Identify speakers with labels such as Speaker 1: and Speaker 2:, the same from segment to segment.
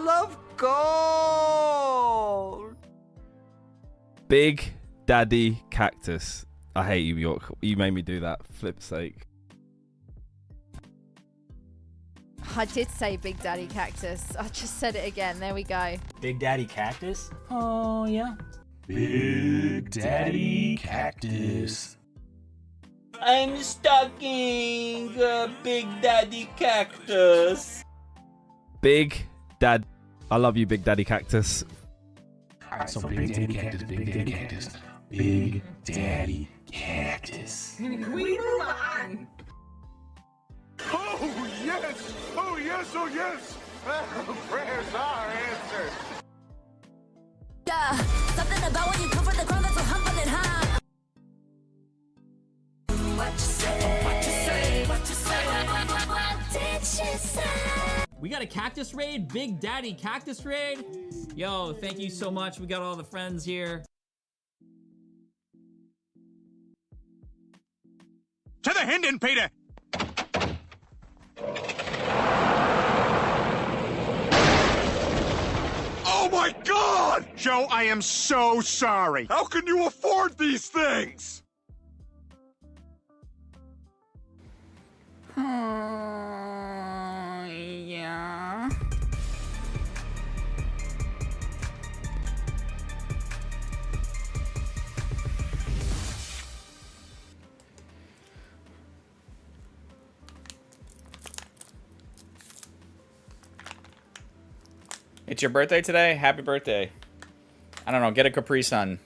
Speaker 1: love gold.
Speaker 2: Big Daddy Cactus. I hate you, York. You made me do that. Flip's sake.
Speaker 3: I did say Big Daddy Cactus. I just said it again. There we go.
Speaker 4: Big Daddy Cactus? Oh, yeah.
Speaker 5: Big Daddy Cactus.
Speaker 6: I'm stalking Big Daddy Cactus.
Speaker 2: Big Dad. I love you, Big Daddy Cactus.
Speaker 5: Alright, so Big Daddy Cactus, Big Daddy Cactus, Big Daddy Cactus.
Speaker 1: Can we move on?
Speaker 7: Oh yes! Oh yes! Oh yes! Prayers are answered.
Speaker 8: Yeah, something about when you come from the ground that's so humble and high. What you say? What you say? What you say? What did she say?
Speaker 9: We got a cactus raid, Big Daddy Cactus raid. Yo, thank you so much. We got all the friends here.
Speaker 7: To the Hinden, Peter. Oh my God! Joe, I am so sorry. How can you afford these things?
Speaker 1: Yeah.
Speaker 10: It's your birthday today? Happy birthday. I don't know, get a Capri Sun.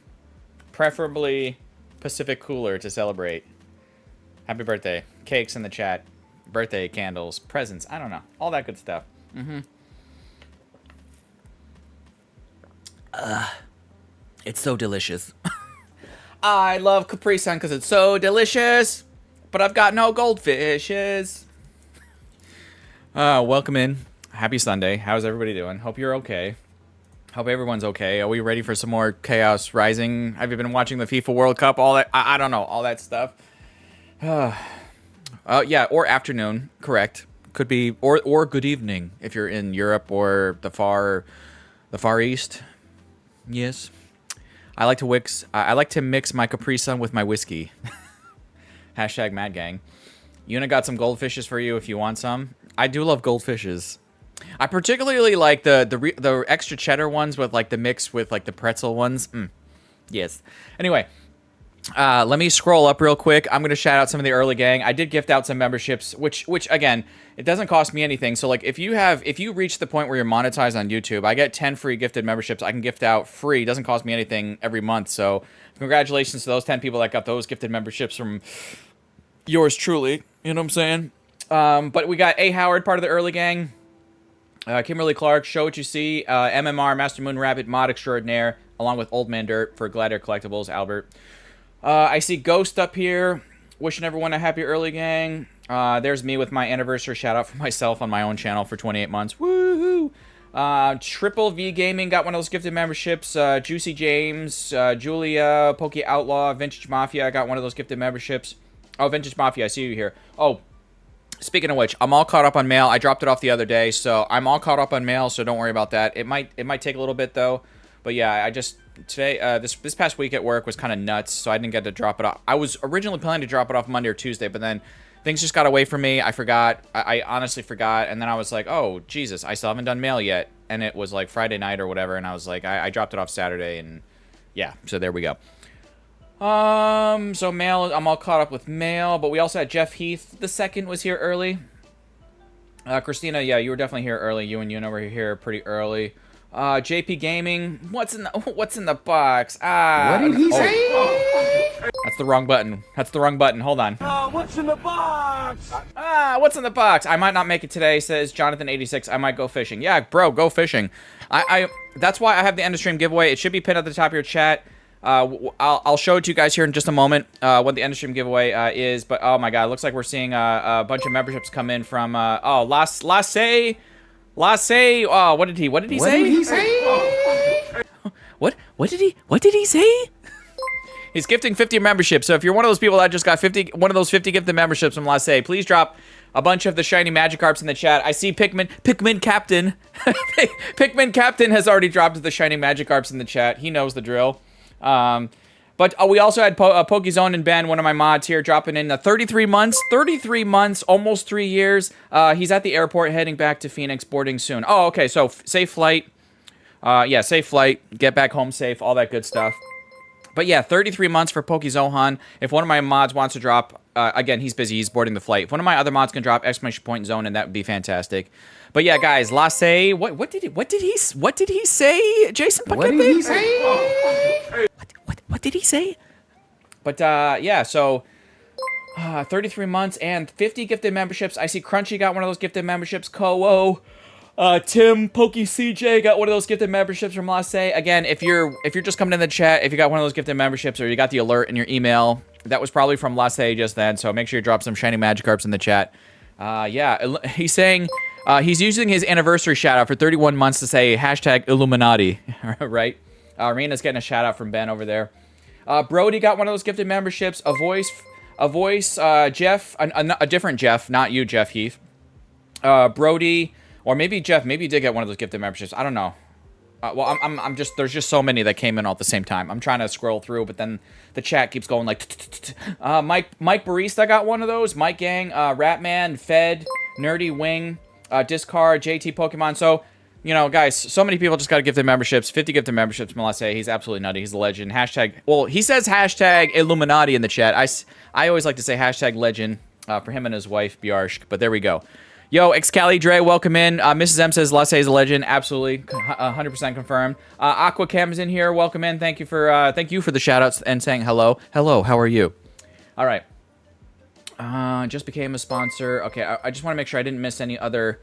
Speaker 10: Preferably Pacific Cooler to celebrate. Happy birthday. Cakes in the chat. Birthday candles. Presents. I don't know. All that good stuff. It's so delicious. I love Capri Sun because it's so delicious. But I've got no goldfishes. Welcome in. Happy Sunday. How's everybody doing? Hope you're okay. Hope everyone's okay. Are we ready for some more Chaos Rising? Have you been watching the FIFA World Cup? All that, I don't know, all that stuff. Yeah, or afternoon, correct. Could be, or good evening if you're in Europe or the Far East. Yes. I like to mix my Capri Sun with my whiskey. Hashtag Mad Gang. Yuna got some goldfishes for you if you want some. I do love goldfishes. I particularly like the extra cheddar ones with like the mix with like the pretzel ones. Yes. Anyway, let me scroll up real quick. I'm gonna shout out some of the early gang. I did gift out some memberships, which again, it doesn't cost me anything. So like if you reach the point where you're monetized on YouTube, I get 10 free gifted memberships. I can gift out free. It doesn't cost me anything every month. So congratulations to those 10 people that got those gifted memberships from yours truly. You know what I'm saying? But we got A. Howard, part of the early gang. Kimberly Clark, Show What You See, MMR, Master Moon Rabbit, Mod Extraordinaire, along with Old Man Dirt for Gladiator Collectibles, Albert. I see Ghost up here, wishing everyone a happy early gang. There's me with my anniversary shout out for myself on my own channel for 28 months. Woohoo! Triple V Gaming got one of those gifted memberships. Juicy James, Julia, Poke Outlaw, Vintage Mafia got one of those gifted memberships. Oh, Vintage Mafia, I see you here. Oh, speaking of which, I'm all caught up on mail. I dropped it off the other day, so I'm all caught up on mail, so don't worry about that. It might take a little bit, though. But yeah, I just... Today, this past week at work was kind of nuts, so I didn't get to drop it off. I was originally planning to drop it off Monday or Tuesday, but then things just got away from me. I forgot. I honestly forgot, and then I was like, oh, Jesus, I still haven't done mail yet. And it was like Friday night or whatever, and I was like, I dropped it off Saturday, and yeah, so there we go. So mail, I'm all caught up with mail, but we also had Jeff Heath the second was here early. Christina, yeah, you were definitely here early. You and Yuna were here pretty early. JP Gaming, what's in the box?
Speaker 1: What did he say?
Speaker 10: That's the wrong button. That's the wrong button. Hold on.
Speaker 7: What's in the box?
Speaker 10: What's in the box? I might not make it today, says Jonathan86. I might go fishing. Yeah, bro, go fishing. That's why I have the end of stream giveaway. It should be pinned at the top of your chat. I'll show it to you guys here in just a moment, what the end of stream giveaway is. But oh my god, it looks like we're seeing a bunch of memberships come in from Lasse. Oh, what did he say? What did he say? He's gifting 50 memberships. So if you're one of those people that just got 50 gifted memberships from Lasse, please drop a bunch of the shiny Magikarps in the chat. I see Pikmin Captain. Pikmin Captain has already dropped the shiny Magikarps in the chat. He knows the drill. But we also had Pokezone and Ben, one of my mods here, dropping in 33 months, almost 3 years. He's at the airport heading back to Phoenix, boarding soon. Oh, okay, so safe flight. Yeah, safe flight. Get back home safe, all that good stuff. But yeah, 33 months for Pokezohan. If one of my mods wants to drop, again, he's busy, he's boarding the flight. If one of my other mods can drop exclamation point zone, and that would be fantastic. But yeah, guys, Lasse, what did he say, Jason?
Speaker 1: What did he say?
Speaker 10: What did he say? But yeah, so 33 months and 50 gifted memberships. I see Crunchy got one of those gifted memberships. Kowo, Tim, Pokey CJ got one of those gifted memberships from Lasse. Again, if you're just coming in the chat, if you got one of those gifted memberships or you got the alert in your email, that was probably from Lasse just then. So make sure you drop some shiny Magikarps in the chat. Yeah, he's saying he's using his anniversary shout out for 31 months to say hashtag Illuminati, right? Rena's getting a shout out from Ben over there. Brody got one of those gifted memberships. A voice, Jeff, a different Jeff, not you, Jeff Heath. Brody, or maybe Jeff, maybe you did get one of those gifted memberships. I don't know. Well, I'm just, there's just so many that came in all at the same time. I'm trying to scroll through, but then the chat keeps going like, Mike Barista got one of those. Mike Gang, Ratman, Fed, Nerdy Wing, Discard, JT Pokemon. So, you know, guys, so many people just got to give them memberships. 50 gifted memberships. Melissa, he's absolutely nutty. He's a legend. Hashtag, well, he says hashtag Illuminati in the chat. I always like to say hashtag legend for him and his wife, Bjarsk. But there we go. Yo, Excali Dre, welcome in. Mrs. M says Lasse is a legend. Absolutely, 100% confirmed. Aqua Chem's in here. Welcome in. Thank you for the shout outs and saying hello. Hello, how are you? All right. Just became a sponsor. Okay, I just want to make sure I didn't miss any other.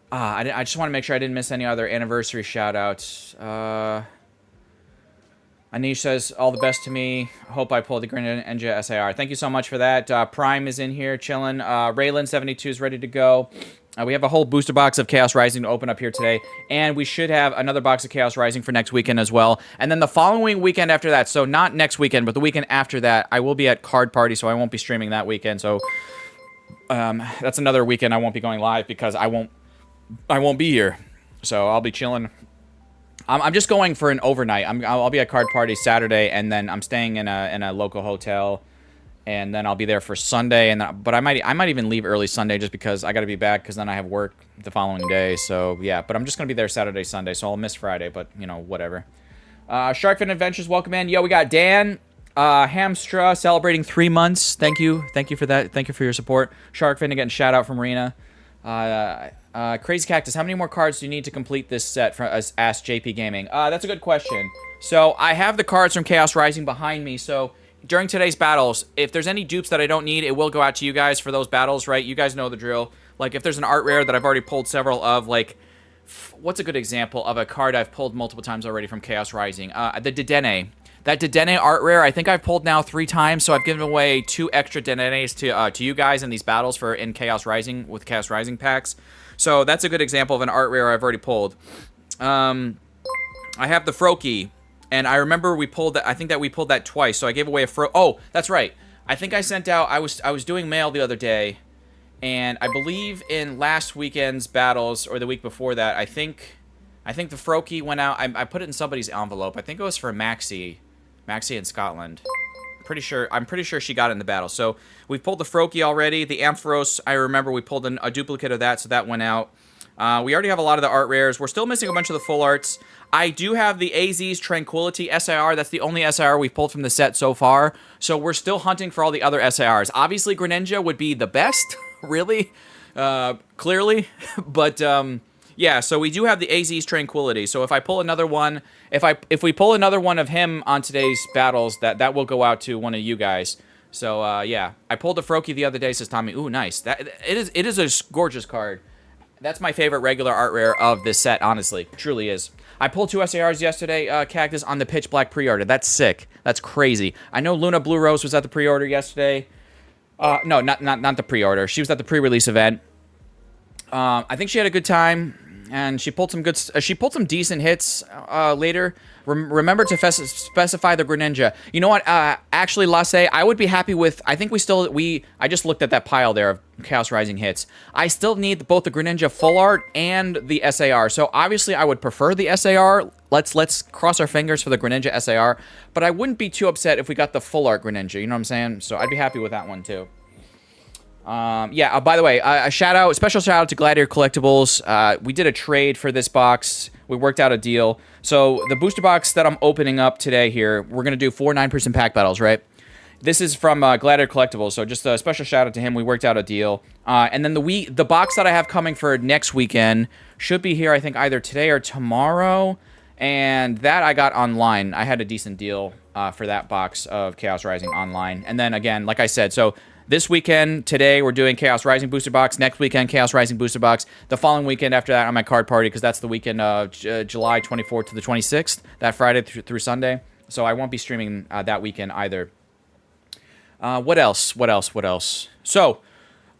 Speaker 10: I just want to make sure I didn't miss any other anniversary shout outs. Anish says, all the best to me. Hope I pulled the Greninja SAR. Thank you so much for that. Prime is in here chilling. Raylan72 is ready to go. We have a whole booster box of Chaos Rising to open up here today. And we should have another box of Chaos Rising for next weekend as well. And then the following weekend after that, so not next weekend, but the weekend after that, I will be at Card Party, so I won't be streaming that weekend. So that's another weekend I won't be going live because I won't be here. So I'll be chilling. I'm just going for an overnight. I'll be at Card Party Saturday, and then I'm staying in a local hotel, and then I'll be there for Sunday. But I might even leave early Sunday just because I got to be back because then I have work the following day. So yeah, but I'm just gonna be there Saturday, Sunday. So I'll miss Friday, but you know, whatever. Sharkfin Adventures, welcome in. Yo, we got Dan Hamstra celebrating 3 months. Thank you for that. Thank you for your support. Sharkfin again, shout out from Rena. Crazy Cactus, how many more cards do you need to complete this set from Ask JP Gaming? That's a good question. So I have the cards from Chaos Rising behind me. So during today's battles, if there's any dupes that I don't need, it will go out to you guys for those battles, right? You guys know the drill. Like if there's an art rare that I've already pulled several of, like what's a good example of a card I've pulled multiple times already from Chaos Rising? The Dedenne. That Dedenne art rare, I think I've pulled now 3 times, so I've given away 2 extra Dedennes to you guys in these battles in Chaos Rising with Chaos Rising packs. So that's a good example of an art rare I've already pulled. I have the Froakie, and I remember we pulled that. I think that we pulled that twice. So I gave away a Oh, that's right. I think I sent out. I was doing mail the other day, and I believe in last weekend's battles or the week before that. I think the Froakie went out. I put it in somebody's envelope. I think it was for Maxie in Scotland. I'm pretty sure she got in the battle. So we pulled the Froakie already. The Ampharos, I remember we pulled a duplicate of that, so that went out. We already have a lot of the art rares. We're still missing a bunch of the full arts. I do have the AZ's Tranquility SIR. That's the only SIR we've pulled from the set so far. So we're still hunting for all the other SIRs. Obviously, Greninja would be the best, really, clearly. But yeah, so we do have the AZ's Tranquility. So if I pull another one, if we pull another one of him on today's battles, that will go out to one of you guys. So yeah, I pulled a Froakie the other day, says Tommy. Ooh, nice. It is a gorgeous card. That's my favorite regular art rare of this set, honestly. It truly is. I pulled 2 SARs yesterday, Cactus, on the Pitch Black pre-order. That's sick. That's crazy. I know Luna Blue Rose was at the pre-order yesterday. No, not the pre-order. She was at the pre-release event. I think she had a good time. and she pulled some good. She pulled some decent hits later. Remember to specify the Greninja. You know what? Actually, Lasse, I would be happy with. I think I just looked at that pile there of Chaos Rising hits. I still need both the Greninja full art and the SAR. So obviously, I would prefer the SAR. Let's cross our fingers for the Greninja SAR. But I wouldn't be too upset if we got the full art Greninja. You know what I'm saying? So I'd be happy with that one too. Yeah, by the way, special shout out to Gladiator Collectibles. We did a trade for this box. We worked out a deal. So the booster box that I'm opening up today here, we're going to do 4 9% pack battles, right? This is from Gladiator Collectibles, so just a special shout out to him. We worked out a deal. And then the box that I have coming for next weekend should be here, I think, either today or tomorrow. And that I got online. I had a decent deal for that box of Chaos Rising online. And then again, like I said, so this weekend, today, we're doing Chaos Rising Booster Box. Next weekend, Chaos Rising Booster Box. The following weekend after that on my card party, because that's the weekend of July 24th to the 26th, that Friday through Sunday. So I won't be streaming that weekend either. What else? So,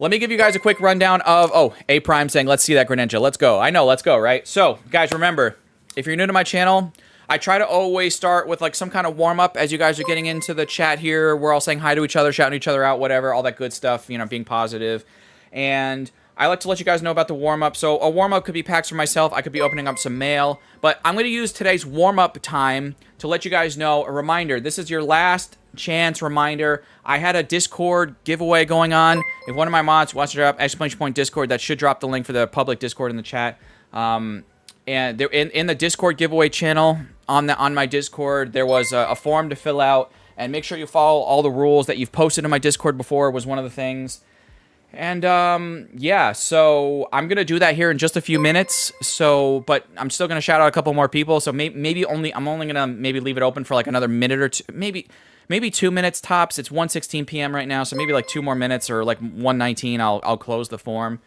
Speaker 10: let me give you guys a quick rundown of... Oh, A Prime saying, let's see that Greninja. Let's go. I know, let's go, right? So, guys, remember, if you're new to my channel... I try to always start with like some kind of warm-up as you guys are getting into the chat here. We're all saying hi to each other, shouting each other out, whatever, all that good stuff, you know, being positive. And I like to let you guys know about the warm-up. So a warm-up could be packs for myself. I could be opening up some mail. But I'm going to use today's warm-up time to let you guys know, a reminder. This is your last chance reminder. I had a Discord giveaway going on. If one of my mods wants to drop exclamation point Discord, that should drop the link for the public Discord in the chat. And they're in the Discord giveaway channel on my Discord, there was a form to fill out, and make sure you follow all the rules that you've posted in my Discord before was one of the things. And yeah, so I'm gonna do that here in just a few minutes. So, but I'm still gonna shout out a couple more people. So I'm only gonna maybe leave it open for like another minute or two, maybe 2 minutes tops. It's 1:16 p.m. right now, so maybe like 2 more minutes or like 1:19. I'll close the form.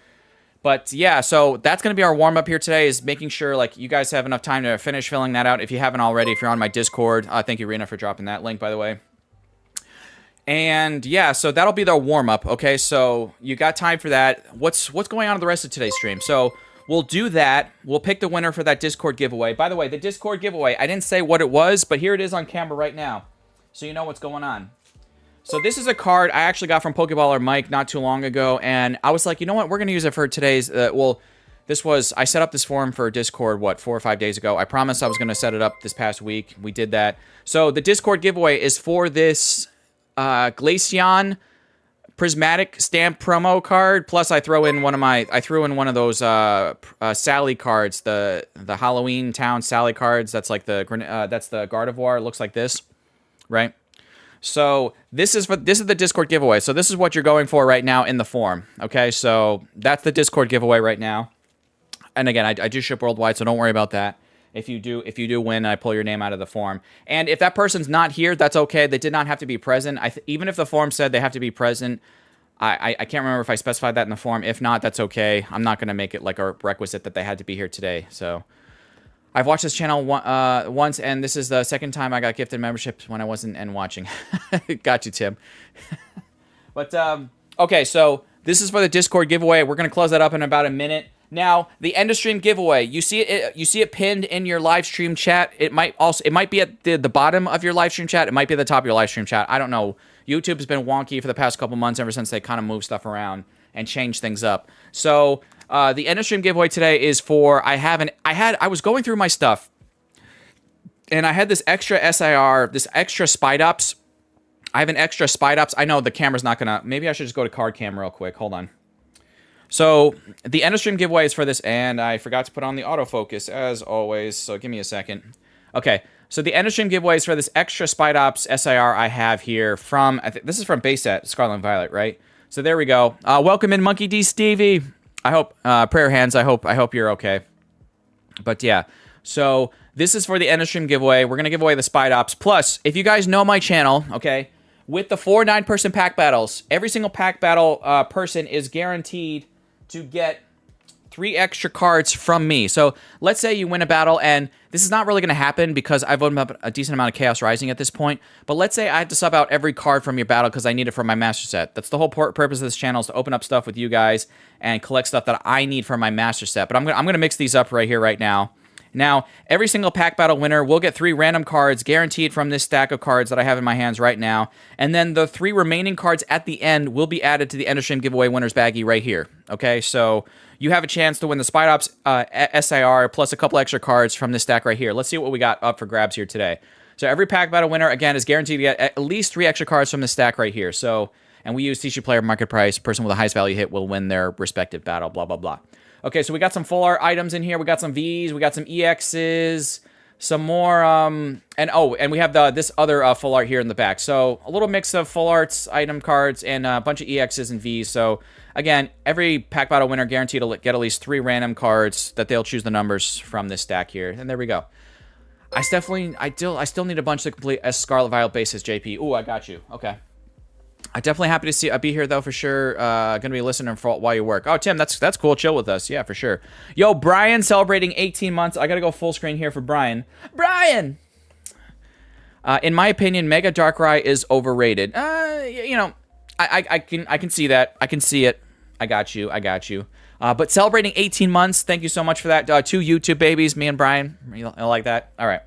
Speaker 10: But yeah, so that's going to be our warm-up here today, is making sure like you guys have enough time to finish filling that out. If you haven't already, if you're on my Discord, thank you, Rena, for dropping that link, by the way. And yeah, so that'll be the warm-up, okay? So you got time for that. What's going on in the rest of today's stream? So we'll do that. We'll pick the winner for that Discord giveaway. By the way, the Discord giveaway, I didn't say what it was, but here it is on camera right now, so you know what's going on. So this is a card I actually got from Pokeballer Mike not too long ago, and I was like, you know what, we're going to use it for today's, I set up this forum for Discord, 4 or 5 days ago. I promised I was going to set it up this past week. We did that. So the Discord giveaway is for this Glaceon Prismatic Stamp promo card, plus I threw in one of those Sally cards, the Halloween Town Sally cards. That's like that's the Gardevoir. It looks like this, right? So this is the Discord giveaway. So this is what you're going for right now in the form. Okay, so that's the Discord giveaway right now. And again, I do ship worldwide, so don't worry about that. If you do win, I pull your name out of the form. And if that person's not here, that's okay. They did not have to be present. Even if the form said they have to be present, I can't remember if I specified that in the form. If not, that's okay. I'm not going to make it like a requisite that they had to be here today. So I've watched this channel once, and this is the second time I got gifted memberships when I wasn't watching. Got you, Tim. But, okay, so this is for the Discord giveaway. We're going to close that up in about a minute. Now, the end of stream giveaway. You see it pinned in your live stream chat. It might be at the bottom of your live stream chat. It might be at the top of your live stream chat. I don't know. YouTube's been wonky for the past couple months ever since they kind of moved stuff around and changed things up. So, the end of stream giveaway today is for I was going through my stuff, and I had this extra SIR, this extra Spidops. I have an extra Spidops. I know the camera's not gonna. Maybe I should just go to card cam real quick. Hold on. So the end of stream giveaway is for this, and I forgot to put on the autofocus as always. So give me a second. Okay. So the end of stream giveaway is for this extra Spidops SIR I have here from. This is from base set Scarlet and Violet, right? So there we go. Welcome in, Monkey D. Stevie. I hope prayer hands. I hope you're okay. But yeah, so this is for the end of stream giveaway. We're gonna give away the Spidops. Plus, if you guys know my channel, okay, with the 4 9-person pack battles, every single pack battle person is guaranteed to get 3 extra cards from me. So let's say you win a battle, and this is not really going to happen because I've opened up a decent amount of Chaos Rising at this point, but let's say I have to sub out every card from your battle because I need it for my master set. That's the whole purpose of this channel, is to open up stuff with you guys and collect stuff that I need for my master set. But I'm gonna mix these up right here, right now. Now, every single pack battle winner will get 3 random cards guaranteed from this stack of cards that I have in my hands right now. And then the 3 remaining cards at the end will be added to the end of stream giveaway winners baggie right here. Okay, so you have a chance to win the Spite Ops SIR plus a couple extra cards from this stack right here. Let's see what we got up for grabs here today. So every pack battle winner, again, is guaranteed to get at least 3 extra cards from this stack right here. So, and we use TC player market price. Person with the highest value hit will win their respective battle, blah, blah, blah. Okay, so we got some full art items in here. We got some Vs. We got some EXs. Some more, and we have this other full art here in the back. So a little mix of full arts, item cards, and a bunch of EXs and Vs. So again, every pack battle winner guaranteed to get at least 3 random cards that they'll choose the numbers from this stack here. And there we go. I still need a bunch to complete as Scarlet Violet basis, JP. Ooh, I got you. Okay. I'm definitely happy to be here though, for sure. Gonna be listening while you work. Oh, Tim, that's cool. Chill with us, yeah, for sure. Yo, Brian celebrating 18 months. I gotta go full screen here for Brian. Brian. In my opinion, Mega Darkrai is overrated. You know, I can see that. I can see it. I got you. But celebrating 18 months. Thank you so much for that. 2 YouTube babies, me and Brian. You like that? All right.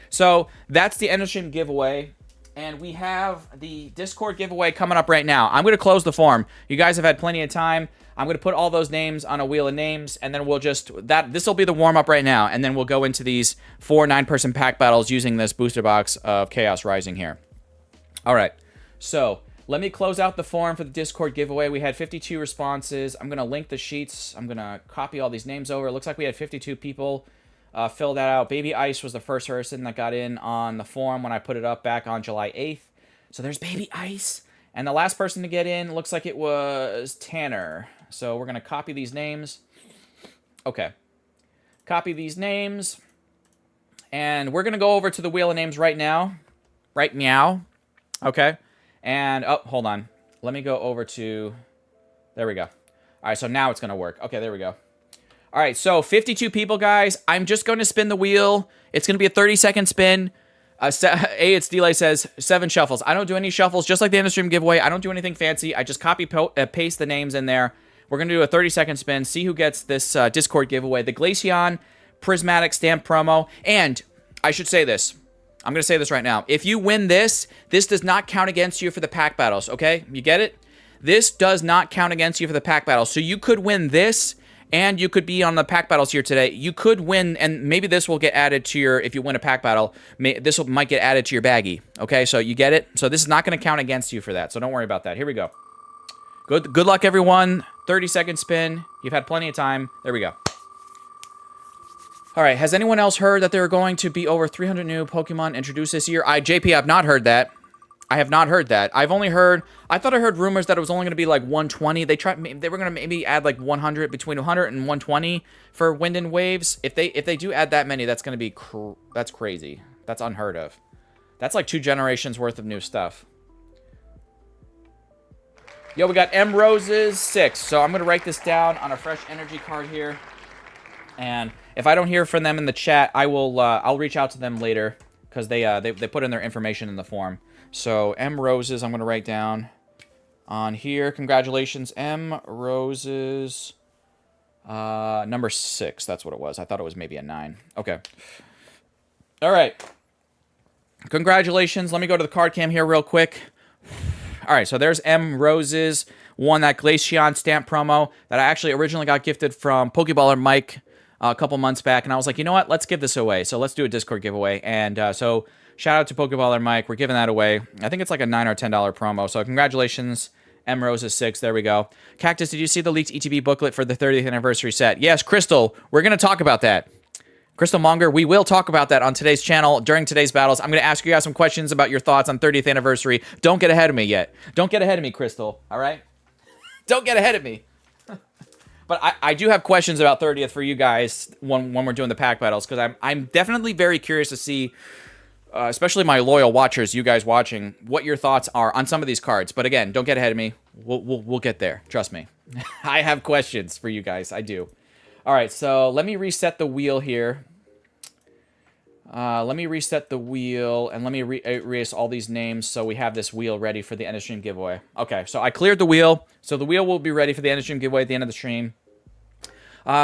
Speaker 10: So that's the end of stream giveaway. And we have the Discord giveaway coming up right now. I'm going to close the form. You guys have had plenty of time. I'm going to put all those names on a wheel of names, and then we'll just... This will be the warm-up right now, and then we'll go into these 4 9-person pack battles using this booster box of Chaos Rising here. All right. So, let me close out the form for the Discord giveaway. We had 52 responses. I'm going to link the sheets. I'm going to copy all these names over. It looks like we had 52 people fill that out. Baby Ice was the first person that got in on the form when I put it up back on July 8th. So there's Baby Ice. And the last person to get in looks like it was Tanner. So we're going to copy these names. Okay. Copy these names. And we're going to go over to the wheel of names right now. Right meow. Okay. And, oh, hold on. Let me go over to... There we go. All right, so now it's going to work. Okay, there we go. All right, so 52 people, guys. I'm just going to spin the wheel. It's going to be a 30-second spin. It's Delay says 7 shuffles. I don't do any shuffles, just like the end of stream giveaway. I don't do anything fancy. I just copy paste the names in there. We're going to do a 30-second spin, see who gets this Discord giveaway. The Glaceon Prismatic Stamp promo. And I should say this. I'm going to say this right now. If you win this, this does not count against you for the pack battles, okay? You get it? This does not count against you for the pack battles. So you could win this, and you could be on the pack battles here today. You could win, and maybe this will get added to your, if you win a pack battle, this might get added to your baggie. Okay, so you get it? So this is not going to count against you for that, so don't worry about that. Here we go. Good luck, everyone. 30-second spin. You've had plenty of time. There we go. All right, has anyone else heard that there are going to be over 300 new Pokemon introduced this year? JP, I've not heard that. I have not heard that. I've only heard... I thought I heard rumors that it was only going to be like 120. They were going to maybe add like 100, between 100 and 120 for Wind and Waves. If they do add that many, that's going to be... that's crazy. That's unheard of. That's like 2 generations worth of new stuff. Yo, we got M Roses 6. So I'm going to write this down on a fresh energy card here. And if I don't hear from them in the chat, I'll reach out to them later because they put in their information in the form. So, M Roses, I'm going to write down on here. Congratulations, M Roses. Number 6, that's what it was. I thought it was maybe a 9. Okay. All right. Congratulations. Let me go to the card cam here real quick. All right, so there's M Roses. Won that Glaceon stamp promo that I actually originally got gifted from Pokeballer Mike a couple months back. And I was like, you know what? Let's give this away. So let's do a Discord giveaway. And so... shout out to Pokeballer Mike. We're giving that away. I think it's like a $9 or $10 promo. So congratulations, M Roses 6. There we go. Cactus, did you see the leaked ETB booklet for the 30th anniversary set? Yes, Crystal. We're going to talk about that. Crystal Monger, we will talk about that on today's channel during today's battles. I'm going to ask you guys some questions about your thoughts on 30th anniversary. Don't get ahead of me yet. Don't get ahead of me, Crystal. All right? Don't get ahead of me. But I do have questions about 30th for you guys when we're doing the pack battles because I'm definitely very curious to see... especially my loyal watchers, you guys watching, what your thoughts are on some of these cards. But again, don't get ahead of me. We'll get there. Trust me. I have questions for you guys. I do. All right, so let me reset the wheel here. Let me reset the wheel, and let me erase all these names so we have this wheel ready for the end of stream giveaway. Okay, so I cleared the wheel, so the wheel will be ready for the end of stream giveaway at the end of the stream.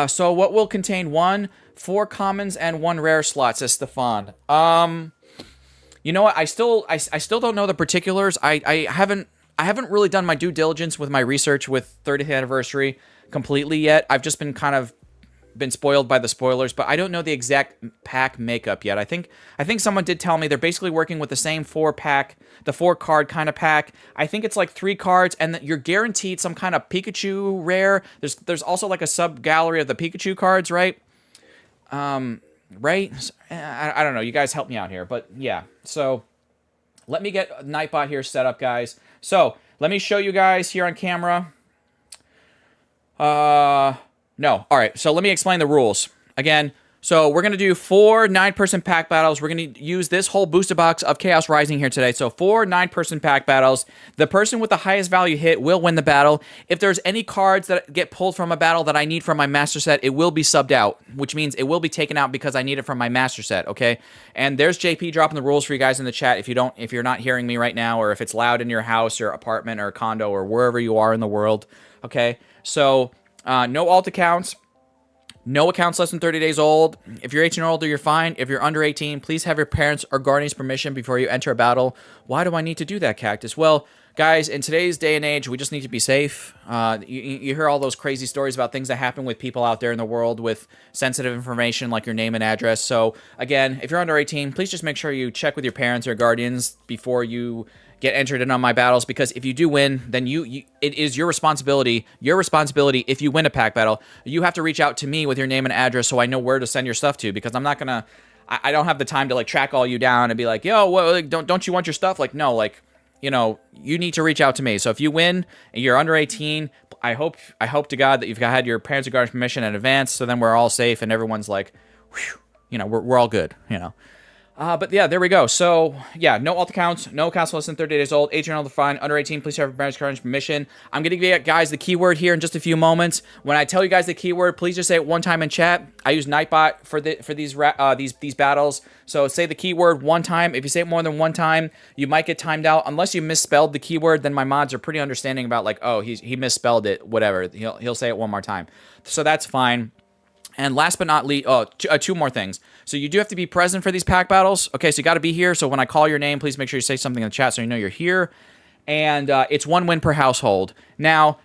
Speaker 10: So what will contain 4 commons and 1 rare slot, says Stefan. You know what? I still don't know the particulars. I haven't really done my due diligence with my research with 30th anniversary completely yet. I've just been kind of been spoiled by the spoilers, but I don't know the exact pack makeup yet. I think someone did tell me they're basically working with the same 4-pack, the 4-card kind of pack. I think it's like 3 cards, and you're guaranteed some kind of Pikachu rare. There's also like a sub gallery of the Pikachu cards, right? Right? I don't know. You guys help me out here, but yeah. So let me get Nightbot here set up, guys. So let me show you guys here on camera. No. All right. So let me explain the rules again. So we're going to do 4 9-person pack battles. We're going to use this whole booster box of Chaos Rising here today. So 4 9-person pack battles. The person with the highest value hit will win the battle. If there's any cards that get pulled from a battle that I need from my master set, it will be subbed out, which means it will be taken out because I need it from my master set, okay? And there's JP dropping the rules for you guys in the chat if you're not hearing me right now, or if it's loud in your house or apartment or condo or wherever you are in the world, okay? So no alt accounts. No accounts less than 30 days old. If you're 18 or older, you're fine. If you're under 18, please have your parents or guardians' permission before you enter a battle. Why do I need to do that, Cactus? Well, guys, in today's day and age, we just need to be safe. You hear all those crazy stories about things that happen with people out there in the world with sensitive information like your name and address. So, again, if you're under 18, please just make sure you check with your parents or guardians before you get entered in on my battles, because if you do win, then it is your responsibility. If you win a pack battle, you have to reach out to me with your name and address so I know where to send your stuff to, because I'm not gonna. I don't have the time to like track all you down and be like, yo, well, like, don't you want your stuff? Like, no, like, you know, you need to reach out to me. So if you win and you're under 18, I hope to God that you've had your parents or guardians' permission in advance, so then we're all safe and everyone's like, whew, you know, we're all good, you know. But yeah, there we go. So yeah, no alt accounts, no accounts less than 30 days old, 18 or older fine, under 18, please have your parents' guardians' permission. I'm going to give you guys the keyword here in just a few moments. When I tell you guys the keyword, please just say it one time in chat. I use Nightbot for these battles. So say the keyword one time. If you say it more than one time, you might get timed out. Unless you misspelled the keyword, then my mods are pretty understanding about like, oh, he misspelled it, whatever. He'll say it one more time. So that's fine. And last but not least, 2 more things. So you do have to be present for these pack battles. Okay, so you got to be here. So when I call your name, please make sure you say something in the chat so you know you're here. And it's 1 win per household. Now,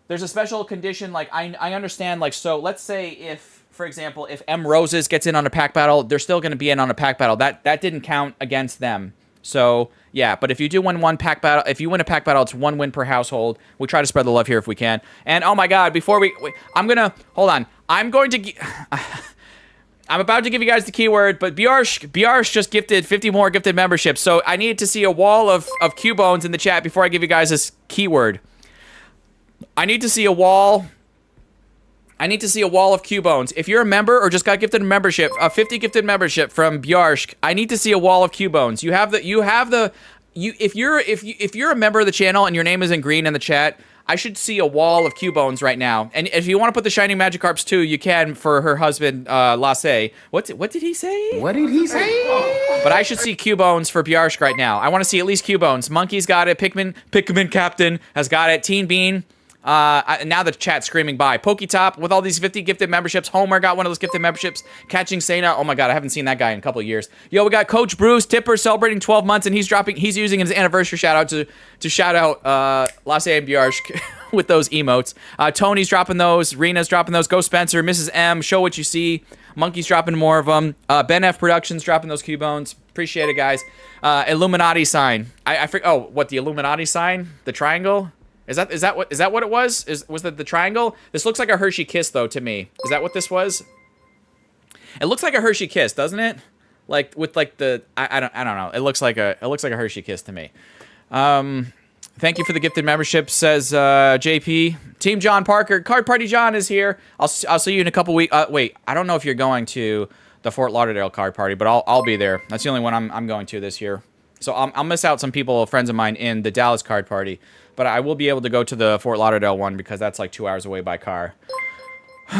Speaker 10: there's a special condition. Like, I understand, like, so let's say if, for example, if M Roses gets in on a pack battle, they're still going to be in on a pack battle. That didn't count against them. So, yeah, but if you do win one pack battle, if you win a pack battle, it's 1 win per household. We try to spread the love here if we can. And, oh my God, before wait, hold on. I'm about to give you guys the keyword, but Bjarsh just gifted 50 more gifted memberships, so I need to see a wall of Q-bones in the chat before I give you guys this keyword. I need to see a wall of Q-bones. If you're a member or just got gifted a membership, a 50 gifted membership from Bjarsh, I need to see a wall of Q-bones. If you're a member of the channel and your name is in green in the chat, I should see a wall of Q-bones right now. And if you want to put the Shining Magikarps too, you can for her husband, Lasse. What did he say?
Speaker 1: What did he say?
Speaker 10: But I should see Q-bones for Bjarsk right now. I want to see at least Q-bones. Monkey's got it. Pikmin Captain has got it. Teen Bean. Now the chat's screaming by. Poketop with all these 50 gifted memberships. Homer got one of those gifted memberships. Catching Sena. Oh my God, I haven't seen that guy in a couple of years. Yo, we got Coach Bruce Tipper celebrating 12 months, and he's using his anniversary shout out to shout out Lasse and Bjarsk with those emotes. Tony's dropping those. Rena's dropping those. Go Spencer. Mrs. M. Show what you see. Monkey's dropping more of them. Ben F Productions dropping those Q-bones. Appreciate it, guys. Illuminati sign. I forget. Oh, what, the Illuminati sign? The triangle? Is that what it was? Was that the triangle? This looks like a Hershey Kiss though to me. Is that what this was? It looks like a Hershey Kiss, doesn't it? Like with like the I don't know. It looks like a Hershey Kiss to me. Thank you for the gifted membership, says JP. Team John Parker, Card Party John is here. I'll see you in a couple weeks. Wait, I don't know if you're going to the Fort Lauderdale Card Party, but I'll be there. That's the only one I'm going to this year. So I'll miss out some people, friends of mine, in the Dallas Card Party. But I will be able to go to the Fort Lauderdale one because that's like 2 hours away by car.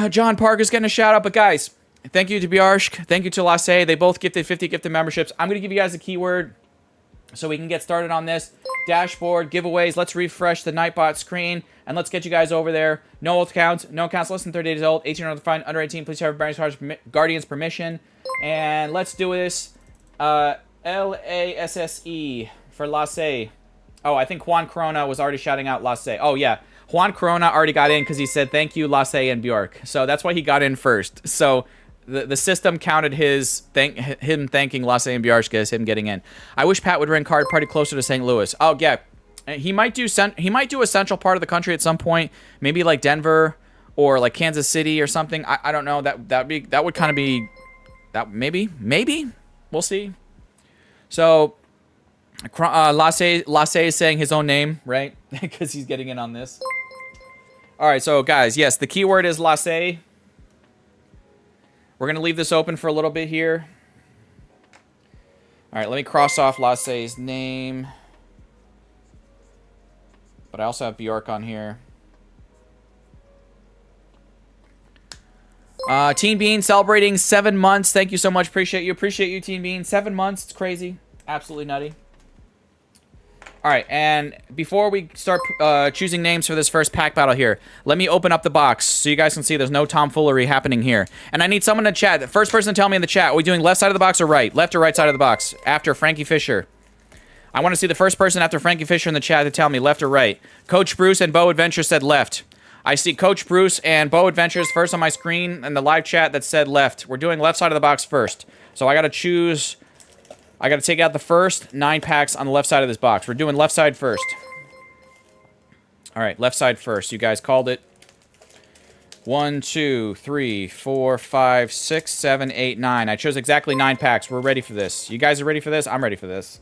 Speaker 10: John Parker's getting a shout out, but guys, thank you to Bjarsk. Thank you to Lasse. They both gifted 50 gifted memberships. I'm going to give you guys a keyword so we can get started on this. Dashboard, giveaways. Let's refresh the Nightbot screen, and let's get you guys over there. No accounts less than 30 days old. 18 or fine, under 18. Please have guardian's permission. And let's do this. Lasse for Lasse. Oh, I think Juan Corona was already shouting out Lasse. Oh, yeah. Juan Corona already got in because he said thank you, Lasse and Bjork. So that's why he got in first. So the system counted him thanking Lasse and Bjork as him getting in. I wish Pat would rent card party closer to St. Louis. Oh, yeah. He might do a central part of the country at some point. Maybe like Denver or like Kansas City or something. I don't know. That would kind of be that maybe. We'll see. So Lasse is saying his own name, right? Because he's getting in on this. All right, so guys, yes, the keyword is Lasse. We're going to leave this open for a little bit here. All right, let me cross off Lasse's name. But I also have Bjork on here. Teen Bean celebrating 7 months. Thank you so much. Appreciate you, Teen Bean. 7 months. It's crazy. Absolutely nutty. All right, and before we start choosing names for this first pack battle here, let me open up the box so you guys can see there's no tomfoolery happening here. And I need someone to chat. The first person to tell me in the chat, are we doing left side of the box or right? Left or right side of the box after Frankie Fisher? I want to see the first person after Frankie Fisher in the chat to tell me left or right. Coach Bruce and Bo Adventure said left. I see Coach Bruce and Bo Adventures first on my screen in the live chat that said left. We're doing left side of the box first. So I got to choose... I got to take out the first 9 packs on the left side of this box. We're doing left side first. All right, left side first. You guys called it. 1, 2, 3, 4, 5, 6, 7, 8, 9. I chose exactly 9 packs. We're ready for this. You guys are ready for this? I'm ready for this.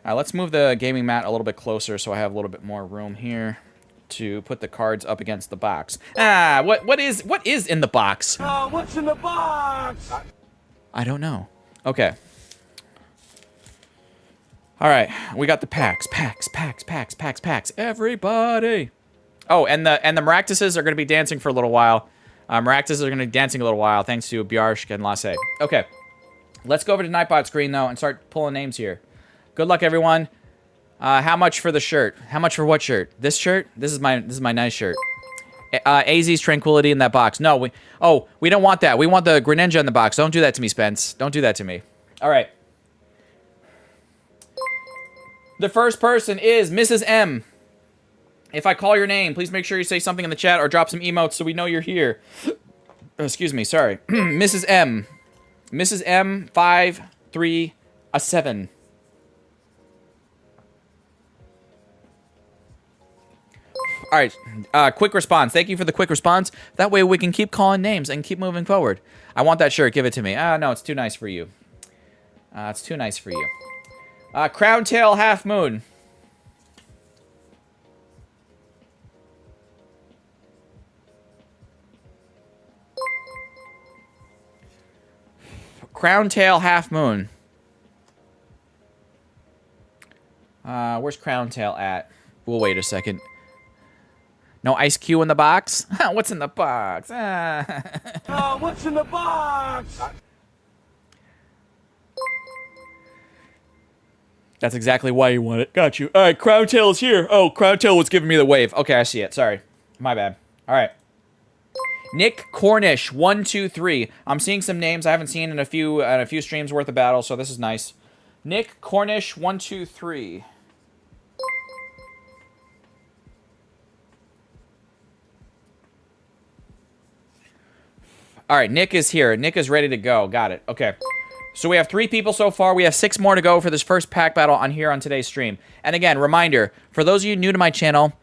Speaker 10: All right, let's move the gaming mat a little bit closer so I have a little bit more room here to put the cards up against the box. What is in the box?
Speaker 7: What's in the box?
Speaker 10: I don't know. Okay. All right, we got the packs. Everybody. Oh, and the Maractuses are going to be dancing for a little while. Maractuses are going to be dancing a little while, thanks to Bjarsk and Lasse. Okay, let's go over to Nightbot screen, though, and start pulling names here. Good luck, everyone. How much for the shirt? How much for what shirt? This shirt? This is my nice shirt. AZ's Tranquility in that box. No, we don't want that. We want the Greninja in the box. Don't do that to me, Spence. Don't do that to me. All right. The first person is Mrs. M. If I call your name, please make sure you say something in the chat or drop some emotes so we know you're here. Excuse me, sorry. Mrs. M. Mrs. M, 5, 3, a 7. All right, quick response. Thank you for the quick response. That way we can keep calling names and keep moving forward. I want that shirt. Give it to me. No, it's too nice for you. It's too nice for you. Crown Tail Half Moon. Crown Tail Half Moon. Where's Crown Tail at? We'll wait a second. No Ice Cube in the box? What's in the box?
Speaker 7: What's in the box?
Speaker 10: That's exactly why you want it. Got you. All right, Crown Tail is here. Oh, Crown Tail was giving me the wave. Okay, I see it. Sorry. My bad. All right. Nick Cornish, 1, 2, 3. I'm seeing some names I haven't seen in a few streams worth of battles, so this is nice. Nick Cornish, 1, 2, 3. All right, Nick is here. Nick is ready to go. Got it. Okay. So we have 3 people so far. We have 6 more to go for this first pack battle on today's stream. And again, reminder, for those of you new to my channel,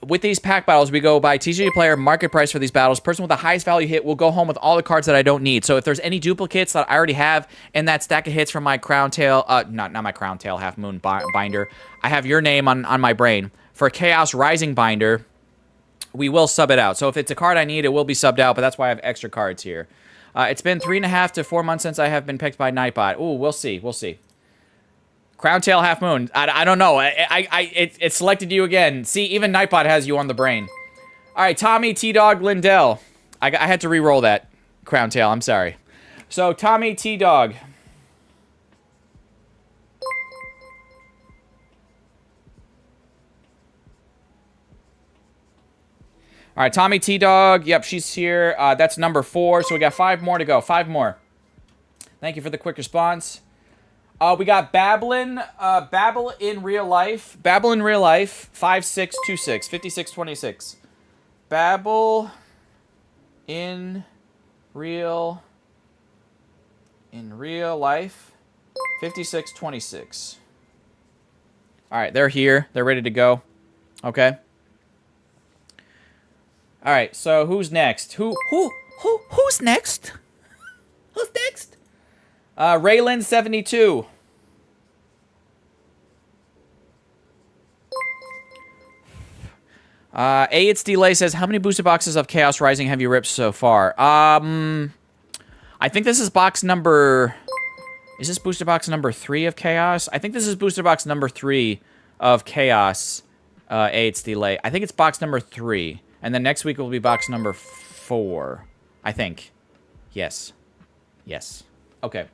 Speaker 10: with these pack battles, we go by TCG player market price for these battles. Person with the highest value hit will go home with all the cards that I don't need. So if there's any duplicates that I already have in that stack of hits from my Crown Tail, not my Crown Tail Half Moon binder, I have your name on my brain. For Chaos Rising binder, we will sub it out. So if it's a card I need, it will be subbed out, but that's why I have extra cards here. It's been 3.5 to 4 months since I have been picked by Nightbot. Ooh, we'll see. We'll see. Crown Tail Half Moon. I don't know. It selected you again. See, even Nightbot has you on the brain. All right, Tommy T-Dog Lindell. I had to re-roll that Crown Tail. I'm sorry. So Tommy T Dog. All right, Tommy T Dog. Yep, she's here. That's number 4. So we got 5 more to go. 5 more. Thank you for the quick response. We got Babblin. Babble in real life. Babble in real life. 5626. 5626. Babble in real life. 5626. All right, they're here. They're ready to go. Okay. All right, so who's next? Who's next? Who's next? Raylan 72. It's Delay says, how many booster boxes of Chaos Rising have you ripped so far? I think this is box number... Is this booster box number 3 of Chaos? I think this is booster box number 3 of Chaos. It's Delay. I think it's box number 3. And then next week will be box number 4. I think. Yes. Yes. Okay.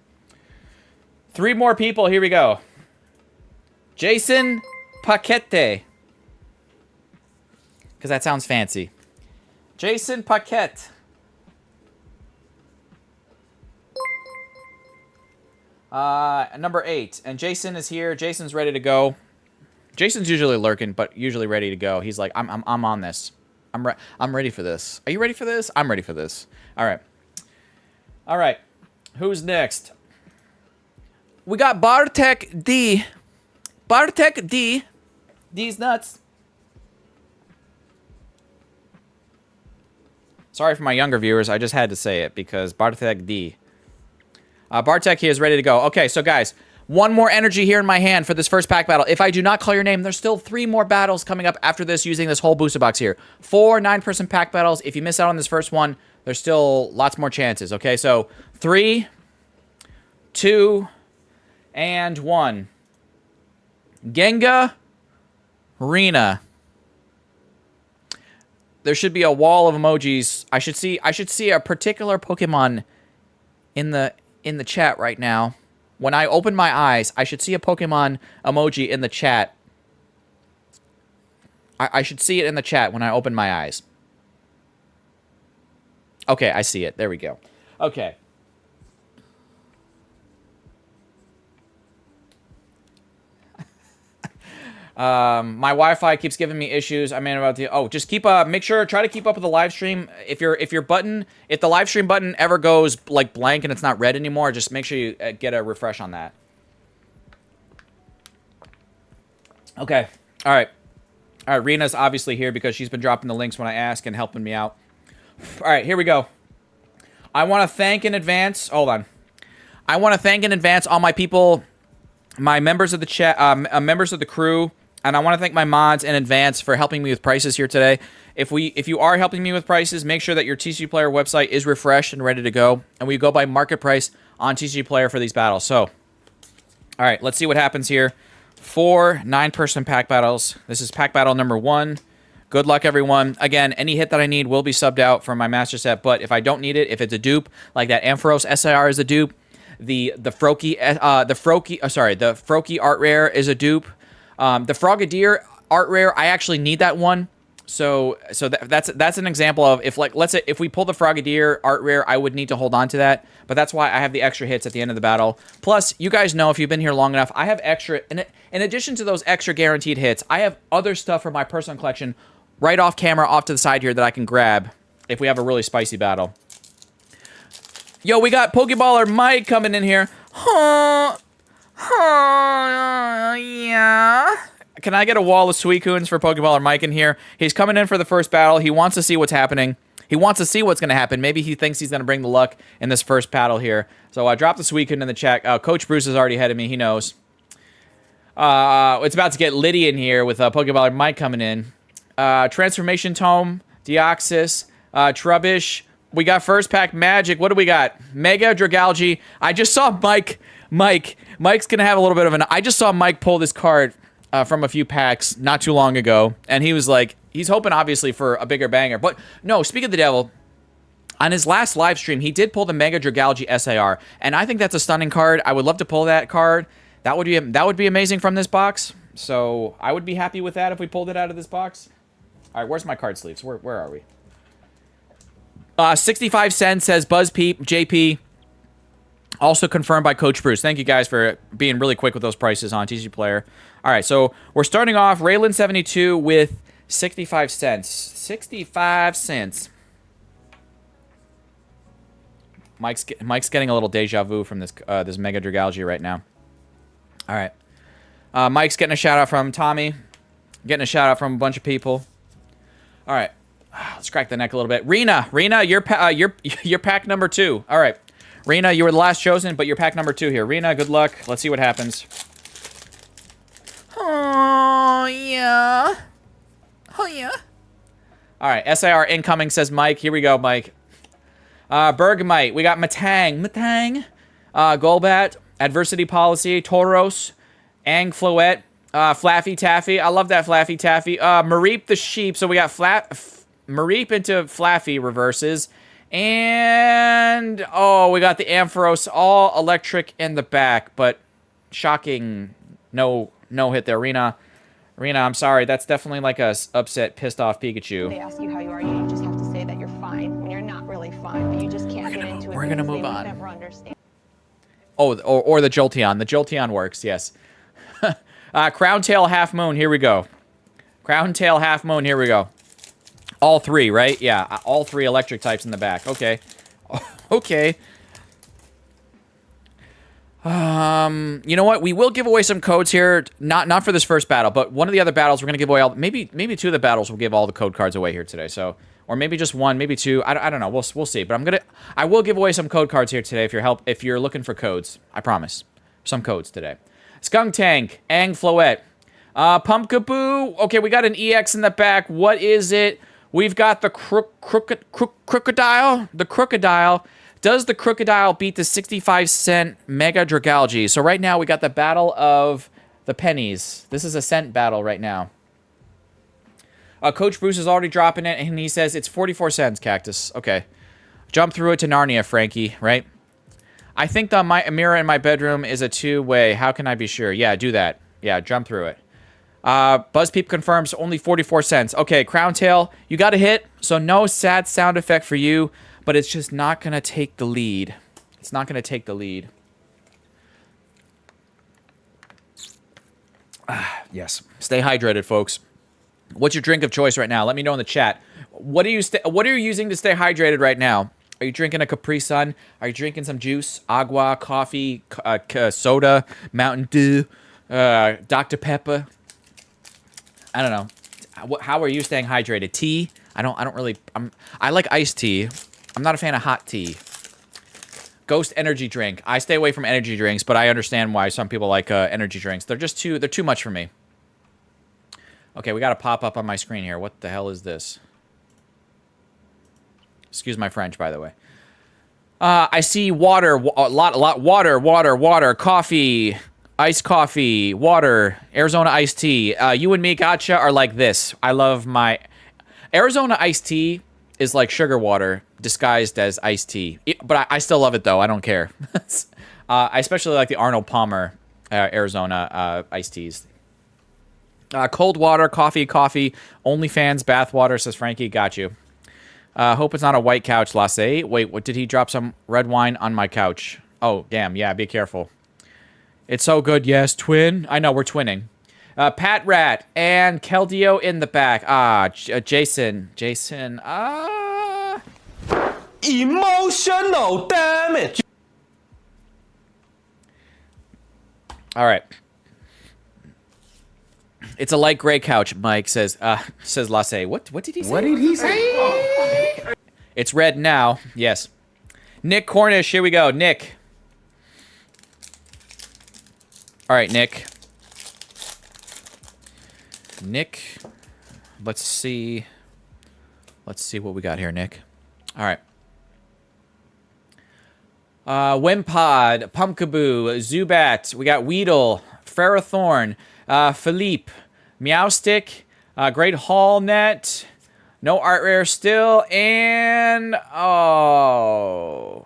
Speaker 10: 3 more people. Here we go. Jason Paquette. Because that sounds fancy. Jason Paquette. Number 8. And Jason is here. Jason's ready to go. Jason's usually lurking, but usually ready to go. He's like, I'm on this. I'm ready for this. Are you ready for this? I'm ready for this. All right. All right. Who's next? We got Bartek D. Bartek D. D's nuts. Sorry for my younger viewers. I just had to say it because Bartek D. Bartek here is ready to go. Okay, so guys, 1 more energy here in my hand for this first pack battle. If I do not call your name, there's still 3 more battles coming up after this using this whole booster box here. 4 9-person pack battles. If you miss out on this first one, there's still lots more chances. Okay, so 3, 2, and 1. Genga, Rena. There should be a wall of emojis. I should see a particular Pokemon in the chat right now. When I open my eyes, I should see a Pokemon emoji in the chat. I should see it in the chat when I open my eyes. Okay, I see it. There we go. Okay. My Wi-Fi keeps giving me issues. I mean, about the just keep make sure try to keep up with the live stream. If the live stream button ever goes like blank and it's not red anymore, just make sure you get a refresh on that. Okay. All right. Rena's obviously here because she's been dropping the links when I ask and helping me out. All right, here we go. I want to thank in advance. Hold on. I want to thank in advance all my people, my members of the chat, members of the crew. And I want to thank my mods in advance for helping me with prices here today. If you are helping me with prices, make sure that your TCG Player website is refreshed and ready to go. And we go by market price on TCG Player for these battles. So, all right, let's see what happens here. 4 9-person pack battles. This is pack battle number 1. Good luck, everyone. Again, any hit that I need will be subbed out from my master set. But if I don't need it, if it's a dupe, like that Ampharos SIR is a dupe, the Froakie art rare is a dupe. The Frogadier art rare, I actually need that one. So that's an example of let's say if we pull the Frogadier art rare, I would need to hold on to that. But that's why I have the extra hits at the end of the battle. Plus, you guys know if you've been here long enough, I have extra. In addition to those extra guaranteed hits, I have other stuff from my personal collection right off camera, off to the side here that I can grab if we have a really spicy battle. Yo, we got Pokeballer Mike coming in here. Yeah. Can I get a wall of Suicunes for Pokeballer Mike in here? He's coming in for the first battle. He wants to see what's happening. He wants to see what's going to happen. Maybe he thinks he's going to bring the luck in this first battle here. So I dropped the Suicune in the chat. Coach Bruce is already ahead of me. He knows. It's about to get litty in here with Pokeballer Mike coming in. Transformation Tome, Deoxys, Trubbish. We got first pack Magic. What do we got? Mega Dragalge. I just saw Mike's going to have a little bit of an... I just saw Mike pull this card from a few packs not too long ago. And he was like... He's hoping, obviously, for a bigger banger. But, no, speak of the devil. On his last live stream, he did pull the Mega Dragalge SAR, and I think that's a stunning card. I would love to pull that card. That would be amazing from this box. So I would be happy with that if we pulled it out of this box. All right, where's my card sleeves? Where are we? 65 cents says BuzzPeep JP. Also confirmed by Coach Bruce. Thank you guys for being really quick with those prices on TC Player. All right, so we're starting off Raylan72 with 65 cents. 65 cents. Mike's getting a little deja vu from this this Mega Dragalge right now. All right. Mike's getting a shout out from Tommy. Getting a shout out from a bunch of people. All right. Let's crack the neck a little bit. Rena, you're pack number 2. All right. Rena, you were the last chosen, but you're pack number 2 here. Rena, good luck. Let's see what happens. Oh, yeah. Oh, yeah. All right. SIR incoming, says Mike. Here we go, Mike. Bergamite. We got Matang. Golbat. Adversity Policy. Tauros. Angfloet. Flaffy Taffy. I love that Flaffy Taffy. Mareep the Sheep. So we got Mareep into Flaffy reverses. And, oh, we got the Ampharos all electric in the back. But shocking no hit there. Rena, I'm sorry. That's definitely like a upset, pissed off Pikachu.
Speaker 11: They ask you how you are, you just have to say that you're fine when you're not really fine. But you just can't get into it.
Speaker 10: We're gonna move on.
Speaker 11: Never understand.
Speaker 10: Oh, or the Jolteon. The Jolteon works, yes. Crown Tail Half Moon, here we go. Crown Tail Half Moon, here we go. All 3, right? Yeah, all 3 electric types in the back. Okay. Okay. You know what? We will give away some codes here. Not for this first battle, but one of the other battles we're going to give away all... Maybe 2 of the battles we'll give all the code cards away here today, so... Or maybe just 1, maybe 2. I don't know. We'll see. But I will give away some code cards here today if you're looking for codes. I promise. Some codes today. Skunk Tank, Angfloet, Pumpkaboo. Okay, we got an EX in the back. What is it? We've got the Crocodile. The Crocodile. Does the Crocodile beat the 65-cent Mega Dragalge? So right now we got the battle of the pennies. This is a cent battle right now. Coach Bruce is already dropping it, and he says it's 44 cents, Cactus. Okay. Jump through it to Narnia, Frankie, right? I think the mirror in my bedroom is a 2-way. How can I be sure? Yeah, do that. Yeah, jump through it. BuzzPeep confirms only 44 cents. Okay, Crown Tail, you got a hit, so no sad sound effect for you, but it's just not going to take the lead. It's not going to take the lead. Yes. Stay hydrated, folks. What's your drink of choice right now? Let me know in the chat. What are you using to stay hydrated right now? Are you drinking a Capri Sun? Are you drinking some juice, agua, coffee, soda, Mountain Dew, Dr. Pepper? I don't know. How are you staying hydrated? Tea? I like iced tea. I'm not a fan of hot tea. Ghost energy drink. I stay away from energy drinks, but I understand why some people like energy drinks. They're too much for me. Okay, we got a pop up on my screen here. What the hell is this? Excuse my French, by the way. I see water, a lot, water, coffee, iced coffee, water, Arizona iced tea. You and me, gotcha, are like this. I love my... Arizona iced tea is like sugar water disguised as iced tea. But I still love it, though. I don't care. I especially like the Arnold Palmer Arizona iced teas. Cold water, coffee, OnlyFans, bath water, says Frankie. Got you. Hope it's not a white couch, Lasse. Wait, what did he drop some red wine on my couch? Oh, damn. Yeah, be careful. It's so good. Yes, twin. I know, we're twinning. Pat Rat and Keldeo in the back. Jason.
Speaker 6: Emotional damage.
Speaker 10: All right. It's a light gray couch, Mike says Lasse. What did he say?
Speaker 1: What did he say?
Speaker 10: It's red now. Yes. Nick Cornish, here we go. Nick. All right, Nick. Let's see what we got here, Nick. All right. Wimpod, Pumpkaboo, Zubat. We got Weedle, Ferrothorn, Philippe, Meowstick, Great Hall Net, No art rare still, and oh.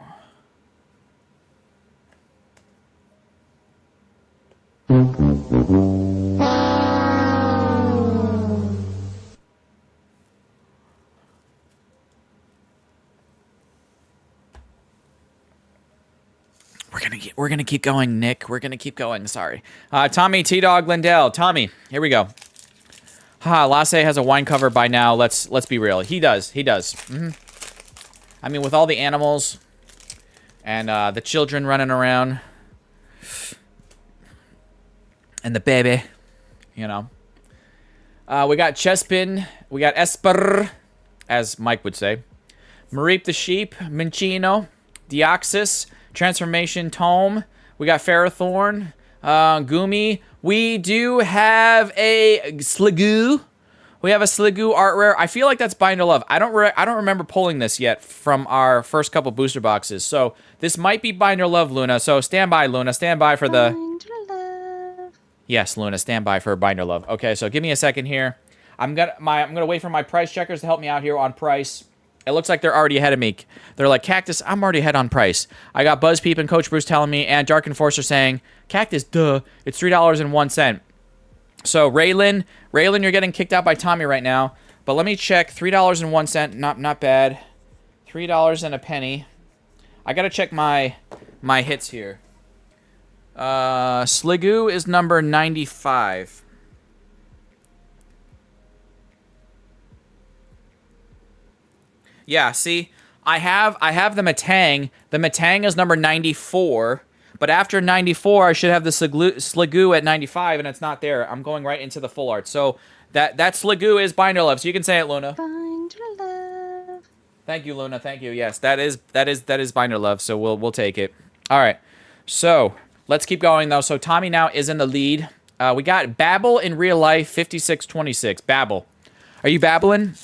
Speaker 10: We're gonna keep going, Nick. We're gonna keep going. Sorry, Tommy T Dog Lindell. Tommy, here we go. Lasse has a wine cover by now. Let's be real. He does. He does. I mean, with all the animals and the children running around and the baby, you know. We got Chespin. We got Esper, as Mike would say. Mareep the Sheep. Minchino. Deoxys. Transformation Tome. We got Ferrothorn. Gumi. We do have a Sliggoo. We have a Sliggoo art rare. I feel like that's Binder Love. I don't remember pulling this yet from our first couple booster boxes. So this might be Binder Love, Luna. So stand by, Luna. Stand by for the... Yes, Luna, stand by for Binder Love. Okay, so give me a second here. I'm gonna wait for my price checkers to help me out here on price. It looks like they're already ahead of me. They're like, Cactus, I'm already ahead on price. I got BuzzPeep and Coach Bruce telling me, and Dark Enforcer saying, Cactus, duh, it's $3.01. So Raylan, you're getting kicked out by Tommy right now. But let me check, $3.01, not bad. $3 and a penny. I gotta check my hits here. Sliggoo is number 95. Yeah, see, I have the Matang. The Matang is number 94, but after 94, I should have the Sliggoo at 95, and it's not there. I'm going right into the full art. So that Sliggoo is Binder Love. So you can say it, Luna.
Speaker 11: Binder Love.
Speaker 10: Thank you, Luna. Thank you. Yes, that is Binder Love. So we'll take it. All right. So let's keep going though. So Tommy now is in the lead. We got Babble in real life, 5626. Babble, are you babbling?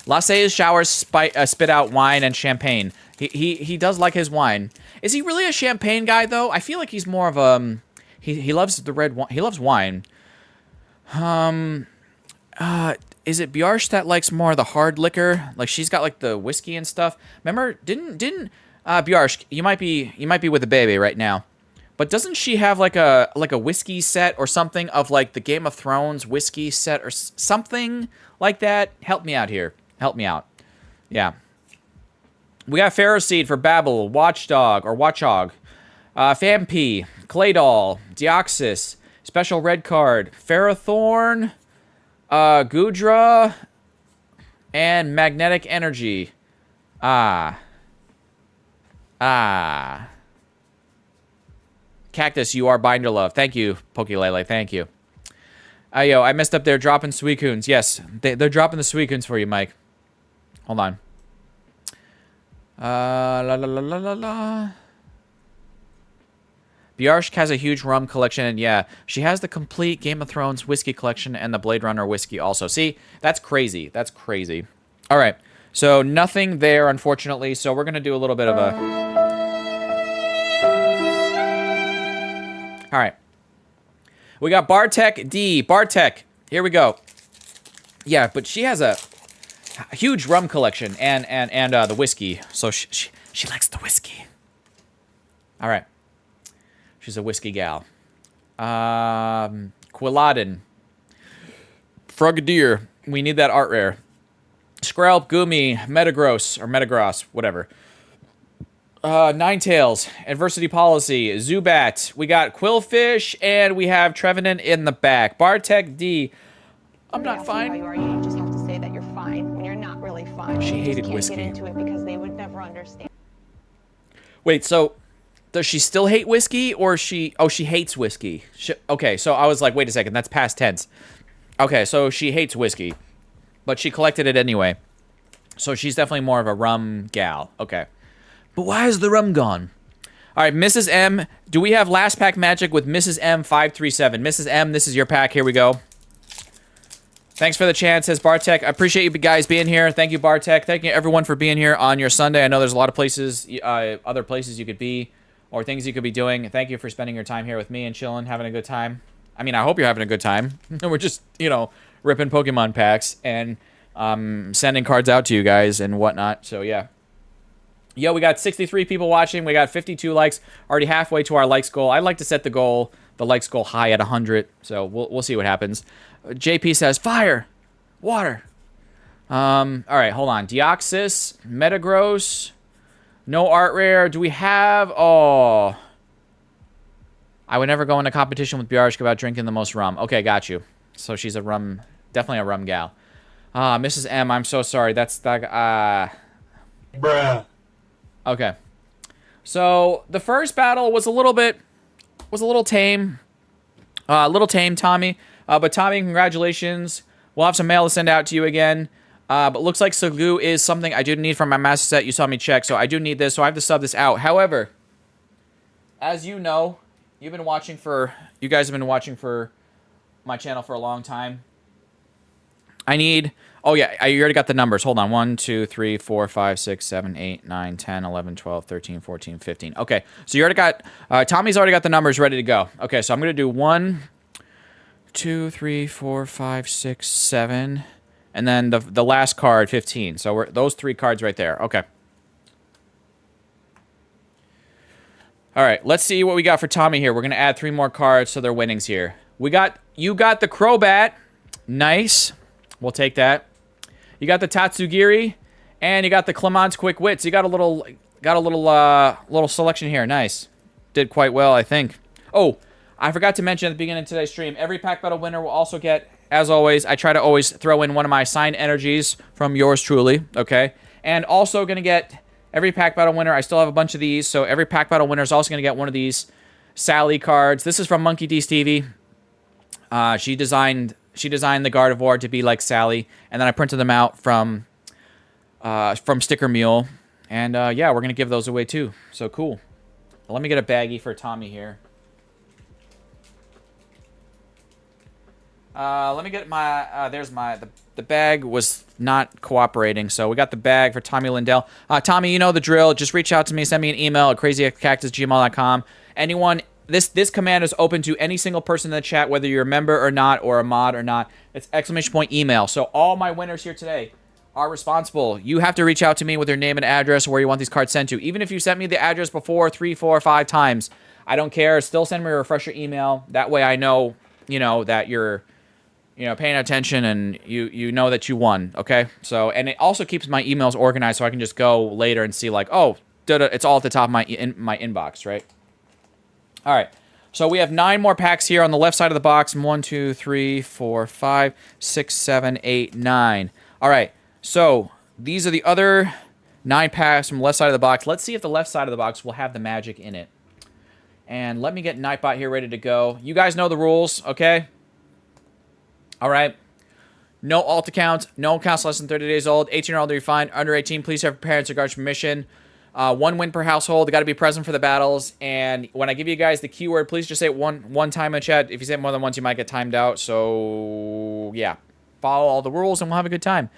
Speaker 10: Lasse's showers spit out wine and champagne. He does like his wine. Is he really a champagne guy though? I feel like he's more of a he loves the red wine. He loves wine. Is it Bjarsh that likes more of the hard liquor? Like she's got like the whiskey and stuff. Remember, didn't Bjarsh? You might be with a baby right now. But doesn't she have like a whiskey set or something of like the Game of Thrones whiskey set or something like that? Help me out here. Help me out. Yeah. We got Pharaoh Seed for Babel, Watchdog, or Watchog. Fampi, Claydol, Deoxys, Special Red Card, Ferrothorn, Gudra, and Magnetic Energy. Cactus, you are Binder Love. Thank you, Pokélele. Thank you. Yo, I messed up there dropping Suicunes. Yes, they're dropping the Suicunes for you, Mike. Hold on. Bjarsh has a huge rum collection, and yeah, she has the complete Game of Thrones whiskey collection and the Blade Runner whiskey also. See, that's crazy. That's crazy. All right, so nothing there, unfortunately, so we're going to do a little bit of a... All right. We got Bartek D. Bartek. Here we go. Yeah, but she has a huge rum collection and the whiskey. So she likes the whiskey. All right. She's a whiskey gal. Quilladin. Frogadier. We need that art rare. Skrelp, Gumi, Metagross, whatever. Ninetales, Adversity Policy, Zubat. We got Quillfish, and we have Trevenant in the back. Bartek D. I'm not fine.
Speaker 11: How you are, you just have to say that you're fine when you're not really fine.
Speaker 10: She hated
Speaker 11: you just
Speaker 10: whiskey.
Speaker 11: can't get into it because they would never understand.
Speaker 10: Wait, so does she still hate whiskey, or she... Oh, she hates whiskey. Okay, so I was like, wait a second, that's past tense. Okay, so she hates whiskey, but she collected it anyway. So she's definitely more of a rum gal. Okay. But why is the rum gone? All right, Mrs. M. Do we have last pack magic with Mrs. M537? Mrs. M, this is your pack. Here we go. Thanks for the chance, says Bartek. I appreciate you guys being here. Thank you, Bartek. Thank you, everyone, for being here on your Sunday. I know there's a lot of places, other places you could be, or things you could be doing. Thank you for spending your time here with me and chilling, having a good time. I mean, I hope you're having a good time. We're just, you know, ripping Pokemon packs and sending cards out to you guys and whatnot. So yeah. Yo, we got 63 people watching. We got 52 likes. Already halfway to our likes goal. I'd like to set the likes goal high at 100. So we'll see what happens. JP says fire, water. All right, hold on. Deoxys, Metagross, no art rare. Do we have? Oh, I would never go into competition with Biarshka about drinking the most rum. Okay, got you. So she's a rum, definitely a rum gal. Mrs. M, I'm so sorry. That's that.
Speaker 6: Bruh.
Speaker 10: Okay. So the first battle was a little tame. Tommy. But Tommy, congratulations. We'll have some mail to send out to you again. But looks like Sagu is something I do need from my master set. You saw me check, so I do need this, so I have to sub this out. However, as you know, you guys have been watching for my channel for a long time. I need... Oh, yeah, you already got the numbers. Hold on. 1, 2, 3, 4, 5, 6, 7, 8, 9, 10, 11, 12, 13, 14, 15. Okay, so you already got... Tommy's already got the numbers ready to go. Okay, so I'm going to do 1, 2, 3, 4, 5, 6, 7... And then the last card, 15. So those 3 cards right there. Okay. All right, let's see what we got for Tommy here. We're going to add 3 more cards to their winnings here. You got the Crobat. Nice. We'll take that. You got the Tatsugiri. And you got the Clement's Quick Wits. You got a little selection here. Nice. Did quite well, I think. Oh, I forgot to mention at the beginning of today's stream, every pack battle winner will also get... As always, I try to always throw in one of my signed energies from yours truly, okay? And also going to get every pack battle winner. I still have a bunch of these, so every pack battle winner is also going to get one of these Sally cards. This is from Monkey D. Stevie. She designed the Gardevoir to be like Sally, and then I printed them out from Sticker Mule. And yeah, we're going to give those away too. So cool. Let me get a baggie for Tommy here. Let me get my, the bag was not cooperating, so we got the bag for Tommy Lindell. Tommy, you know the drill. Just reach out to me, send me an email at crazycactus@gmail.com. Anyone, this command is open to any single person in the chat, whether you're a member or not, or a mod or not. It's !email. So all my winners here today are responsible. You have to reach out to me with your name and address, where you want these cards sent to. Even if you sent me the address before 3, 4, 5 times, I don't care. Still send me a refresher email. That way I know, that you're... paying attention and you know that you won, okay? So, and it also keeps my emails organized so I can just go later and see like, oh, it's all at the top of my inbox, right? All right. So we have 9 more packs here on the left side of the box. 1, 2, 3, 4, 5, 6, 7, 8, 9. All right. So these are the other 9 packs from the left side of the box. Let's see if the left side of the box will have the magic in it. And let me get Nightbot here ready to go. You guys know the rules, okay? All right. No alt accounts. No accounts less than 30 days old. 18 or older, you're fine. Under 18, please have parents or guardians permission. 1 win per household. They got to be present for the battles. And when I give you guys the keyword, please just say it one time in chat. If you say it more than once, you might get timed out. So, yeah. Follow all the rules and we'll have a good time.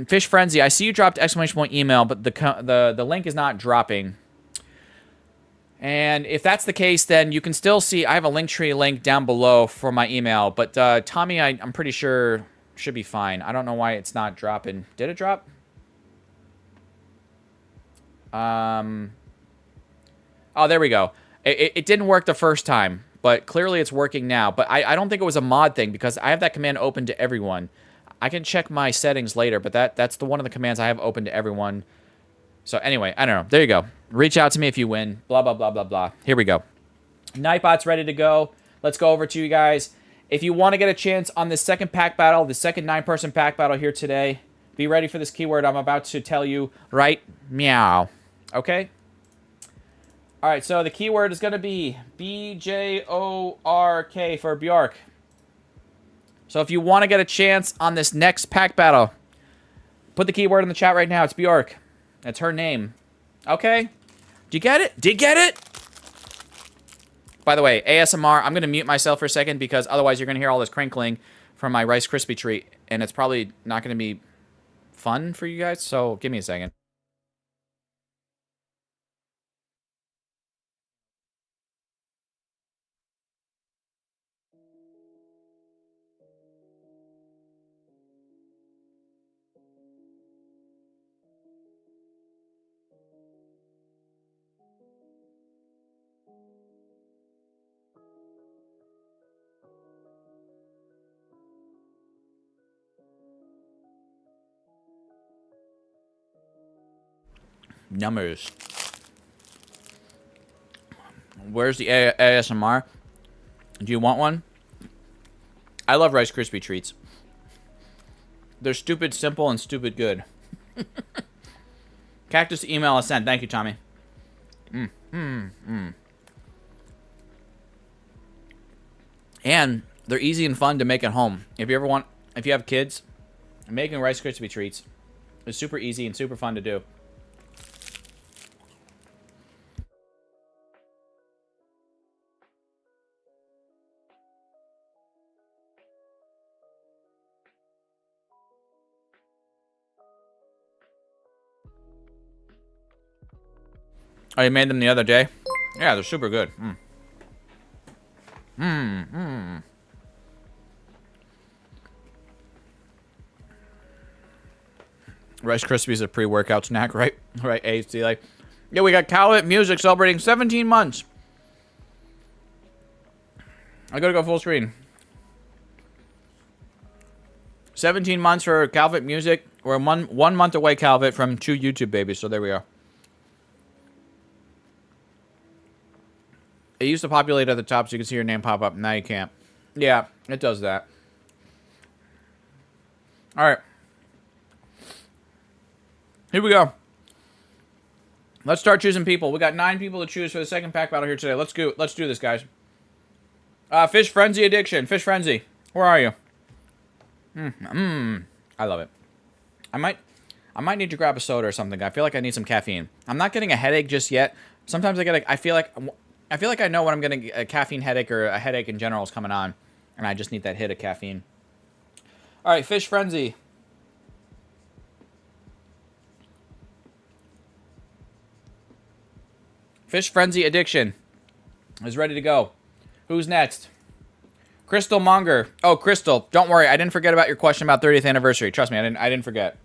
Speaker 10: Fish Frenzy, I see you dropped ! email, but the link is not dropping. And if that's the case, then you can still see I have a Linktree link down below for my email. But Tommy, I'm pretty sure should be fine. I don't know why it's not dropping. Did it drop? Oh, there we go. It didn't work the first time, but clearly it's working now. But I don't think it was a mod thing because I have that command open to everyone. I can check my settings later, but that's one of the commands I have open to everyone. So anyway, I don't know. There you go. Reach out to me if you win. Blah, blah, blah, blah, blah. Here we go. Nightbot's ready to go. Let's go over to you guys. If you want to get a chance on this second pack battle, the second 9-person pack battle here today, be ready for this keyword I'm about to tell you right meow. Okay? All right, so the keyword is going to be BJORK for Bjork. So if you want to get a chance on this next pack battle, put the keyword in the chat right now. It's Bjork. That's her name. Okay? Do you get it? Do you get it? By the way, ASMR, I'm going to mute myself for a second because otherwise you're going to hear all this crinkling from my Rice Krispie treat, and it's probably not going to be fun for you guys, so give me a second. Numbers. Where's the ASMR? Do you want one? I love Rice Krispie treats. They're stupid simple and stupid good. Cactus email is sent. Thank you, Tommy. And they're easy and fun to make at home. If you have kids, making Rice Krispie treats is super easy and super fun to do. Oh, you made them the other day? Yeah, they're super good. Rice Krispies a pre-workout snack, right? Right, AC. Like, yeah, we got Calvet Music celebrating 17 months. I gotta go full screen. 17 months for Calvet Music. We're 1 month away, Calvet, from 2 YouTube babies. So there we are. It used to populate at the top so you can see your name pop up. Now you can't. Yeah, it does that. All right. Here we go. Let's start choosing people. We got 9 people to choose for the second pack battle here today. Let's do this, guys. Fish Frenzy Addiction. Fish Frenzy. Where are you? I love it. I might need to grab a soda or something. I feel like I need some caffeine. I'm not getting a headache just yet. Sometimes I feel like I know when I'm getting a caffeine headache or a headache in general is coming on. And I just need that hit of caffeine. All right, Fish Frenzy. Fish Frenzy Addiction is ready to go. Who's next? Crystal Monger. Oh, Crystal, don't worry. I didn't forget about your question about 30th anniversary. Trust me, I didn't forget.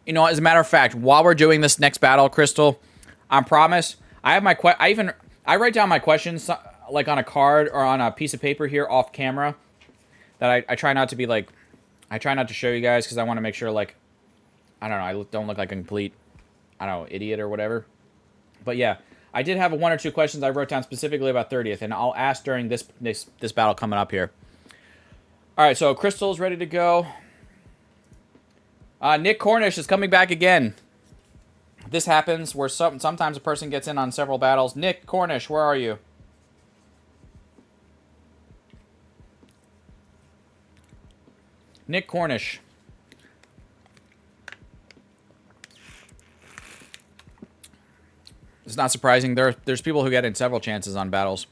Speaker 10: You know, as a matter of fact, while we're doing this next battle, Crystal, I promise, I have my I write down my questions like on a card or on a piece of paper here off camera. That I try not to be like, I try not to show you guys because I want to make sure like, I don't know, I don't look like a complete, I don't know, idiot or whatever. But yeah, I did have 1 or 2 questions I wrote down specifically about 30th, and I'll ask during this battle coming up here. All right, so Crystal's ready to go. Nick Cornish is coming back again. This happens where sometimes a person gets in on several battles. Nick Cornish, where are you? Nick Cornish. It's not surprising. There's people who get in several chances on battles.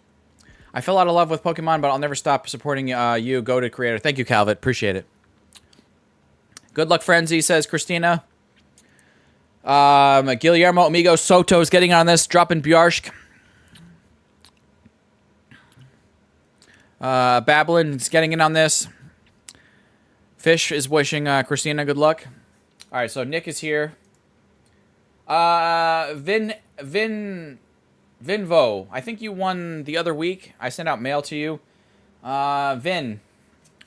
Speaker 10: I fell out of love with Pokemon, but I'll never stop supporting you, Go-To Creator. Thank you, Calvet. Appreciate it. Good luck, Frenzy, says Christina. Guillermo Amigo Soto is getting on this, dropping Bjarsk. Babylon is getting in on this. Fish is wishing Christina good luck. All right, so Nick is here. Vinvo, I think you won the other week. I sent out mail to you. Vin.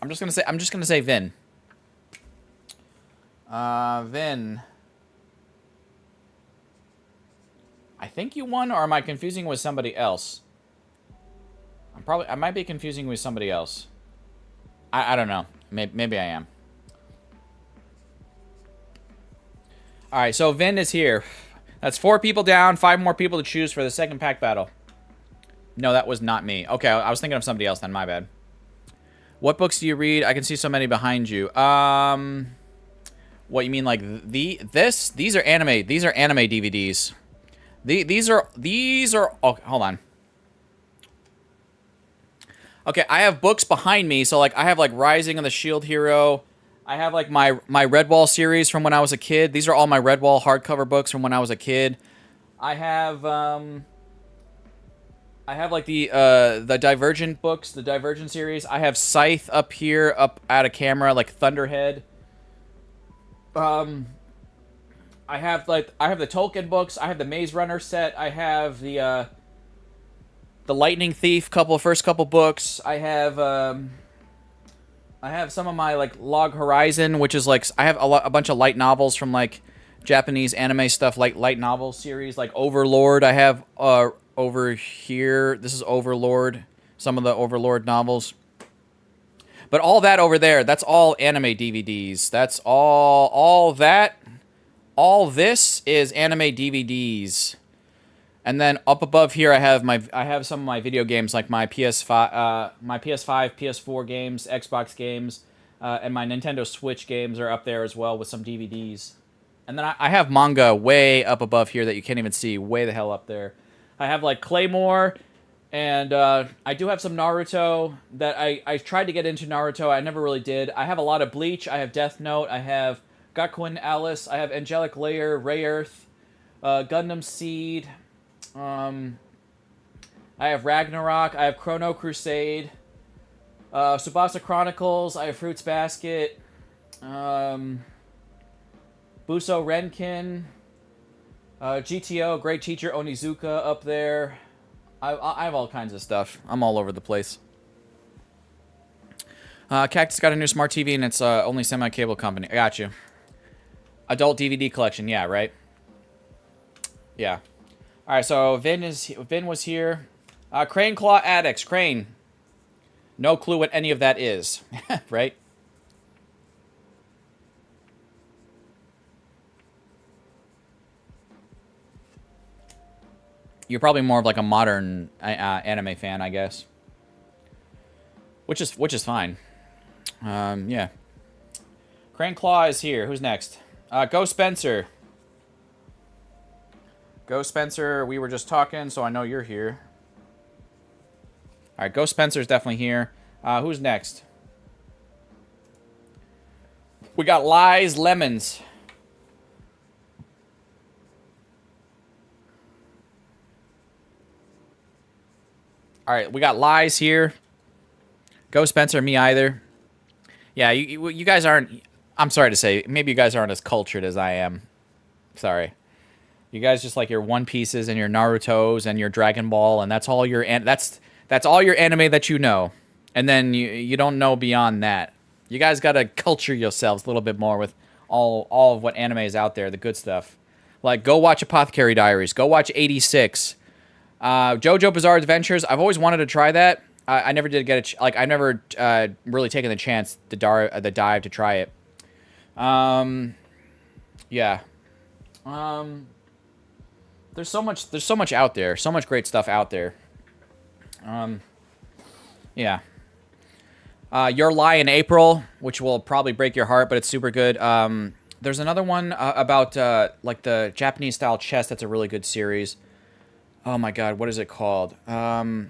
Speaker 10: I'm just gonna say Vin. Vin. I think you won, or am I confusing with somebody else? I might be confusing with somebody else. I don't know. Maybe I am. All right, so Vin is here. That's 4 people down, 5 more people to choose for the second pack battle. No, that was not me. Okay, I was thinking of somebody else then, my bad. What books do you read? I can see so many behind you. What you mean like these are anime DVDs. These are oh, hold on. Okay, I have books behind me, so like I have like Rising of the Shield Hero. I have like my Redwall series from when I was a kid. These are all my Redwall hardcover books from when I was a kid. I have like the Divergent books, the Divergent series. I have Scythe up here, up at a camera, like Thunderhead. I have the Tolkien books. I have the Maze Runner set. I have the Lightning Thief first couple books. I have I have some of my like Log Horizon, which is like I have a bunch of light novels from like Japanese anime stuff, like light novel series, like Overlord. I have over here. This is Overlord. Some of the Overlord novels. But all that over there, that's all anime DVDs. That's all that. All this is anime DVDs. And then up above here, I have some of my video games, like my PS5, PS4 games, Xbox games, and my Nintendo Switch games are up there as well with some DVDs. And then I have manga way up above here that you can't even see, way the hell up there. I have like Claymore. And I do have some Naruto that I tried to get into Naruto. I never really did. I have a lot of Bleach. I have Death Note. I have Gakuen Alice. I have Angelic Layer, Ray Earth, Gundam Seed. I have Ragnarok. I have Chrono Crusade. Tsubasa Chronicles. I have Fruits Basket. Buso Renkin. GTO, Great Teacher Onizuka up there. I have all kinds of stuff. I'm all over the place. Cactus got a new smart TV and it's only semi-cable company. I got you. Adult DVD collection. Yeah, right? Yeah. All right, so Vin was here. Crane Claw Addicts. Crane. No clue what any of that is. Right? You're probably more of like a modern anime fan, I guess. Which is fine. Yeah. Crane Claw is here. Who's next? Go Spencer. Go Spencer. We were just talking, so I know you're here. All right, Go Spencer's definitely here. Who's next? We got Lies Lemons. All right, we got Lies here. Go Spencer, me either. Yeah, you guys aren't... I'm sorry to say, maybe you guys aren't as cultured as I am. Sorry. You guys just like your One Pieces and your Narutos and your Dragon Ball, and that's all your... That's all your anime that you know. And then you don't know beyond that. You guys got to culture yourselves a little bit more with all of what anime is out there, the good stuff. Like, go watch Apothecary Diaries. Go watch 86. JoJo Bizarre Adventures. I've always wanted to try that. I never did get I never really taken the chance, the dive to try it. Yeah. There's so much out there. So much great stuff out there. Yeah. Your Lie in April, which will probably break your heart, but it's super good. There's another one about like the Japanese style chess. That's a really good series. Oh my god, what is it called? The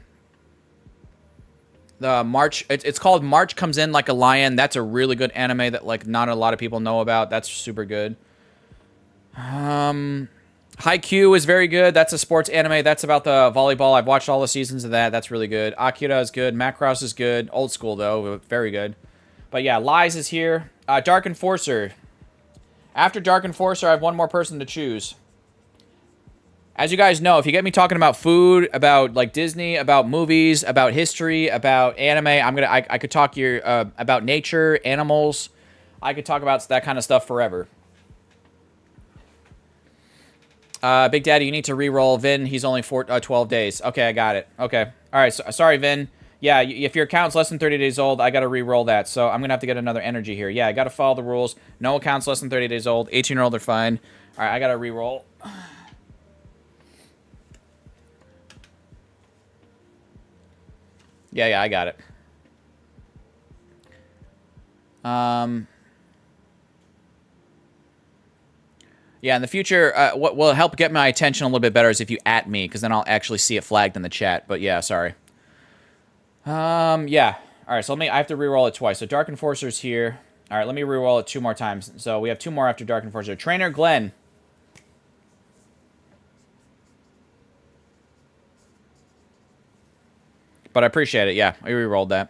Speaker 10: March. It's called March Comes In Like a Lion. That's a really good anime that like not a lot of people know about. That's super good. Haikyuu is very good. That's a sports anime. That's about the volleyball. I've watched all the seasons of that. That's really good. Akira is good. Macross is good. Old school though, very good. But yeah, Lies is here. Dark Enforcer. After Dark Enforcer, I have one more person to choose. As you guys know, if you get me talking about food, about like Disney, about movies, about history, about anime, I could talk here about nature, animals. I could talk about that kind of stuff forever. Big Daddy, you need to re-roll Vin. He's only 12 days. Okay, I got it. Okay. All right. So, sorry, Vin. Yeah, if your account's less than 30 days old, I got to re-roll that. So I'm going to have to get another energy here. Yeah, I got to follow the rules. No accounts less than 30 days old. 18-year-old are fine. All right, I got to re-roll. Yeah, I got it. Yeah, in the future, what will help get my attention a little bit better is if you @ me, because then I'll actually see it flagged in the chat. But yeah, sorry. Yeah. All right, so I have to re-roll it twice. So Dark Enforcer's here. All right, let me re-roll it 2 more times. So we have 2 more after Dark Enforcer. Trainer Glenn. But I appreciate it. Yeah, I re-rolled that.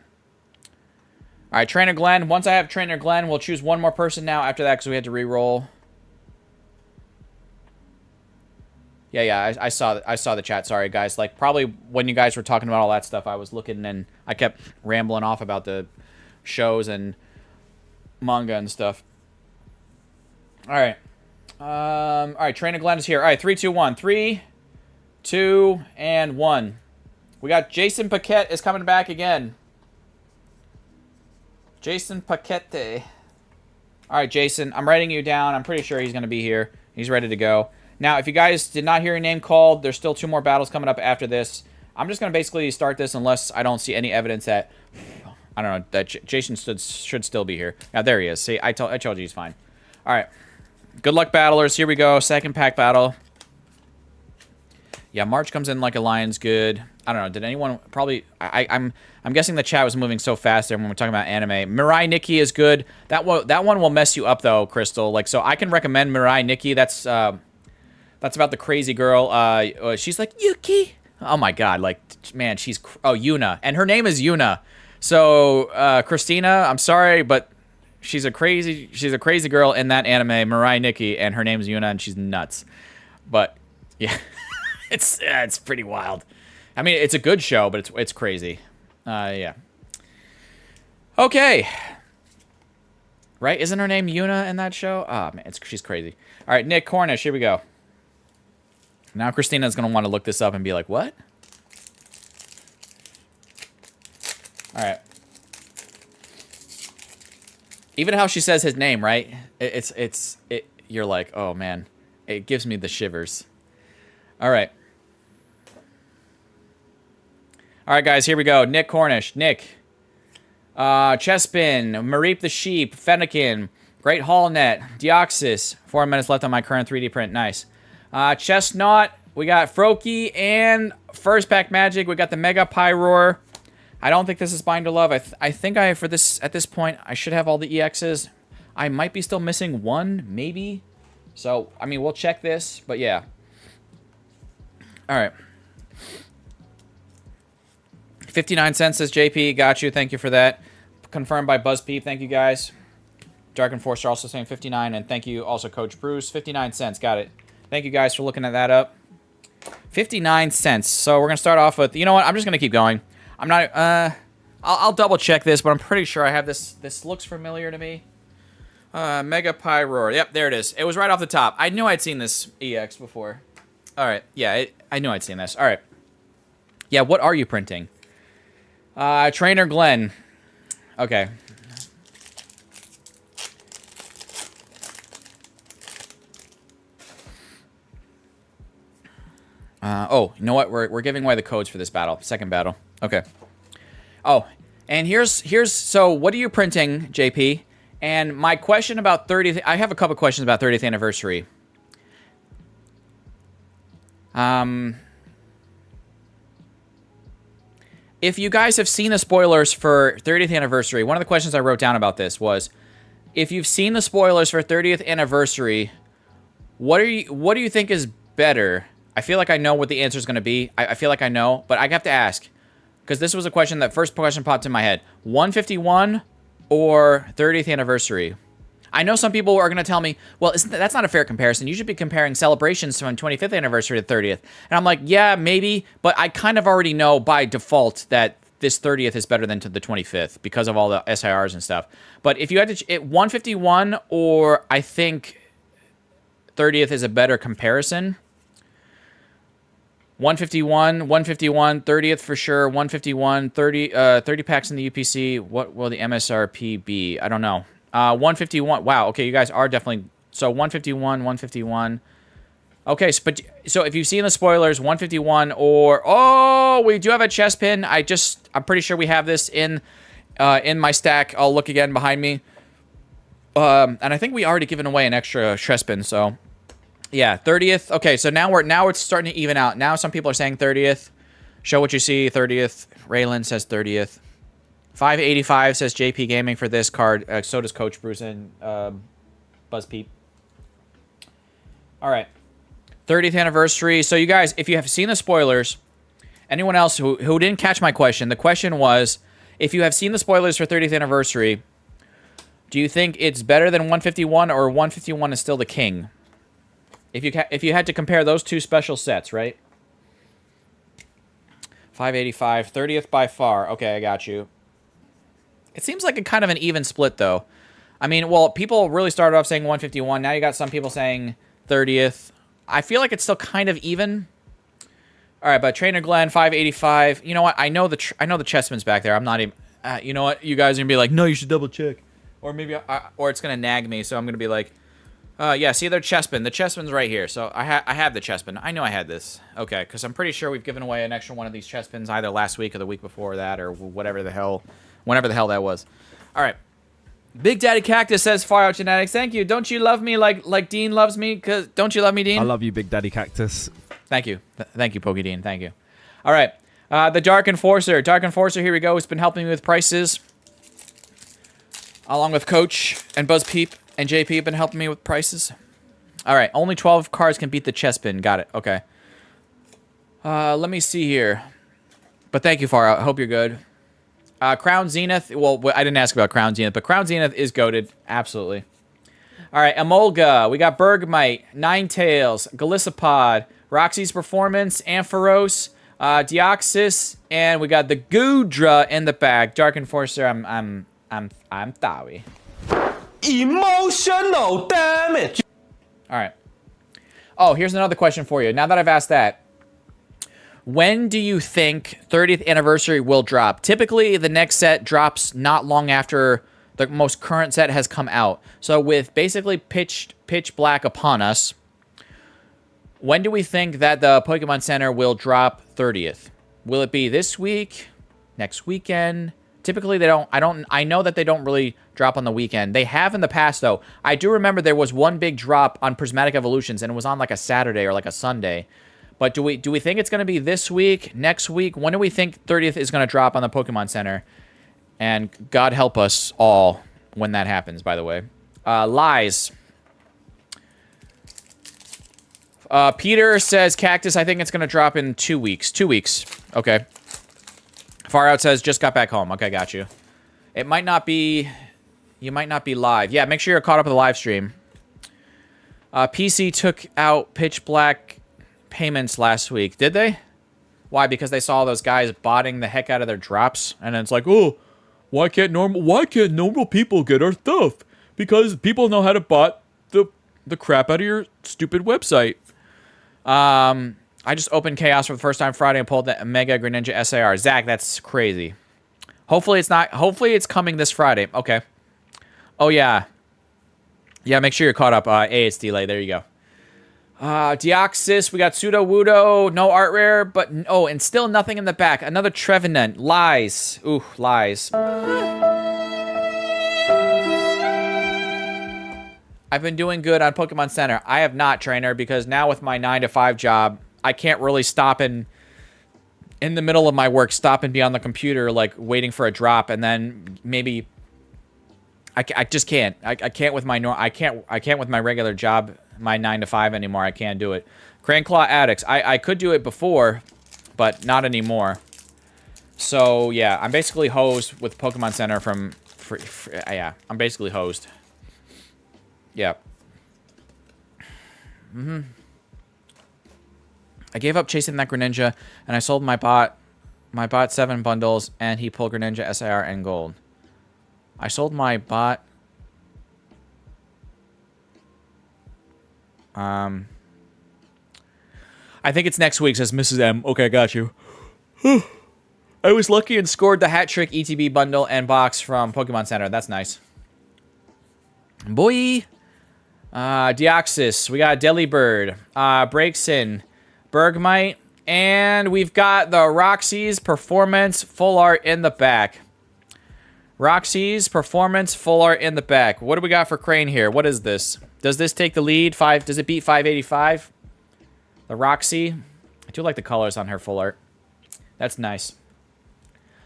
Speaker 10: All right, Trainer Glenn. Once I have Trainer Glenn, we'll choose one more person now after that because we had to re-roll. Yeah, I saw the chat. Sorry, guys. Like, probably when you guys were talking about all that stuff, I was looking and I kept rambling off about the shows and manga and stuff. All right. All right, Trainer Glenn is here. All right, 3, 2, 1. 3, 2, and 1. We got Jason Paquette is coming back again. Jason Paquette. All right, Jason, I'm writing you down. I'm pretty sure he's going to be here. He's ready to go. Now, if you guys did not hear your name called, there's still 2 more battles coming up after this. I'm just going to basically start this unless I don't see any evidence that, I don't know, that Jason should still be here. Now, there he is. See, I told you he's fine. All right. Good luck, battlers. Here we go. Second pack battle. Yeah, March comes in like a lion's good. I don't know. Did anyone probably... I'm guessing the chat was moving so fast there when we're talking about anime. Mirai Nikki is good. That one will mess you up, though, Crystal. Like, so I can recommend Mirai Nikki. That's about the crazy girl. She's like, Yuki. Oh, my God. Like, man, she's... Oh, Yuna. And her name is Yuna. So, Christina, I'm sorry, but she's a crazy girl in that anime, Mirai Nikki, and her name's Yuna, and she's nuts. But, yeah... It's pretty wild. I mean, it's a good show, but it's crazy. Yeah. Okay. Right? Isn't her name Yuna in that show? Oh, man, she's crazy. All right, Nick Cornish, here we go. Now Christina's going to want to look this up and be like, what? All right. Even how she says his name, right? You're like, oh, man. It gives me the shivers. All right. All right, guys, here we go. Nick Cornish. Nick. Chespin. Mareep the Sheep. Fennekin. Great Hallnet. Deoxys. 4 minutes left on my current 3D print. Nice. Chestnut. We got Froakie and first pack Magic. We got the Mega Pyroar. I don't think this is Binder Love. I think at this point, I should have all the EXs. I might be still missing one, maybe. So, I mean, we'll check this, but yeah. All right. 59 cents says JP. Got you. Thank you for that. Confirmed by BuzzPeep. Thank you, guys. Dark Enforcer also saying 59. And thank you also, Coach Bruce. 59 cents. Got it. Thank you, guys, for looking at that up. 59 cents. So we're going to start off with... You know what? I'm just going to keep going. I'm not... I'll double check this, but I'm pretty sure I have this. This looks familiar to me. Mega Pyroar. Yep, there it is. It was right off the top. I knew I'd seen this EX before. All right. Yeah, I knew I'd seen this. All right. Yeah, what are you printing? Trainer Glenn. Okay. Oh, you know what? We're giving away the codes for this battle. Second battle. Okay. Oh, and here's so what are you printing, JP? And my question about 30th... I have a couple questions about 30th anniversary. If you guys have seen the spoilers for 30th anniversary, one of the questions I wrote down about this was, if you've seen the spoilers for 30th anniversary, what do you think is better? I feel like I know what the answer is going to be. I feel like I know, but I have to ask, because this was a question that first question popped in my head. 151 or 30th anniversary? I know some people are going to tell me, well, that's not a fair comparison. You should be comparing celebrations from 25th anniversary to 30th. And I'm like, yeah, maybe, but I kind of already know by default that this 30th is better than the 25th because of all the SIRs and stuff. But if you had to, 151 or I think 30th is a better comparison. 151, 30th for sure, 151, 30 packs in the UPC. What will the MSRP be? I don't know. 151. Wow. Okay, you guys are definitely... So 151. Okay, so if you've seen the spoilers, 151 or... Oh, we do have a chest pin. I'm pretty sure we have this in my stack. I'll look again behind me. And I think we already given away an extra chest pin, so... Yeah, 30th. Okay, so now it's starting to even out. Now some people are saying 30th. Show what you see, 30th. Raylan says 30th. 585 says JP Gaming for this card. So does Coach Bruce and BuzzPeep. All right. 30th anniversary. So you guys, if you have seen the spoilers, anyone else who didn't catch my question, the question was, if you have seen the spoilers for 30th anniversary, do you think it's better than 151 or 151 is still the king? If you had to compare those two special sets, right? 585, 30th by far. Okay, I got you. It seems like a kind of an even split, though. I mean, well, people really started off saying 151. Now you got some people saying 30th. I feel like it's still kind of even. All right, but Trainer Glenn 585. You know what? I know the chessman's back there. I'm not even. You know what? You guys are gonna be like, no, you should double check, or maybe, or it's gonna nag me. So I'm gonna be like, yeah. See, their chessman. The chessman's right here. So I have the chessman. I know I had this. Okay, because I'm pretty sure we've given away an extra one of these chessmans either last week or the week before that, or whatever the hell, whenever the hell that was. All right. Big Daddy Cactus says Far Out Genetics. Thank you. Don't you love me like Dean loves me? Cause don't you love me, Dean?
Speaker 2: I love you, Big Daddy Cactus.
Speaker 10: Thank you. Thank you, Pokey Dean. Thank you. All right. The Dark Enforcer. Dark Enforcer, here we go. Has been helping me with prices. Along with Coach and Buzz Peep and JP have been helping me with prices. All right. Only 12 cards can beat the chessman. Got it. Okay. Let me see here. But thank you, Far Out. I hope you're good. Crown Zenith. Well, I didn't ask about Crown Zenith, but Crown Zenith is goated. Absolutely. All right. Emolga. We got Bergmite, Ninetales, Galissapod, Roxy's Performance, Ampharos, Deoxys, and we got the Goodra in the back. Dark Enforcer. I'm Thawi.
Speaker 6: Emotional damage.
Speaker 10: All right. Oh, here's another question for you. Now that I've asked that, when do you think 30th anniversary will drop? Typically, the next set drops not long after the most current set has come out. So with basically pitch black upon us, when do we think that the Pokemon Center will drop 30th? Will it be this week? Next weekend? Typically, they don't. I know that they don't really drop on the weekend. They have in the past, though. I do remember there was one big drop on Prismatic Evolutions, and it was on like a Saturday or like a Sunday. But do we think it's going to be this week, next week? When do we think 30th is going to drop on the Pokemon Center? And God help us all when that happens, by the way. Lies. Peter says, Cactus, I think it's going to drop in 2 weeks. 2 weeks. Okay. Far Out says, just got back home. Okay, got you. It might not be... You might not be live. Yeah, make sure you're caught up with the live stream. PC took out Pitch Black payments last week. Did they? Why? Because they saw those guys botting the heck out of their drops, and it's like, oh, why can't normal people get our stuff? Because people know how to bot the crap out of your stupid website. I just opened Chaos for the first time Friday and pulled the Mega Greninja SAR. Zach, that's crazy. Hopefully it's not. Hopefully it's coming this Friday. Okay. Oh yeah. Yeah, make sure you're caught up. It's delay. There you go. Deoxys, we got Pseudo Wudo, no art rare, but oh, and still nothing in the back. Another Trevenant, lies. Ooh, lies. I've been doing good on Pokemon Center. I have not, trainer, because now with my 9-to-5 job, I can't really stop in the middle of my work, stop and be on the computer, like waiting for a drop, and then maybe I just can't. I can't with my I can't with my regular job, my 9-to-5 anymore. I can't do it. Crane Claw Addicts. I could do it before, but not anymore. So yeah, I'm basically hosed with Pokemon Center from. Yeah, I'm basically hosed. Yeah. I gave up chasing that Greninja, and I sold my bot 7 bundles, and he pulled Greninja SIR and gold. I sold my bot. I think it's next week, says Mrs. M. Okay, got you. I was lucky and scored the hat trick ETB bundle and box from Pokemon Center. That's nice. Boy. Deoxys. We got Delibird. Breaksin. Bergmite. And we've got the Roxy's Performance Full Art in the back. Roxy's Performance Full Art in the back. What do we got for Crane here? What is this? Does this take the lead? Does it beat 585? The Roxy. I do like the colors on her full art. That's nice.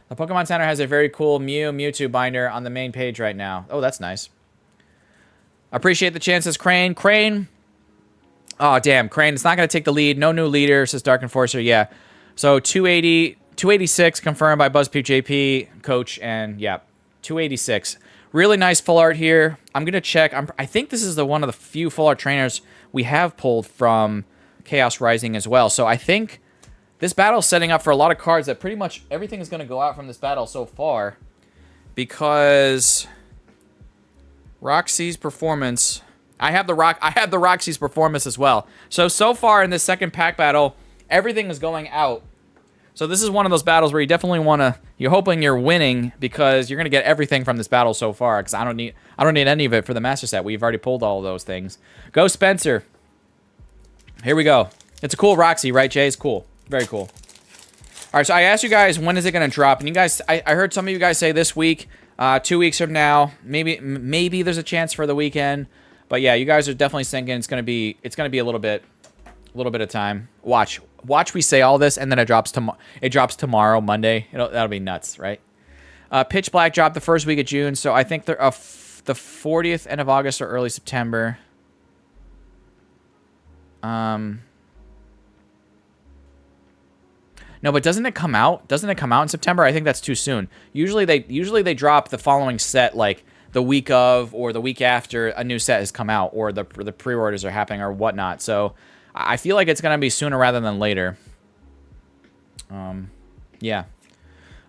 Speaker 10: The Pokemon Center has a very cool Mewtwo binder on the main page right now. Oh, that's nice. Appreciate the chances, Crane. Crane. Oh, damn. Crane, it's not going to take the lead. No new leader, says Dark Enforcer. Yeah. So 286 confirmed by BuzzPeep JP, Coach, and yeah, 286. Really nice full art here. I'm going to check. I think this is one of the few full art trainers we have pulled from Chaos Rising as well. So I think this battle is setting up for a lot of cards that pretty much everything is going to go out from this battle so far. because Roxy's performance. I have the Roxy's performance as well. So far in this second pack battle, everything is going out. So this is one of those battles where you definitely want to. You're hoping you're winning because you're gonna get everything from this battle so far. Because I don't need any of it for the master set. We've already pulled all of those things. Go Spencer. Here we go. It's a cool Roxy, right, Jay? It's cool. Very cool. All right, so I asked you guys, when is it going to drop? And you guys, I heard some of you guys say this week, 2 weeks from now. Maybe there's a chance for the weekend. But yeah, you guys are definitely thinking it's going to be a little bit of time. Watch we say all this, and then it drops tomorrow, Monday. That'll be nuts, right? Pitch Black dropped the first week of June, so I think they're the 40th end of August or early September. No, but doesn't it come out? Doesn't it come out in September? I think that's too soon. Usually they drop the following set like the week of or the week after a new set has come out or the pre-orders are happening or whatnot. So I feel like it's gonna be sooner rather than later. Yeah.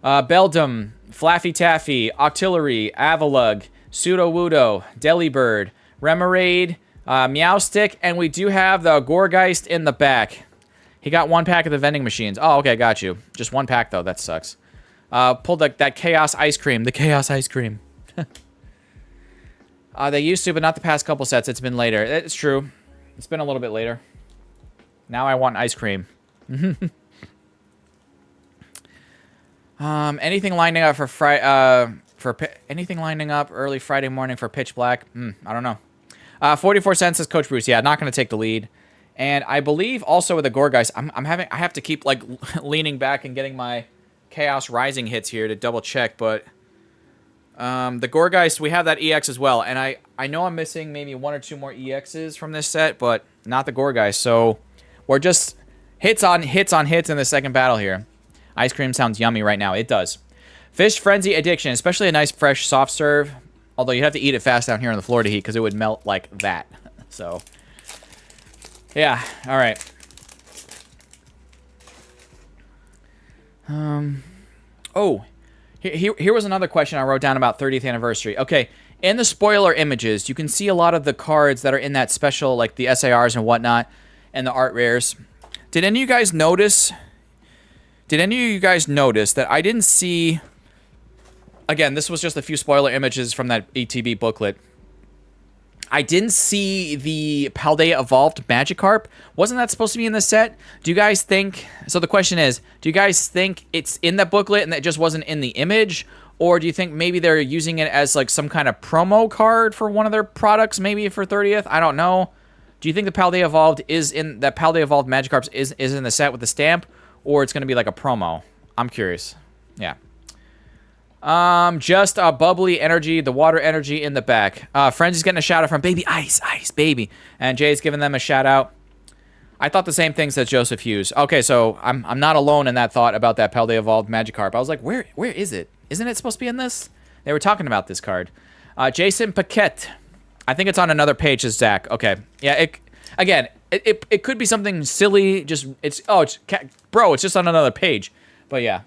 Speaker 10: Beldum, Flaffy Taffy, Octillery, Avalug, Pseudo-Wudo, Delibird, Remoraid, Meowstick, and we do have the Gorgeist in the back. He got one pack of the vending machines. Oh, okay, got you. Just one pack, though. That sucks. Pulled that Chaos Ice Cream. The Chaos Ice Cream. They used to, but not the past couple sets. It's been later. It's true. It's been a little bit later. Now I want ice cream. Anything lining up anything lining up early Friday morning for Pitch Black? I don't know. 44 cents says Coach Bruce. Yeah, not going to take the lead. And I believe also with the Gorgeist, I have to keep like leaning back and getting my Chaos Rising hits here to double check, but the Gorgeist, we have that EX as well, and I know I'm missing maybe one or two more EXs from this set, but not the Gorgeist, so we're just hits on hits in the second battle here. Ice cream sounds yummy right now. It does. Fish Frenzy Addiction, especially a nice fresh soft serve, although you'd have to eat it fast down here in the Florida heat because it would melt like that. So yeah, all right. Oh, here was another question I wrote down about 30th anniversary. Okay, in the spoiler images, you can see a lot of the cards that are in that special, like the SARs and whatnot, and the art rares. Did any of you guys notice that I didn't see... Again, this was just a few spoiler images from that ETB booklet. I didn't see the Paldea Evolved Magikarp. Wasn't that supposed to be in the set? Do you guys think... So the question is, do you guys think it's in that booklet and that it just wasn't in the image? Or do you think maybe they're using it as like some kind of promo card for one of their products, maybe for 30th? I don't know. Do you think the Paldea Evolved is in... That Paldea Evolved Magikarp is in the set with the stamp? Or it's going to be like a promo? I'm curious. Yeah. Just a bubbly energy, the water energy in the back. Frenzy's getting a shout out from Baby Ice, Baby. And Jay's giving them a shout out. I thought the same thing, says Joseph Hughes. Okay, so I'm not alone in that thought about that Paldea Evolved Magikarp. I was like, where is it? Isn't it supposed to be in this? They were talking about this card. Jason Paquette. I think it's on another page, says Zach. Okay. Yeah, it could be something silly. It's just on another page. But yeah.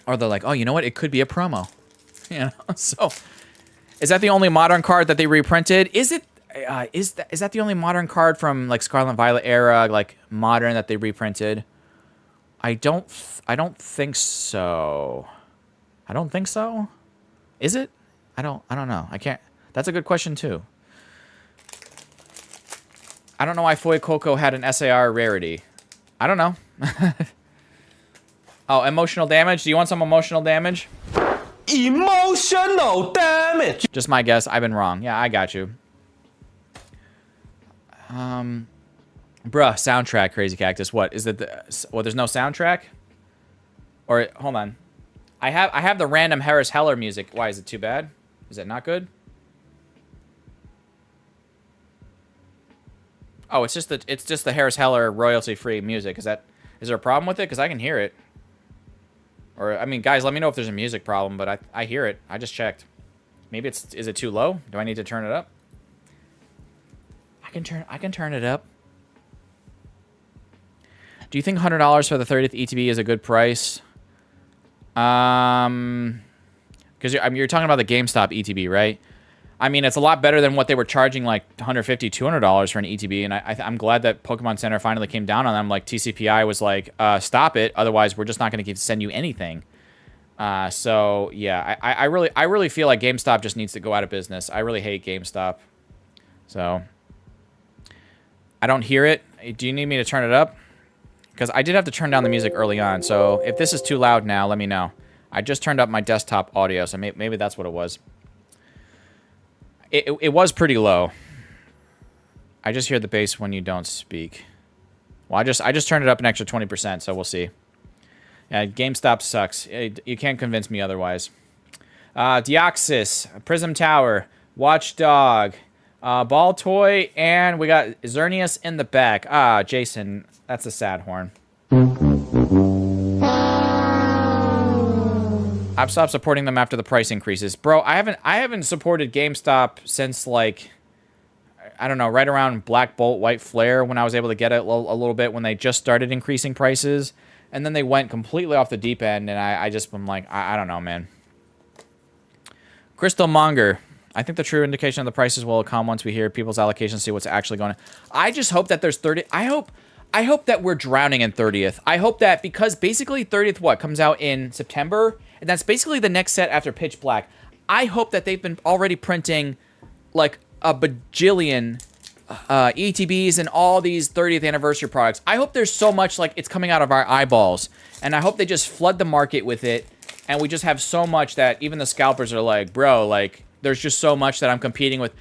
Speaker 10: Or they're like, oh, you know what? It could be a promo. You know? So, is that the only modern card that they reprinted? Is that the only modern card from like Scarlet and Violet era, like modern, that they reprinted? I don't think so. I don't think so. Is it? I don't know. I can't. That's a good question too. I don't know why Foy Coco had an SAR rarity. I don't know. Oh, emotional damage. Do you want some emotional damage?
Speaker 6: Emotional damage.
Speaker 10: Just my guess. I've been wrong. Yeah, I got you. Bruh, soundtrack, Crazy Cactus. What is it? There's no soundtrack. Or hold on. I have the random Harris Heller music. Why is it too bad? Is it not good? Oh, it's just the Harris Heller royalty-free music. Is there a problem with it? Because I can hear it. Or, I mean, guys, let me know if there's a music problem, but I hear it. I just checked. Maybe is it too low? Do I need to turn it up? I can turn it up. Do you think $100 for the 30th ETB is a good price? Because I mean, you're talking about the GameStop ETB, right? I mean, it's a lot better than what they were charging, like $150, $200 for an ETB. And I'm glad that Pokemon Center finally came down on them. Like, TCPI was like, stop it. Otherwise, we're just not going to send you anything. So, yeah, I really feel like GameStop just needs to go out of business. I really hate GameStop. So, I don't hear it. Do you need me to turn it up? Because I did have to turn down the music early on. So, if this is too loud now, let me know. I just turned up my desktop audio, so maybe that's what it was. It was pretty low. I just hear the bass when you don't speak. Well, I just turned it up an extra 20%, so we'll see. Yeah, GameStop sucks. You can't convince me otherwise. Deoxys, Prism Tower, Watchdog, Ball Toy, and we got Xerneas in the back. Ah, Jason, that's a sad horn. I've stopped supporting them after the price increases. Bro, I haven't supported GameStop since, like, I don't know, right around Black Bolt, White Flare, when I was able to get it a little bit, when they just started increasing prices. And then they went completely off the deep end, and I just am like, I don't know, man. Crystal Monger. I think the true indication of the prices will come once we hear people's allocations, see what's actually going on. I just hope that there's 30... I hope that we're drowning in 30th. I hope that, because basically 30th, what, comes out in September? And that's basically the next set after Pitch Black. I hope that they've been already printing, like, a bajillion ETBs and all these 30th anniversary products. I hope there's so much, like, it's coming out of our eyeballs. And I hope they just flood the market with it. And we just have so much that even the scalpers are like, bro, like, there's just so much that I'm competing with.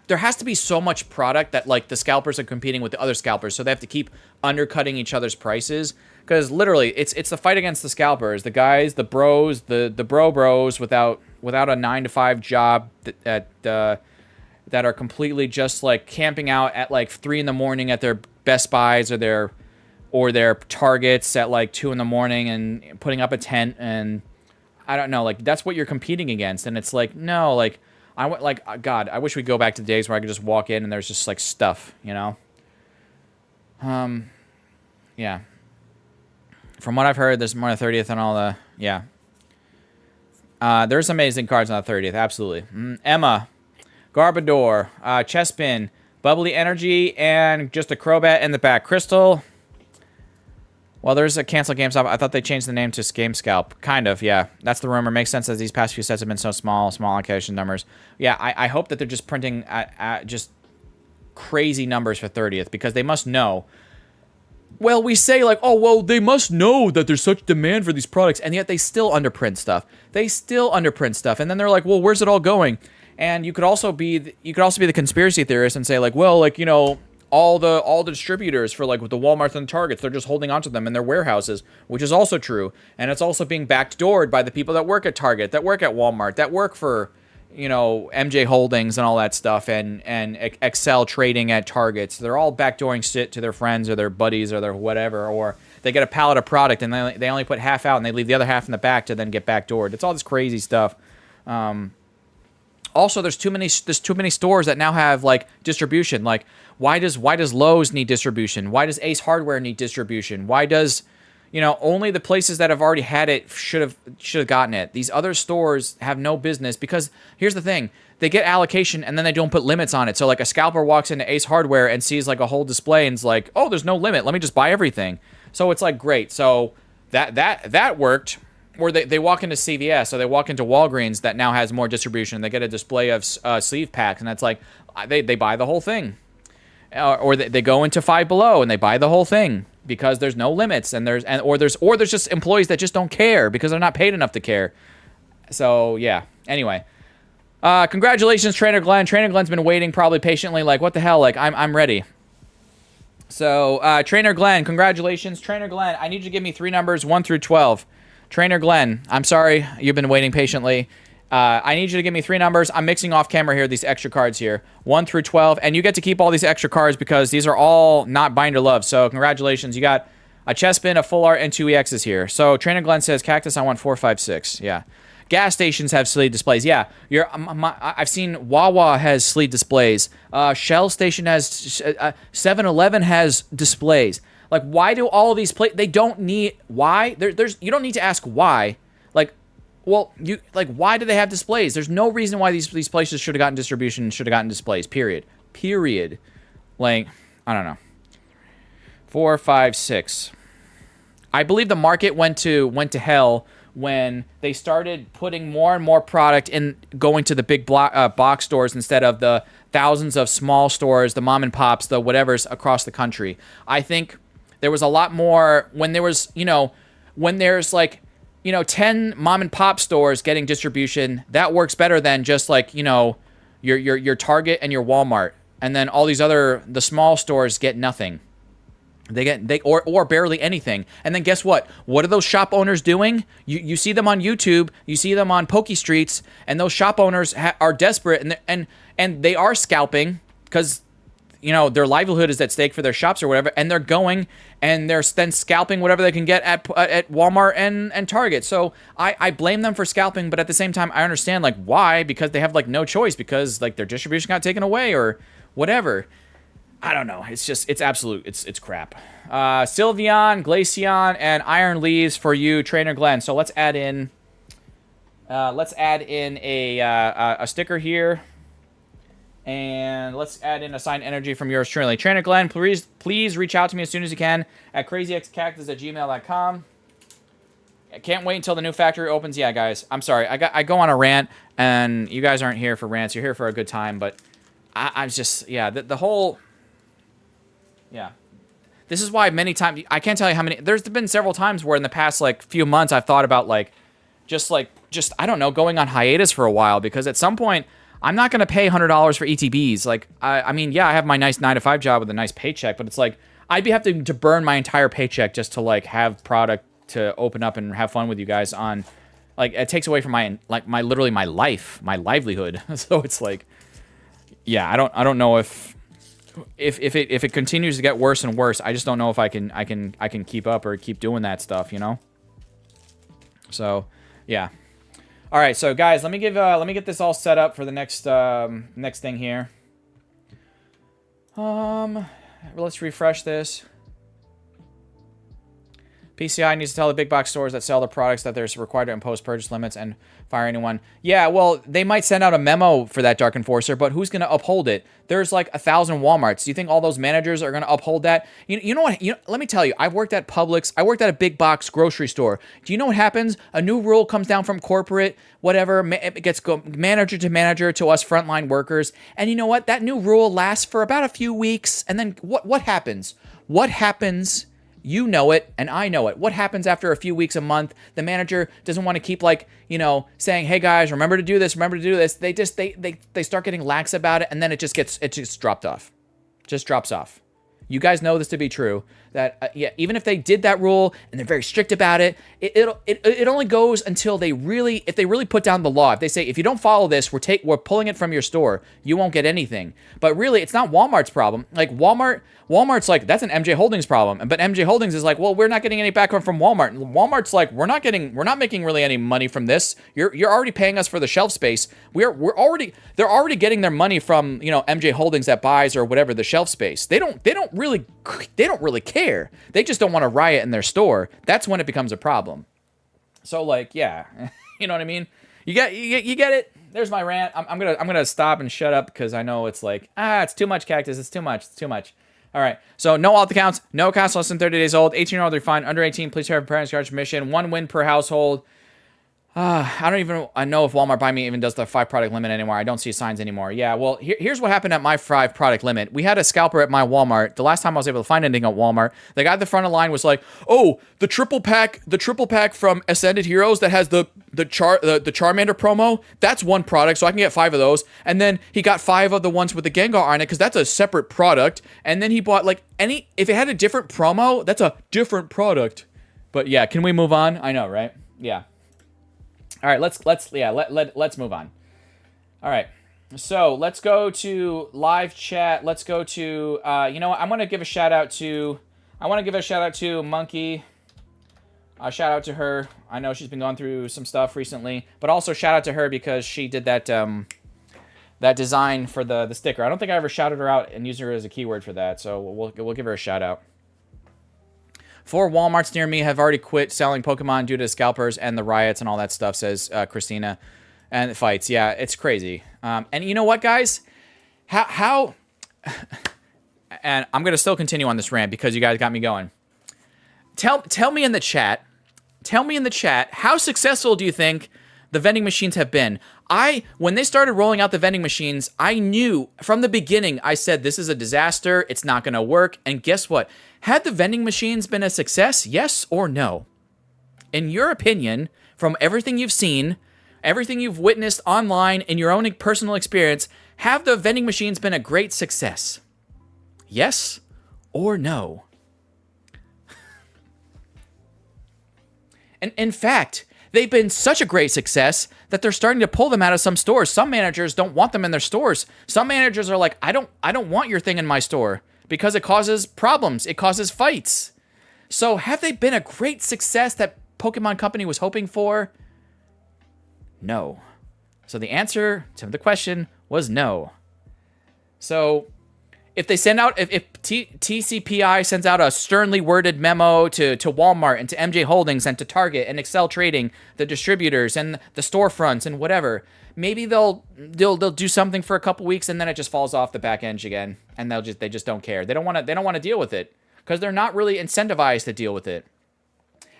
Speaker 10: There has to be so much product that, like, the scalpers are competing with the other scalpers. So they have to keep undercutting each other's prices. Because literally, it's the fight against the scalpers, the guys, the bros, the bros without a 9-to-5 job that are completely just like camping out at like 3 in the morning at their Best Buys or their Targets at like 2 in the morning and putting up a tent, and I don't know, like that's what you're competing against. And it's like, no, like God, I wish we'd go back to the days where I could just walk in and there's just like stuff, you know. Yeah. From what I've heard, there's more than 30th and all the... Yeah. There's amazing cards on the 30th, absolutely. Emma, Garbodor, Chespin, Bubbly Energy, and just a Crobat in the back. Crystal. Well, there's a cancel GameStop. I thought they changed the name to Game Scalp. Kind of, yeah. That's the rumor. Makes sense as these past few sets have been so small allocation numbers. Yeah, I hope that they're just printing just crazy numbers for 30th, because they must know... Well, we say like, oh, well, they must know that there's such demand for these products, and yet they still underprint stuff. And then they're like, well, where's it all going? And you could also be the conspiracy theorist and say like, well, like, you know, all the distributors for like with the Walmarts and the Targets, they're just holding onto them in their warehouses, which is also true. And it's also being backdoored by the people that work at Target, that work at Walmart, that work for, you know, MJ Holdings and all that stuff, and Excel trading at Targets. They're all backdooring shit to their friends or their buddies or their whatever, or they get a pallet of product and they only put half out and they leave the other half in the back to then get backdoored. It's all this crazy stuff. Also, there's too many stores that now have like distribution. Like, why does Lowe's need distribution? Why does Ace Hardware need distribution? Why does, you know, only the places that have already had it should have gotten it. These other stores have no business, because here's the thing. They get allocation and then they don't put limits on it. So like a scalper walks into Ace Hardware and sees like a whole display and is like, oh, there's no limit. Let me just buy everything. So it's like, great. So that worked. Or they walk into CVS, or they walk into Walgreens that now has more distribution. They get a display of sleeve packs, and that's like, they buy the whole thing. Or they go into Five Below and they buy the whole thing, because there's no limits, or there's just employees that just don't care because they're not paid enough to care. So yeah. Anyway, congratulations, Trainer Glenn. Trainer Glenn's been waiting probably patiently, like, what the hell? Like, I'm ready. So Trainer Glenn, congratulations, Trainer Glenn. I need you to give me 3 numbers, 1 through 12. Trainer Glenn, I'm sorry you've been waiting patiently. I need you to give me 3 numbers. I'm mixing off camera here, these extra cards here. 1 through 12. And you get to keep all these extra cards because these are all not Binder Love. So congratulations. You got a Chespin, a Full Art, and 2 EXs here. So Trainer Glenn says, Cactus, I want 4, 5, 6. Yeah. Gas stations have sleeve displays. Yeah. I've seen Wawa has sleeve displays. Shell Station has... 7-Eleven has displays. Like, why do all of these... They don't need... Why? You don't need to ask why. Like, Well, why do they have displays? There's no reason why these places should have gotten distribution, should have gotten displays. Period. Like, I don't know. 4, 5, 6. I believe the market went to hell when they started putting more and more product in, going to the big box stores instead of the thousands of small stores, the mom and pops, the whatevers across the country. I think there was a lot more when there was, when there's 10 mom and pop stores getting distribution. That works better than just your Target and your Walmart, and then all these the small stores get nothing. Or barely anything. And then guess what? What are those shop owners doing? You see them on YouTube, you see them on Poke Streets, and those shop owners are desperate and they are scalping because their livelihood is at stake for their shops or whatever, and they're going and they're then scalping whatever they can get at Walmart and Target. So I blame them for scalping, but at the same time I understand why, because they have no choice, because their distribution got taken away or whatever. I don't know. It's crap. Sylveon, Glaceon, and Iron Leaves for you, Trainer Glenn. So let's add in a sticker here. And let's add in a signed energy from yours truly. Trainer Glenn, please reach out to me as soon as you can at crazyxcactus@gmail.com. I can't wait until the new factory opens. Yeah, guys, I'm sorry. I go on a rant, and you guys aren't here for rants. You're here for a good time, but I'm just, yeah, the whole... Yeah. This is why many times, I can't tell you how many, there's been several times where in the past, few months, I've thought about, just, I don't know, going on hiatus for a while, because at some point, I'm not going to pay $100 for ETBs. I mean, yeah, I have my nice 9-to-5 job with a nice paycheck, but it's I'd be having to burn my entire paycheck just to, have product to open up and have fun with you guys on, it takes away from my literally my life, my livelihood. So it's yeah, I don't know if it continues to get worse and worse. I just don't know if I can keep up or keep doing that stuff, So, yeah. All right, so guys, let me get this all set up for the next thing here. Let's refresh this. PCI needs to tell the big box stores that sell the products that they're required to impose purchase limits and fire anyone. Yeah, well, they might send out a memo for that, Dark Enforcer, but who's going to uphold it? There's 1,000 Walmarts. Do you think all those managers are going to uphold that? You know what? Let me tell you, I've worked at Publix. I worked at a big box grocery store. Do you know what happens? A new rule comes down from corporate, whatever. It gets manager to manager to us frontline workers. And you know what? That new rule lasts for about a few weeks. And then what happens? What happens? You know it, and I know it. What happens after a few weeks, a month? The manager doesn't want to keep saying, "Hey guys, remember to do this, remember to do this." They start getting lax about it, and then it just dropped off, just drops off. You guys know this to be true. That yeah, even if they did that rule and they're very strict about it, it only goes until if they really put down the law. If they say, if you don't follow this, we're pulling it from your store, you won't get anything. But really, it's not Walmart's problem. Walmart's that's an MJ Holdings problem. But MJ Holdings is well, we're not getting any background from Walmart. And Walmart's we're not making really any money from this. You're already paying us for the shelf space. They're already getting their money from MJ Holdings that buys or whatever the shelf space. They don't really care. They just don't want to riot in their store. That's when it becomes a problem. So yeah, you know what I mean? You get it. There's my rant. I'm gonna stop and shut up because I know it's it's too much, Cactus. It's too much. All right. So no alt accounts, no accounts less than 30 days old. 18 or older fine. Under 18, please have parents' guardian permission. 1 win per household. I don't even know if Walmart Buy Me even does the 5 product limit anymore. I don't see signs anymore. Yeah, well, here's what happened at my 5 product limit. We had a scalper at my Walmart. The last time I was able to find anything at Walmart, the guy at the front of the line was "Oh, the triple pack from Ascended Heroes that has the Charmander promo. That's 1 product, so I can get 5 of those." And then he got 5 of the ones with the Gengar on it because that's a separate product. And then he bought if it had a different promo, that's a different product. But yeah, can we move on? I know, right? Yeah. All right, let's move on. All right, so let's go to live chat. Let's go to you know what? I want to give a shout out to Monkey. Shout out to her. I know she's been going through some stuff recently, but also shout out to her because she did that that design for the sticker. I don't think I ever shouted her out and used her as a keyword for that, so we'll give her a shout out. 4 Walmarts near me have already quit selling Pokemon due to scalpers and the riots and all that stuff, says Christina. And fights. Yeah, it's crazy. And you know what, guys? How and I'm going to still continue on this rant because you guys got me going. Tell me in the chat. Tell me in the chat, how successful do you think the vending machines have been? When they started rolling out the vending machines, I knew from the beginning, I said, this is a disaster. It's not going to work. And guess what? Had the vending machines been a success? Yes or no? In your opinion, from everything you've seen, everything you've witnessed online, in your own personal experience, have the vending machines been a great success? Yes or no? And in fact, they've been such a great success that they're starting to pull them out of some stores. Some managers don't want them in their stores. Some managers are like, I don't want your thing in my store because it causes problems. It causes fights. So have they been a great success that Pokemon Company was hoping for? No. So the answer to the question was no. So if they send out, if TCPI sends out a sternly worded memo to Walmart and to MJ Holdings and to Target and Excel Trading, the distributors and the storefronts and whatever, maybe they'll do something for a couple weeks and then it just falls off the back end again, and they just don't care. They don't want to deal with it because they're not really incentivized to deal with it.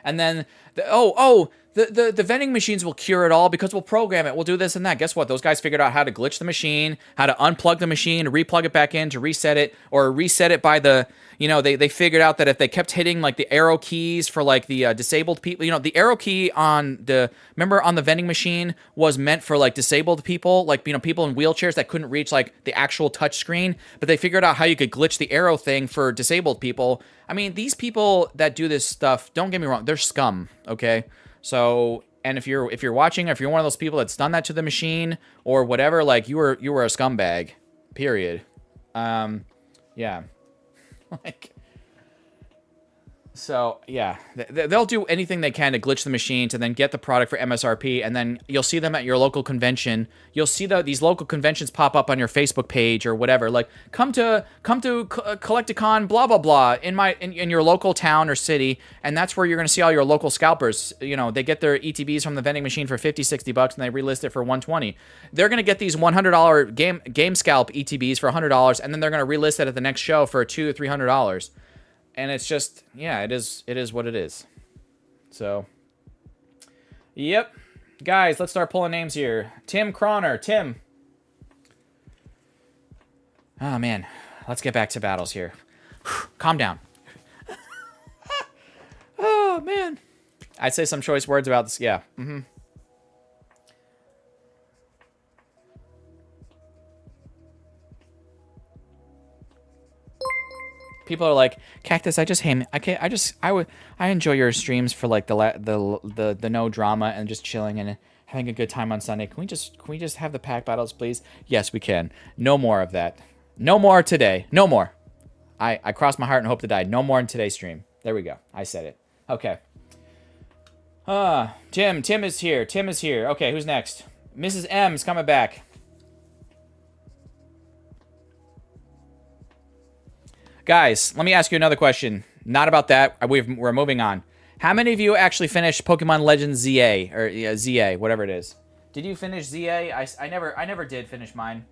Speaker 10: And then the vending machines will cure it all because we'll program it. We'll do this and that. Guess what? Those guys figured out how to glitch the machine, how to unplug the machine, replug it back in, to reset it, or reset it by the, they figured out that if they kept hitting like the arrow keys for like the disabled people, the arrow key on the vending machine was meant for like disabled people, like, people in wheelchairs that couldn't reach like the actual touch screen, but they figured out how you could glitch the arrow thing for disabled people. I mean, these people that do this stuff, don't get me wrong, they're scum, okay? So, and if you're watching, if you're one of those people that's done that to the machine or whatever, like you were a scumbag, period. Yeah. Like, so yeah, they'll do anything they can to glitch the machine to then get the product for MSRP, and then you'll see them at your local convention. You'll see these local conventions pop up on your Facebook page or whatever, like come to Collecticon, blah blah blah, in your local town or city, and that's where you're gonna see all your local scalpers. They get their ETBs from the vending machine for $50-$60 and they relist it for $120. They're gonna get these $100 game scalp ETBs for $100, and then they're gonna relist it at the next show for $200 or $300. And it's just, yeah, it is what it is. So, yep. Guys, let's start pulling names here. Tim Croner. Tim. Oh, man. Let's get back to battles here. Calm down. Oh, man. I'd say some choice words about this. Yeah. Mm-hmm. People are like, Cactus, I enjoy your streams for like the no drama and just chilling and having a good time on Sunday. Can we just have the pack battles, please? Yes, we can. No more of that. No more today. No more. I cross my heart and hope to die. No more in today's stream. There we go. I said it. Okay. Tim is here. Tim is here. Okay, who's next? Mrs. M's coming back. Guys, let me ask you another question. Not about that. We're moving on. How many of you actually finished Pokemon Legends ZA or ZA, whatever it is? Did you finish ZA? I never did finish mine.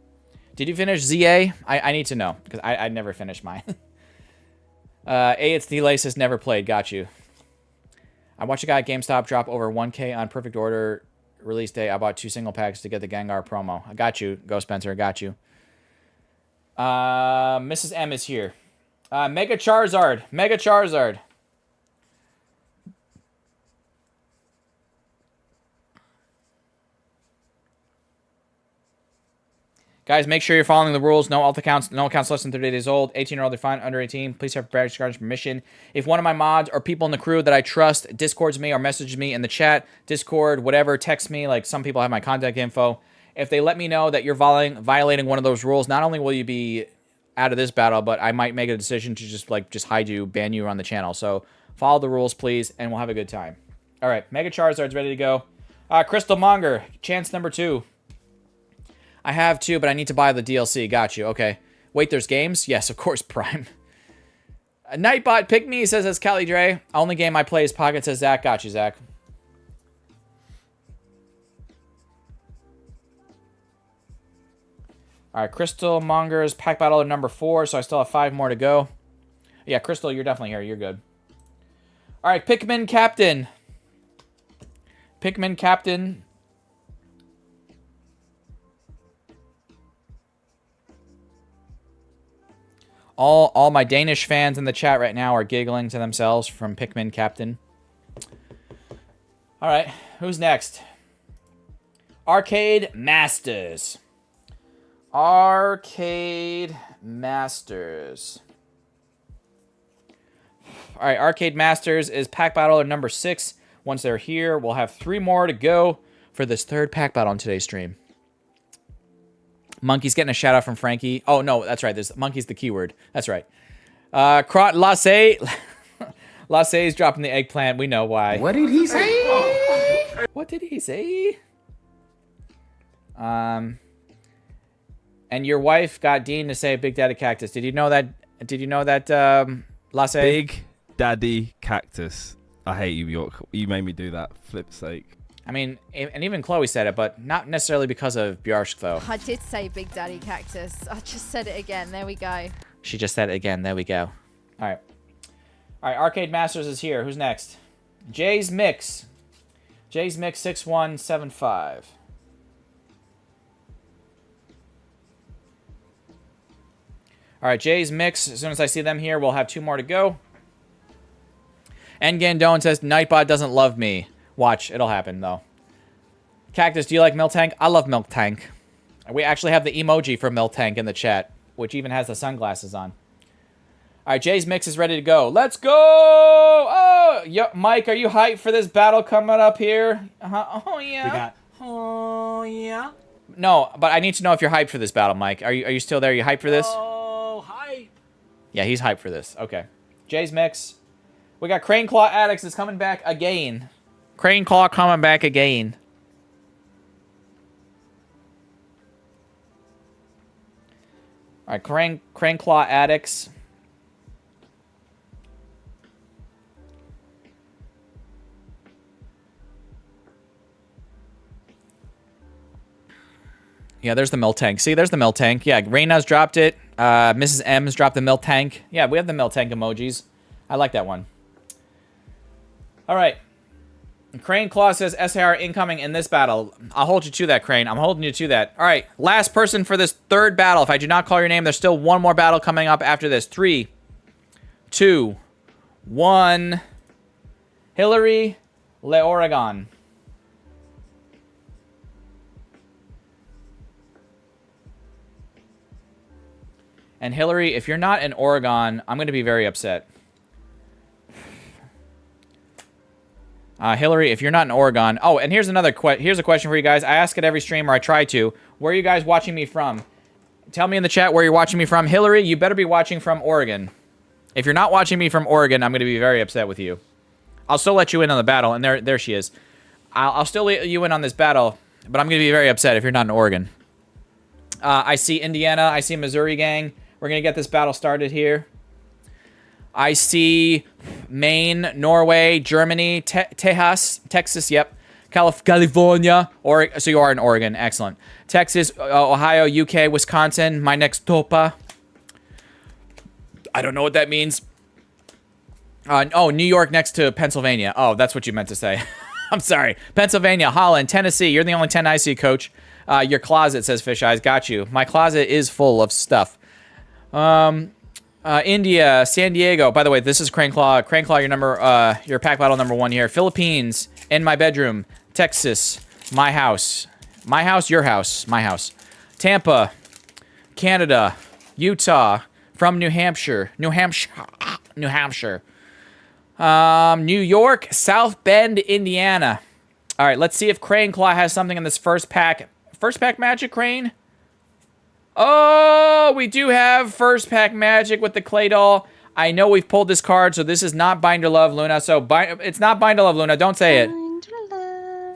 Speaker 10: Did you finish ZA? I need to know because I never finished mine. It's Delaces never played. Got you. I watched a guy at GameStop drop over 1K on Perfect Order release day. I bought 2 single packs to get the Gengar promo. I got you, Ghost Spencer. I got you. Mrs. M is here. Mega Charizard. Mega Charizard. Guys, make sure you're following the rules. No accounts less than 30 days old. 18 or older fine. Under 18. Please have British Guardian's permission. If one of my mods or people in the crew that I trust Discords me or messages me in the chat, Discord, whatever, text me, like some people have my contact info. If they let me know that you're violating one of those rules, not only will you be out of this battle, but I might make a decision to just hide you, ban you on the channel. So follow the rules, please, and we'll have a good time. All right, Mega Charizard's ready to go. Crystal Monger, chance number 2. I have 2, but I need to buy the DLC. Got you. Okay. Wait, there's games? Yes, of course, Prime. Nightbot pick me, says it's Cali Dre. Only game I play is Pocket, says Zach. Got you, Zach. All right, Crystal Monger's pack battle at number 4, so I still have 5 more to go. Yeah, Crystal, you're definitely here. You're good. All right, Pikmin Captain. Pikmin Captain. All my Danish fans in the chat right now are giggling to themselves from Pikmin Captain. All right, who's next? Arcade Masters. Arcade Masters. All right, Arcade Masters is pack battle at number 6. Once they're here, we'll have 3 more to go for this 3rd pack battle on today's stream. Monkey's getting a shout out from Frankie. Oh, no, that's right. There's Monkey's the keyword. That's right. Lasse. Lasse is dropping the eggplant. We know why.
Speaker 1: What did he say?
Speaker 10: What did he say? And your wife got Dean to say Big Daddy Cactus. Did you know that? Did you know that, Lasse?
Speaker 2: Big Daddy Cactus. I hate you, York. You made me do that. Flip's sake.
Speaker 10: I mean, and even Chloe said it, but not necessarily because of Bjarsk, though.
Speaker 3: I did say Big Daddy Cactus. I just said it again. There we go.
Speaker 10: She just said it again. There we go. All right. All right, Arcade Masters is here. Who's next? Jay's Mix. Jay's Mix 6175. All right, Jay's Mix. As soon as I see them here, we'll have 2 more to go. And Gandone says, Nightbot doesn't love me. Watch, it'll happen, though. Cactus, do you like Miltank? I love Miltank. We actually have the emoji for Miltank in the chat, which even has the sunglasses on. All right, Jay's Mix is ready to go. Let's go! Oh, yo, Mike, are you hyped for this battle coming up here? Oh, yeah.
Speaker 4: We got, oh, yeah.
Speaker 10: No, but I need to know if you're hyped for this battle, Mike. Are you still there? Are you hyped for this?
Speaker 4: Oh, hype.
Speaker 10: Yeah, he's hyped for this. Okay. Jay's Mix. We got Crane Claw Addicts is coming back again. Crane Claw coming back again. All right, Crane Claw Addicts. Yeah, there's the Miltank. See, there's the Miltank. Yeah, Reina's dropped it. Mrs. M's dropped the Miltank. Yeah, we have the Miltank emojis. I like that one. All right. Crane Claw says SAR incoming in this battle. I'll hold you to that, Crane. I'm holding you to that. All right, last person for this 3rd battle. If I do not call your name, there's still 1 more battle coming up after this. 3, 2, 1. Hillary Le Oregon. And Hillary, if you're not in Oregon, I'm going to be very upset. Hillary, if you're not in Oregon... Oh, and here's another here's a question for you guys. I ask it every stream, or I try to. Where are you guys watching me from? Tell me in the chat where you're watching me from. Hillary, you better be watching from Oregon. If you're not watching me from Oregon, I'm going to be very upset with you. I'll still let you in on the battle, and there she is. I'll still let you in on this battle, but I'm going to be very upset if you're not in Oregon. I see Indiana. I see Missouri gang. We're going to get this battle started here. I see Maine, Norway, Germany, Texas, yep. California, so you are in Oregon, excellent. Texas, Ohio, UK, Wisconsin, my next topa. I don't know what that means. Oh, New York next to Pennsylvania. Oh, that's what you meant to say. I'm sorry. Pennsylvania, Holland, Tennessee. You're the only 10 I see, coach. Your closet, says Fish Eyes. Got you. My closet is full of stuff. India, San Diego. By the way, this is Crane Claw. Crane Claw, your pack battle number 1 here. Philippines, in my bedroom. Texas, my house. My house, your house. My house. Tampa, Canada, Utah, from New Hampshire. New Hampshire. New York, South Bend, Indiana. All right, let's see if Crane Claw has something in this first pack. First pack magic, Crane? Oh, we do have first pack magic with the clay doll. I know we've pulled this card, so this is not Binder Love, Luna. So it's not Binder Love, Luna. Don't say it.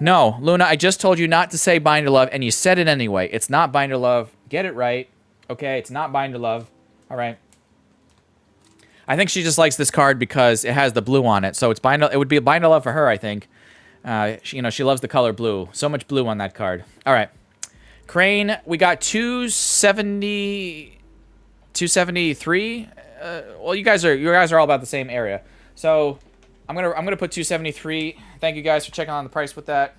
Speaker 10: No, Luna, I just told you not to say Binder Love, and you said it anyway. It's not Binder Love. Get it right. Okay, it's not Binder Love. All right. I think she just likes this card because it has the blue on it. So it's it would be a bind of love for her, I think. You know, she loves the color blue. So much blue on that card. All right. Crane, we got 270, 273. Well, you guys are all about the same area. So I'm gonna put 273. Thank you guys for checking on the price with that.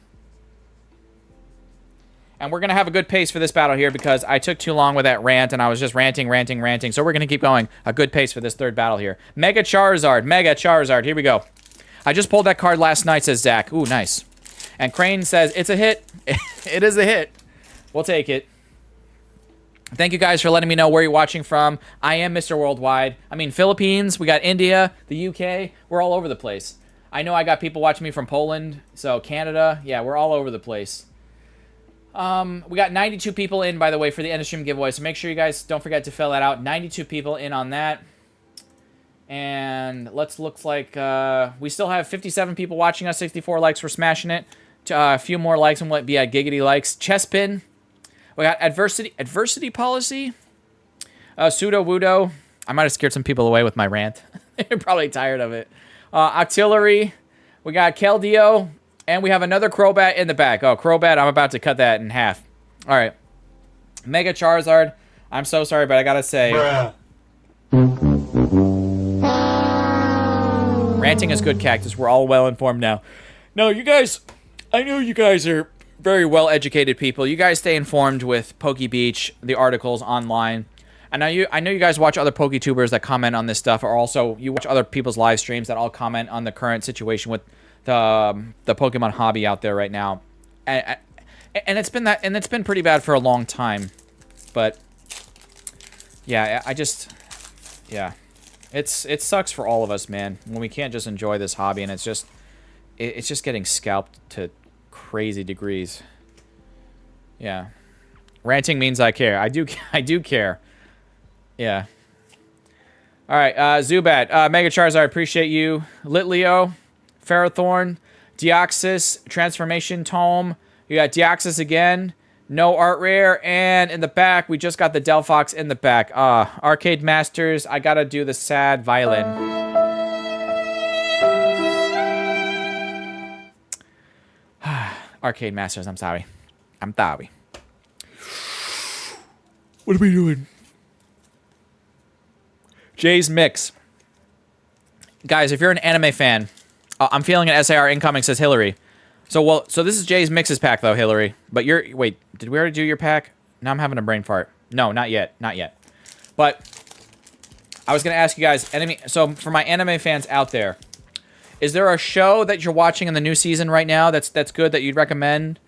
Speaker 10: And we're going to have a good pace for this battle here because I took too long with that rant and I was just ranting. So we're going to keep going. A good pace for this third battle here. Mega Charizard. Here we go. I just pulled that card last night, says Zach. Ooh, nice. And Crane says, it's a hit. It is a hit. We'll take it. Thank you guys for letting me know where you're watching from. I am Mr. Worldwide. I mean, Philippines, we got India, the UK. We're all over the place. I know I got people watching me from Poland, so Canada. Yeah, we're all over the place. We got 92 people in, by the way, for the end of stream giveaway, so make sure you guys don't forget to fill that out. 92 people in on that. And looks like we still have 57 people watching us, 64 likes. We're smashing it. A few more likes and we'll be at giggity likes. Chespin. We got adversity policy. Pseudo Wudo. I might have scared some people away with my rant. They're probably tired of it. Octillery. We got Keldeo. And we have another Crobat in the back. Oh, Crobat, I'm about to cut that in half. All right. Mega Charizard. I'm so sorry, but I gotta say. Ranting is good, Cactus. We're all well informed now. No, you guys, I know you guys are very well-educated people. You guys stay informed with PokeBeach, the articles online. I know you guys watch other PokeTubers that comment on this stuff, or also you watch other people's live streams that all comment on the current situation with the Pokemon hobby out there right now, and it's been pretty bad for a long time, but yeah, it sucks for all of us, man, when we can't just enjoy this hobby and it's just getting scalped to crazy degrees. Yeah, ranting means I care. I do care. Yeah. All right, Zubat, Mega Charizard, appreciate you. Litleo. Ferrothorn, Deoxys, Transformation Tome. You got Deoxys again. No art rare. And in the back, we just got the Delphox in the back. Arcade Masters. I gotta do the sad violin. Arcade Masters, I'm sorry. I'm sorry. What are we doing? Jay's Mix. Guys, if you're an anime fan, I'm feeling an SAR incoming, says Hillary. So this is Jay's Mixes pack, though, Hillary. But wait, did we already do your pack? Now I'm having a brain fart. No, not yet. But I was going to ask you guys, so for my anime fans out there, is there a show that you're watching in the new season right now that's good that you'd recommend?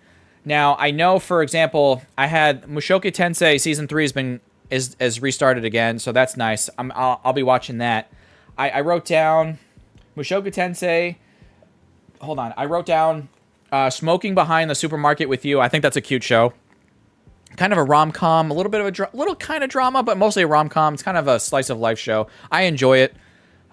Speaker 10: Now, I know, for example, I had Mushoku Tensei Season 3 is restarted again, so that's nice. I'll be watching that. I wrote down Mushoku Tensei. Hold on. I wrote down Smoking Behind the Supermarket with You. I think that's a cute show. Kind of a rom-com, a little bit of a little kind of drama, but mostly a rom-com. It's kind of a slice of life show. I enjoy it.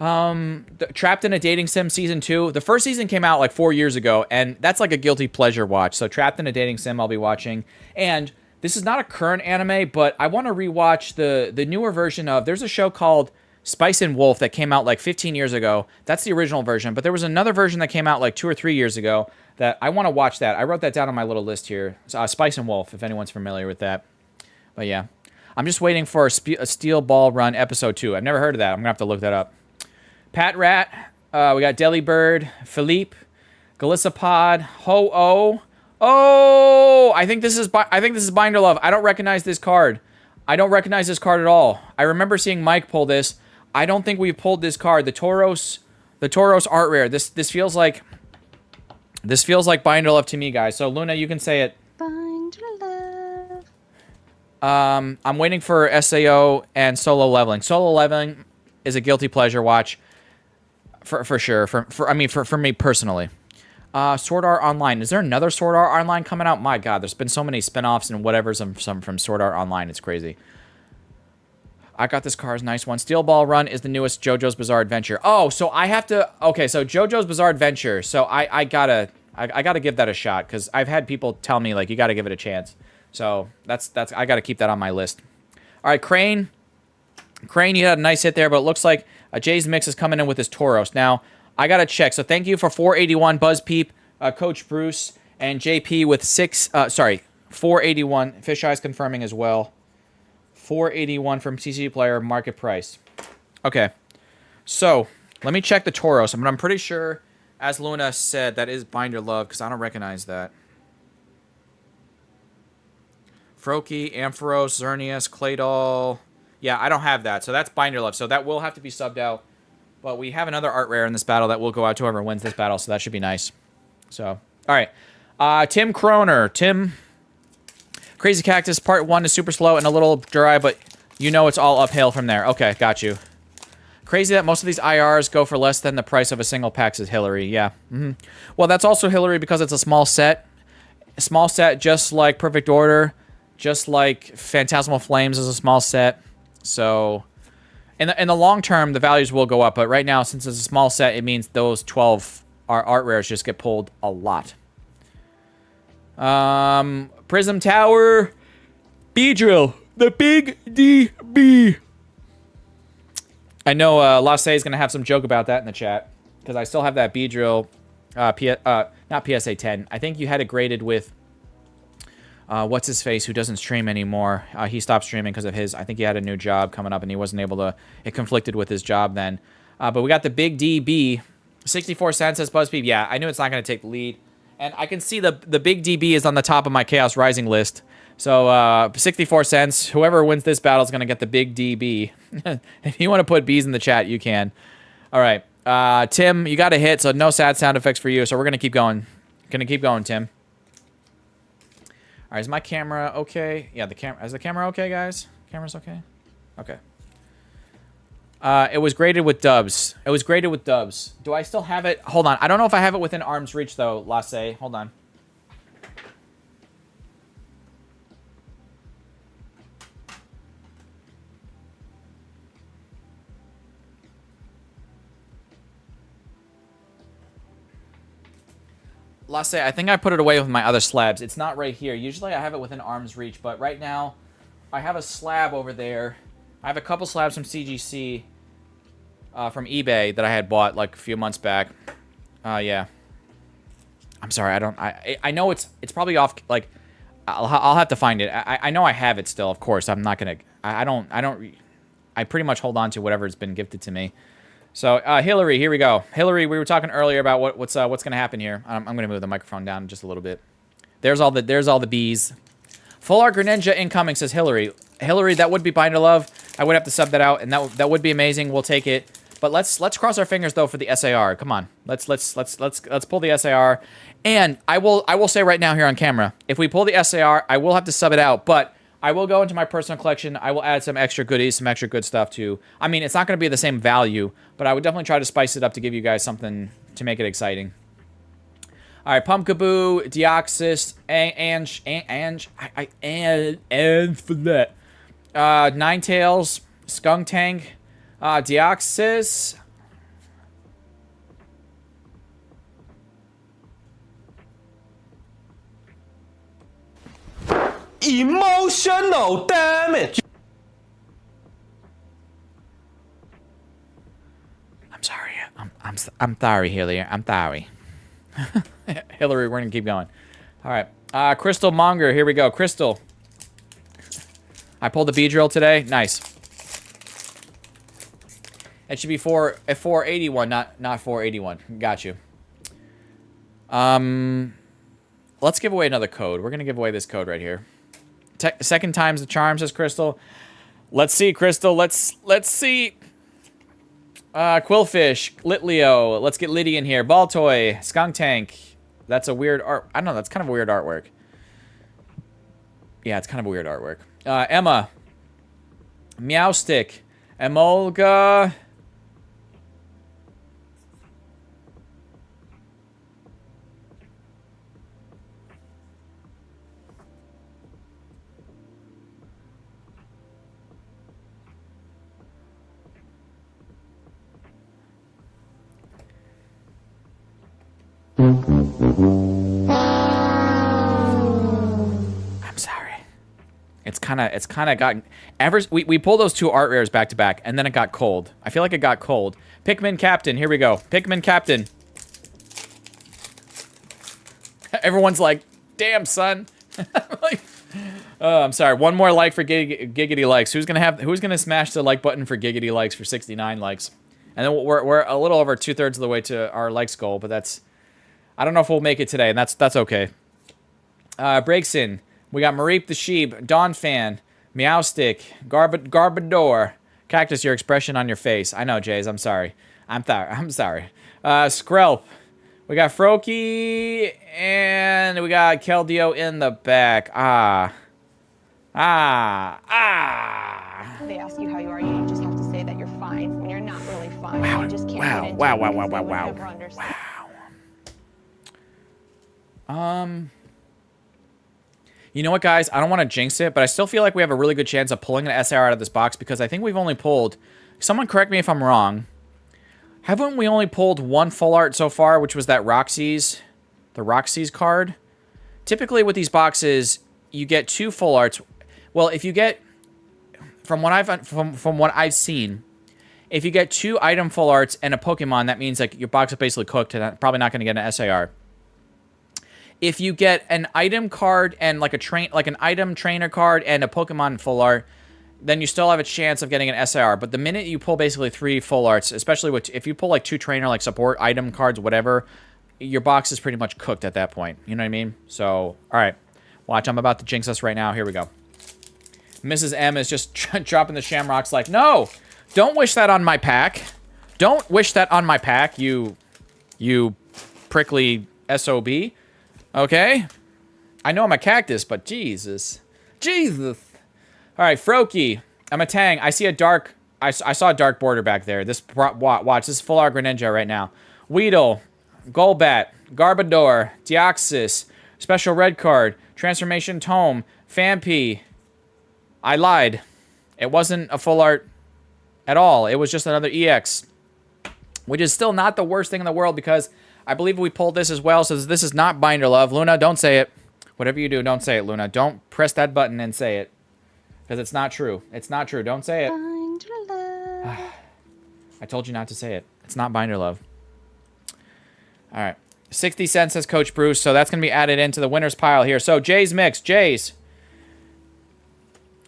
Speaker 10: Trapped in a Dating Sim Season 2. The first season came out like 4 years ago, and that's like a guilty pleasure watch. So Trapped in a Dating Sim I'll be watching. And this is not a current anime, but I want to rewatch the newer version of... There's a show called Spice and Wolf that came out like 15 years ago. That's the original version, but there was another version that came out like 2 or 3 years ago that I want to watch that. I wrote that down on my little list here. Spice and Wolf, if anyone's familiar with that. But yeah, I'm just waiting for a Steel Ball Run Episode 2. I've never heard of that. I'm going to have to look that up. Pat Rat, we got Delibird, Philippe, Galissapod, Ho-Oh. Oh, I think this is Binder Love. I don't recognize this card. I don't recognize this card at all. I remember seeing Mike pull this. I don't think we pulled this card. The Tauros art rare. This feels like Binder Love to me, guys. So Luna, you can say it.
Speaker 11: Binder Love.
Speaker 10: I'm waiting for SAO and Solo Leveling. Solo Leveling is a guilty pleasure watch for sure. For me personally. Sword Art Online. Is there another Sword Art Online coming out? My God, there's been so many spin-offs and whatever's from Sword Art Online. It's crazy. I got this card's nice one. Steel Ball Run is the newest JoJo's Bizarre Adventure. Oh, so I have to... Okay, so JoJo's Bizarre Adventure. So I gotta give that a shot because I've had people tell me, like, you gotta give it a chance. So that's I gotta keep that on my list. All right, Crane. Crane, you had a nice hit there, but it looks like Jay's Mix is coming in with his Tauros. Now, I got to check. So thank you for 481, Buzz Peep, Coach Bruce, and JP with 481. Fish Eyes confirming as well. 481 from CC Player, market price. Okay. So, let me check the Tauros. I'm pretty sure, as Luna said, that is Binder Love, because I don't recognize that. Froakie, Ampharos, Xerneas, Claydol. Yeah, I don't have that, so that's Binder Love. So that will have to be subbed out. But we have another art rare in this battle that will go out to whoever wins this battle, so that should be nice. So, alright. Tim Kroner. Tim, Crazy Cactus, part 1 is super slow and a little dry, but you know it's all uphill from there. Okay, got you. Crazy that most of these IRs go for less than the price of a single pack, says Hillary. Yeah. Well, that's also Hillary because it's a small set. A small set just like Perfect Order, just like Phantasmal Flames is a small set. So, in the long term, the values will go up. But right now, since it's a small set, it means those 12 art rares just get pulled a lot. Prism Tower, Beedrill, the big DB. I know Lasse is going to have some joke about that in the chat, because I still have that Beedrill, not PSA 10. I think you had it graded with, what's his face, who doesn't stream anymore. He stopped streaming because of his, I think he had a new job coming up and he wasn't able to, it conflicted with his job then. But we got the big DB, 64 cents, says BuzzFeed. Yeah, I knew it's not going to take the lead. And I can see the big DB is on the top of my Chaos Rising list. So, 64 cents. Whoever wins this battle is going to get the big DB. If you want to put B's in the chat, you can. All right. Tim, you got a hit, so no sad sound effects for you. So we're going to keep going. Going to keep going, Tim. All right, is my camera okay? Yeah, is the camera okay, guys? Camera's okay? Okay. It was graded with dubs. It was graded with dubs. Do I still have it? Hold on. I don't know if I have it within arm's reach, though, Lasse. Hold on. Lasse, I think I put it away with my other slabs. It's not right here. Usually I have it within arm's reach, but right now I have a slab over there. I have a couple slabs from CGC, from eBay that I had bought like a few months back. Yeah. I'm sorry. I know it's probably off. Like, I'll have to find it. I know I have it still. Of course, I'm not gonna. I pretty much hold on to whatever's been gifted to me. So, Hillary, here we go. Hillary, we were talking earlier about what's gonna happen here. I'm gonna move the microphone down just a little bit. There's all the bees. Full art Greninja incoming, says Hillary. Hillary, that would be Binder Love. I would have to sub that out, and that would be amazing. We'll take it. But let's cross our fingers though for the SAR. Come on, let's pull the SAR. And I will say right now here on camera, if we pull the SAR, I will have to sub it out, but I will go into my personal collection. I will add some extra goodies, some extra good stuff too. I mean, it's not going to be the same value, but I would definitely try to spice it up to give you guys something to make it exciting. All right, Pumpkaboo, Deoxys, and for that, Ninetales, Skuntank, Deoxys.
Speaker 6: Emotional damage.
Speaker 10: I'm sorry. I'm sorry, Hillary. I'm sorry. Hillary, we're gonna keep going. All right. Crystal Monger. Here we go. Crystal. I pulled the Beedrill today. Nice. It should be 481, not 481. Got you. Let's give away another code. We're gonna give away this code right here. Second time's the charm, says Crystal. Let's see, Crystal. Let's see. Quillfish, Litleo. Let's get Liddy in here. Baltoy, Skuntank. That's a weird art. I don't know. That's kind of a weird artwork. Yeah, it's kind of a weird artwork. Emma, Meowstick, Emolga. I'm sorry. It's kind of gotten ever. We pulled those 2 art rares back to back, and then it got cold. I feel like it got cold. Pikmin Captain, here we go. Pikmin Captain. Everyone's like, damn, son. Like, I'm sorry. One more like for Giggity likes. Who's gonna smash the like button for Giggity likes for 69 likes? And then we're a little over 2/3 of the way to our likes goal, but that's, I don't know if we'll make it today, and that's okay. Breaks in. We got Mareep the Sheep, Dawn Fan, Meowstick, Garbador, Cactus. Your expression on your face. I know, Jays. I'm sorry. I'm sorry. Skrelp. We got Froakie, and we got Keldeo in the back.
Speaker 11: They ask you how you are, you just have to say that you're fine when you're not really fine.
Speaker 10: Wow.
Speaker 11: You just can't
Speaker 10: Wow.
Speaker 11: get into
Speaker 10: Wow.
Speaker 11: it
Speaker 10: Wow.
Speaker 11: because
Speaker 10: Wow.
Speaker 11: they would
Speaker 10: Wow.
Speaker 11: never understand.
Speaker 10: You know what, guys? I don't want to jinx it, but I still feel like we have a really good chance of pulling an SR out of this box because I think we've only pulled... Someone correct me if I'm wrong. Haven't we only pulled 1 full art so far, which was that Roxy's... The Roxy's card? Typically with these boxes, you get 2 full arts. Well, if you get... From what I've seen, if you get 2 item full arts and a Pokemon, that means like your box is basically cooked and probably not going to get an SAR. If you get an item card and like an item trainer card and a Pokemon full art, then you still have a chance of getting an SAR. But the minute you pull basically 3 full arts, especially if you pull like 2 trainer, like support item cards, whatever, your box is pretty much cooked at that point. You know what I mean? So, all right. Watch, I'm about to jinx us right now. Here we go. Mrs. M is just dropping the shamrocks like, no, don't wish that on my pack. Don't wish that on my pack, you prickly SOB. Okay? I know I'm a cactus, but Jesus. Jesus. All right, Froakie. I'm a Tang. I see a dark... I saw a dark border back there. This... Watch. This is full art Greninja right now. Weedle. Golbat. Garbodor. Deoxys. Special red card. Transformation Tome. Phanpy. I lied. It wasn't a full art at all. It was just another EX. Which is still not the worst thing in the world because... I believe we pulled this as well, so this is not Binder Love. Luna, don't say it. Whatever you do, don't say it, Luna. Don't press that button and say it. Because it's not true. It's not true. Don't say it.
Speaker 3: Binder Love.
Speaker 10: I told you not to say it. It's not Binder Love. All right. 60 cents says Coach Bruce, so that's going to be added into the winner's pile here. So, Jay's mix. Jay's.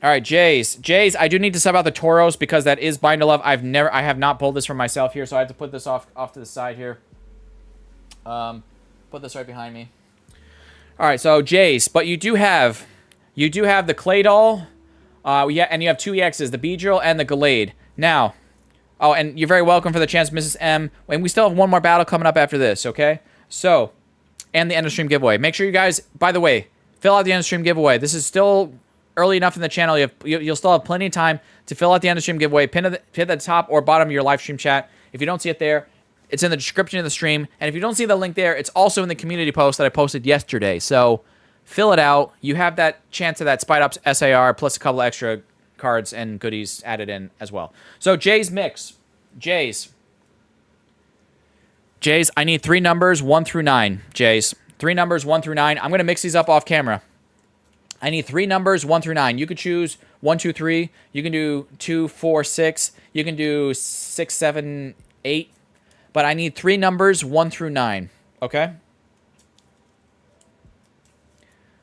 Speaker 10: All right, Jay's. Jay's, I do need to sub out the Tauros because that is Binder Love. I have not pulled this for myself here, so I have to put this off to the side here. Put this right behind me. All right, so Jace, but you do have the Claydol, yeah, and you have 2 EXs, the Beedrill and the Gallade. Now, oh, and you're very welcome for the chance, Mrs. M. And we still have one more battle coming up after this, okay? So, and the end of stream giveaway. Make sure you guys, by the way, fill out the end of stream giveaway. This is still early enough in the channel. You'll still have plenty of time to fill out the end of stream giveaway. Pin at the top or bottom of your live stream chat. If you don't see it there, it's in the description of the stream. And if you don't see the link there, it's also in the community post that I posted yesterday. So fill it out. You have that chance of that Spite Ops SAR plus a couple extra cards and goodies added in as well. So Jay's mix. Jay's, I need 3 numbers, 1 through 9. Jay's. 3 numbers, 1 through 9. I'm going to mix these up off camera. I need 3 numbers, 1 through 9. You could choose 1, 2, 3. You can do 2, 4, 6. You can do 6, 7, 8. But I need 3 numbers, 1 through 9. Okay?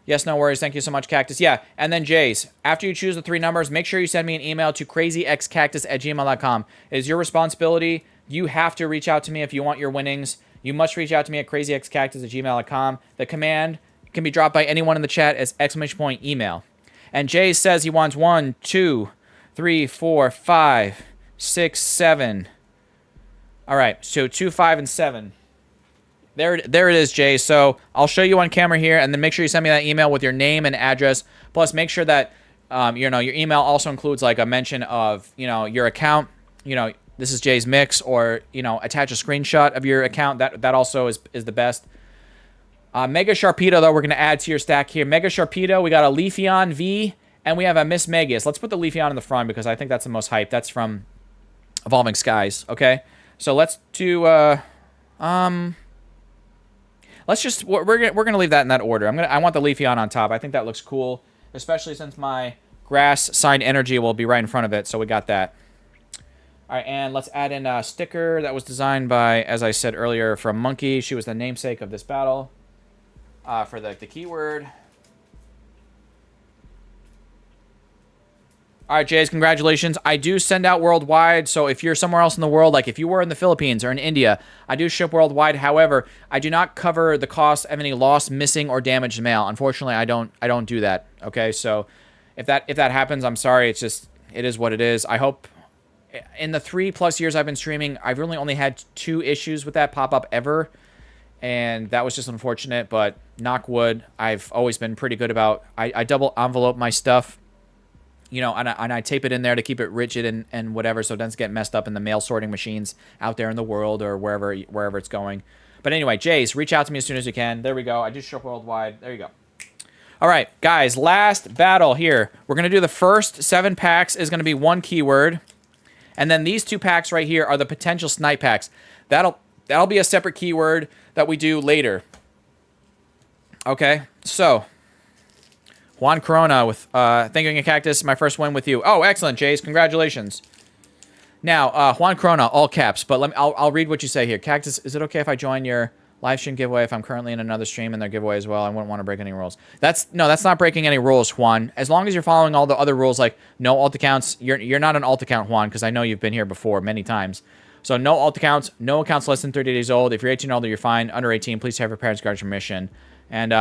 Speaker 10: Yes, no worries. Thank you so much, Cactus. Yeah, and then Jace, after you choose the 3 numbers, make sure you send me an email to crazyxcactus@gmail.com. It is your responsibility. You have to reach out to me if you want your winnings. You must reach out to me at crazyxcactus@gmail.com. The command can be dropped by anyone in the chat as !email. And Jace says he wants 1, 2, 3, 4, 5, 6, 7... All right, so 2, 5, and 7. There it is, Jay. So I'll show you on camera here, and then make sure you send me that email with your name and address. Plus, make sure that your email also includes like a mention of your account. This is Jay's mix, or attach a screenshot of your account. That also is the best. Mega Sharpedo, though, we're gonna add to your stack here. Mega Sharpedo, we got a Leafeon V, and we have a Miss Megas. Let's put the Leafeon in the front because I think that's the most hype. That's from Evolving Skies. Okay. So let's do, let's just, we're gonna leave that in that order. I want the Leafeon on top. I think that looks cool, especially since my Grass sign energy will be right in front of it, so we got that. All right, and let's add in a sticker that was designed by, as I said earlier, from Monkey. She was the namesake of this battle for the keyword. All right, Jays, congratulations. I do send out worldwide, so if you're somewhere else in the world, like if you were in the Philippines or in India, I do ship worldwide. However, I do not cover the cost of any lost, missing, or damaged mail. Unfortunately, I don't do that. Okay, so if that happens, I'm sorry. It's just, it is what it is. I hope in the 3+ years I've been streaming, I've really only had 2 issues with that pop up ever, and that was just unfortunate. But knock wood, I've always been pretty good about. I double envelope my stuff. You know, and I tape it in there to keep it rigid and whatever, so it doesn't get messed up in the mail sorting machines out there in the world or wherever it's going. But anyway, Jace, reach out to me as soon as you can. There we go. I just ship worldwide. There you go. All right, guys, last battle here. We're going to do the first 7 packs is going to be 1 keyword. And then these 2 packs right here are the potential snipe packs. That'll be a separate keyword that we do later. Okay, so Juan Corona with Thinking a Cactus, my first win with you. Oh, excellent, Jace. Congratulations. Now, Juan Corona, all caps, but I'll read what you say here. Cactus, is it okay if I join your live stream giveaway if I'm currently in another stream and their giveaway as well? I wouldn't want to break any rules. That's not breaking any rules, Juan. As long as you're following all the other rules, like no alt accounts. You're not an alt account, Juan, because I know you've been here before many times. So no alt accounts, no accounts less than 30 days old. If you're 18 or older, you're fine. Under 18, please have your parents' guardian permission. And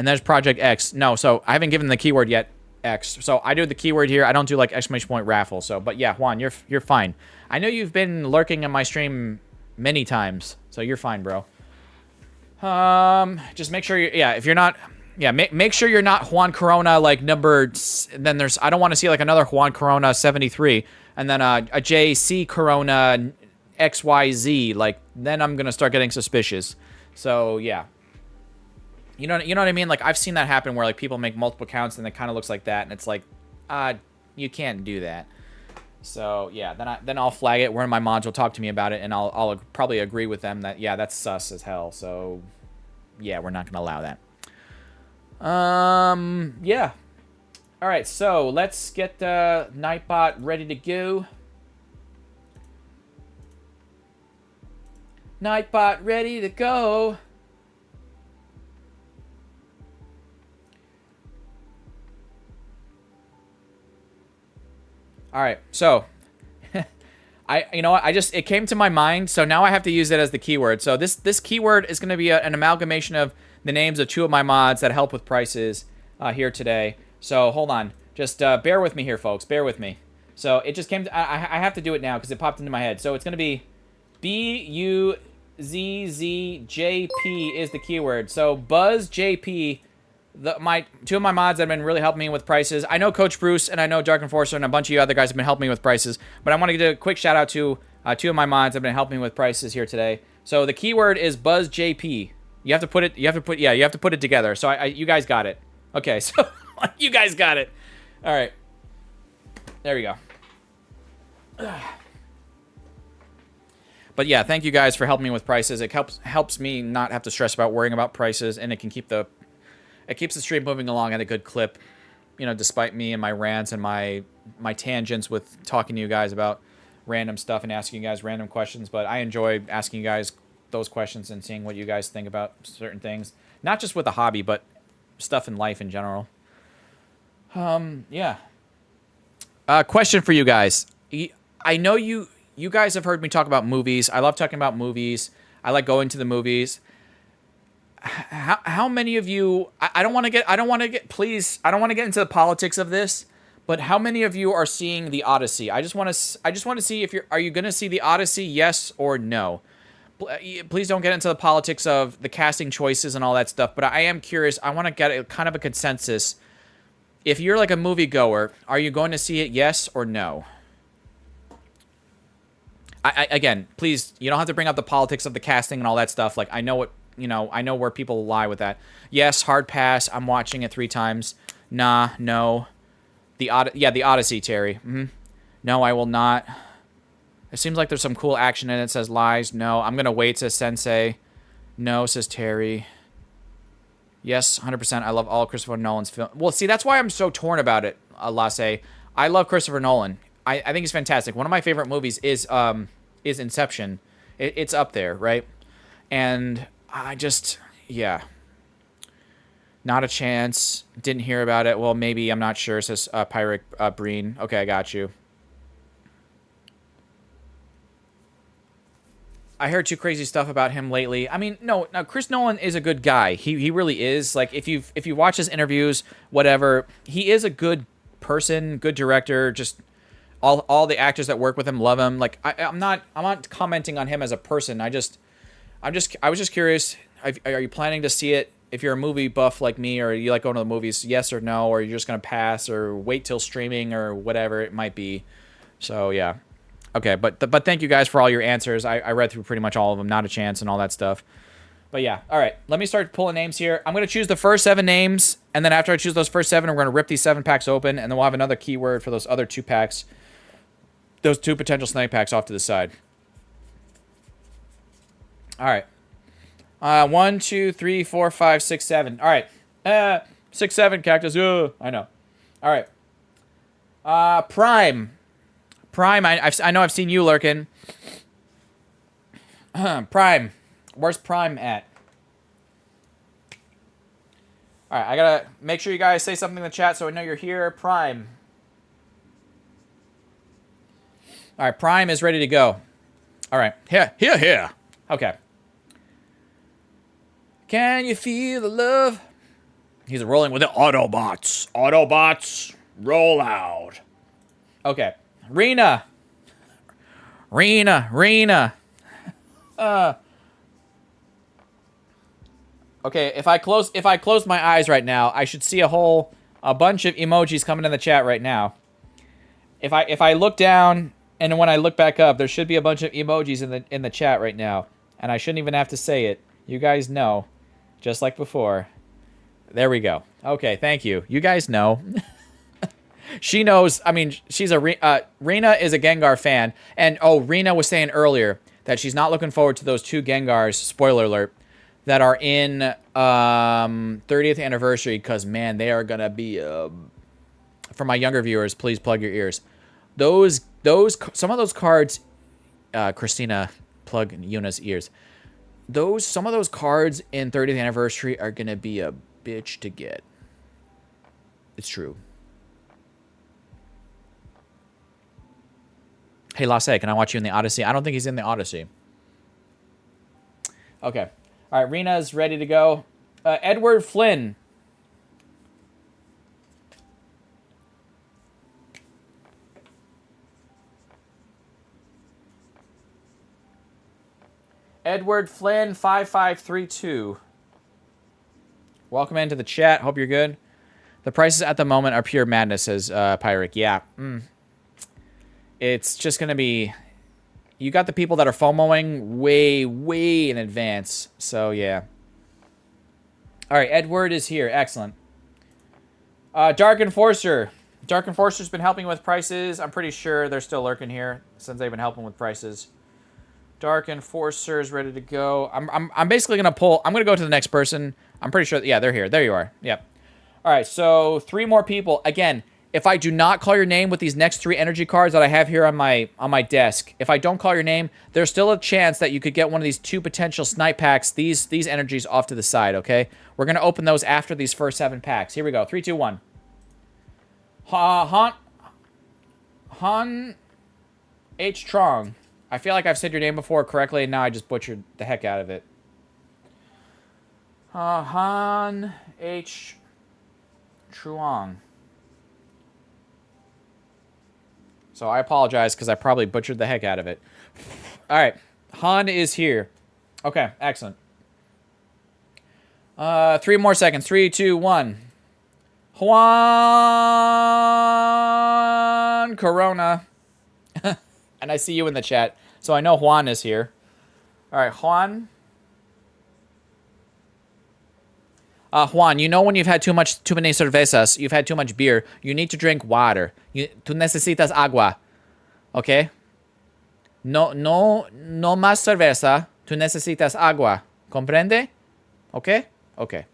Speaker 10: there's Project X. No, so I haven't given the keyword yet, X. So I do the keyword here. I don't do like exclamation point raffle. So, but yeah, Juan, you're fine. I know you've been lurking on my stream many times, so you're fine, bro. Just make sure if you're not, make sure you're not Juan Corona like number. Then there's I don't want to see like another Juan Corona 73 and then a JC Corona XYZ. Like then I'm gonna start getting suspicious. So yeah. You know what I mean? Like, I've seen that happen where, like, people make multiple accounts and it kind of looks like that. And it's like, you can't do that. So, yeah, then I'll flag it. One of my mods will talk to me about it, and I'll probably agree with them that, yeah, that's sus as hell. So, yeah, we're not going to allow that. Yeah. All right, so let's get Nightbot ready to go. Nightbot ready to go. All right, so you know what? It came to my mind, so now I have to use it as the keyword. So this keyword is going to be an amalgamation of the names of 2 of my mods that help with prices here today. So hold on, just bear with me here, folks. Bear with me. So it just came to I have to do it now because it popped into my head. So it's going to be BUZZJP is the keyword. So Buzz JP. 2 of my mods have been really helping me with prices. I know Coach Bruce and I know Dark Enforcer and a bunch of you other guys have been helping me with prices, but I want to give a quick shout out to 2 of my mods that have been helping me with prices here today. So the keyword is Buzz JP. You have to put it together. So you guys got it. Okay, so you guys got it. All right. There we go. But yeah, thank you guys for helping me with prices. It helps me not have to stress about worrying about prices, and it keeps the stream moving along at a good clip, you know, despite me and my rants and my tangents with talking to you guys about random stuff and asking you guys random questions. But I enjoy asking you guys those questions and seeing what you guys think about certain things. Not just with the hobby, but stuff in life in general. Yeah. Question for you guys. I know you guys have heard me talk about movies. I love talking about movies. I like going to the movies. How many of you? I don't want to get into the politics of this, but how many of you are seeing the Odyssey? I just want to see if are you going to see the Odyssey? Yes or no? Please don't get into the politics of the casting choices and all that stuff. But I am curious. I want to get kind of a consensus. If you're like a moviegoer, are you going to see it? Yes or no? Again, please, you don't have to bring up the politics of the casting and all that stuff. Like I know what. You know, I know where people lie with that. Yes, hard pass. I'm watching it 3 times. Nah, no. The Odyssey, Terry. No, I will not. It seems like there's some cool action in it. It says lies. No, I'm gonna wait, says Sensei. No, says Terry. Yes, 100%. I love all Christopher Nolan's films. Well, see, that's why I'm so torn about it. Lasse. I love Christopher Nolan. I think he's fantastic. One of my favorite movies is Inception. It's up there, right? And I just, yeah. Not a chance. Didn't hear about it. Well, maybe. I'm not sure. Says Pyric Breen. Okay, I got you. I heard too crazy stuff about him lately. I mean, no, Chris Nolan is a good guy. He really is. Like, if you watch his interviews, whatever, he is a good person, good director. Just all the actors that work with him love him. Like, I'm not commenting on him as a person. I was just curious. Are you planning to see it? If you're a movie buff like me, or you like going to the movies, yes or no, or you're just gonna pass, or wait till streaming, or whatever it might be. So yeah. Okay, but thank you guys for all your answers. I read through pretty much all of them. Not a chance and all that stuff. But yeah, all right. Let me start pulling names here. I'm going to choose the first 7 names, and then after I choose those first 7, we're going to rip these 7 packs open, and then we'll have another keyword for those other 2 packs. Those 2 potential snipe packs off to the side. All right. 1, 2, 3, 4, 5, 6, 7. All right. 6, 7, Cactus. I know. All right. Prime. Prime, I know I've seen you lurking. Prime. Where's Prime at? Alright, I gotta make sure you guys say something in the chat so I know you're here. Prime. Alright, Prime is ready to go. Alright, here. Okay. Can you feel the love? He's rolling with the Autobots. Autobots, roll out. Okay. Rena. Okay, if I close my eyes right now, I should see a bunch of emojis coming in the chat right now. If I look down and when I look back up, there should be a bunch of emojis in the chat right now, and I shouldn't even have to say it. You guys know, just like before. There we go. Okay, thank you. You guys know. She knows. I mean, she's Rena is a Gengar fan, and Rena was saying earlier that she's not looking forward to those 2 Gengars. Spoiler alert. That are in 30th anniversary, because man, they are gonna be. For my younger viewers, please plug your ears. Some of those cards, Christina, plug Yuna's ears. Some of those cards in 30th anniversary are gonna be a bitch to get. It's true. Hey, Lasse, can I watch you in the Odyssey? I don't think he's in the Odyssey. Okay. All right, Rena's ready to go. Edward Flynn. Edward Flynn 5532. Welcome into the chat. Hope you're good. The prices at the moment are pure madness, says Pyric. Yeah. It's just going to be... You got the people that are FOMOing way in advance. So, yeah. All right, Edward is here. Excellent. Dark Enforcer. Dark Enforcer's been helping with prices. I'm pretty sure they're still lurking here since they've been helping with prices. Dark Enforcer is ready to go. I'm basically going to pull... I'm going to go to the next person. I'm pretty sure... Yeah, they're here. There you are. Yep. All right, so 3 more people. Again... If I do not call your name with these next 3 energy cards that I have here on my desk, if I don't call your name, there's still a chance that you could get one of these 2 potential snipe packs, these energies off to the side, okay? We're going to open those after these first 7 packs. Here we go. 3, 2, 1. Han H. Trong. I feel like I've said your name before correctly, and now I just butchered the heck out of it. Han H. Truong. So I apologize because I probably butchered the heck out of it. All right. Han is here. Okay, excellent. 3 more seconds. 3, 2, 1. Juan Corona. And I see you in the chat. So I know Juan is here. All right, Juan. Juan, you know when you've had too many cervezas, you've had too much beer, you need to drink water. Tú necesitas agua. Okay? No más cerveza. Tú necesitas agua. ¿Comprende? Okay? Okay.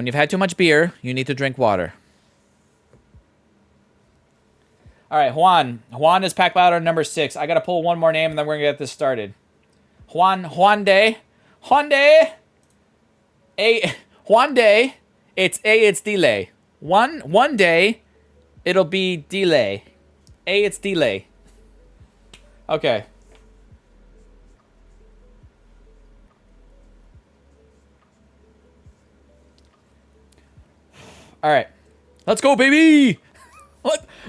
Speaker 10: When you've had too much beer, you need to drink water. All right, Juan. Juan is pack battle number 6. I got to pull one more name, and then we're going to get this started. Juan Day. Juan Day. Juan Day. It's delay. One day, it'll be delay. It's delay. Okay. All right. Let's go, baby.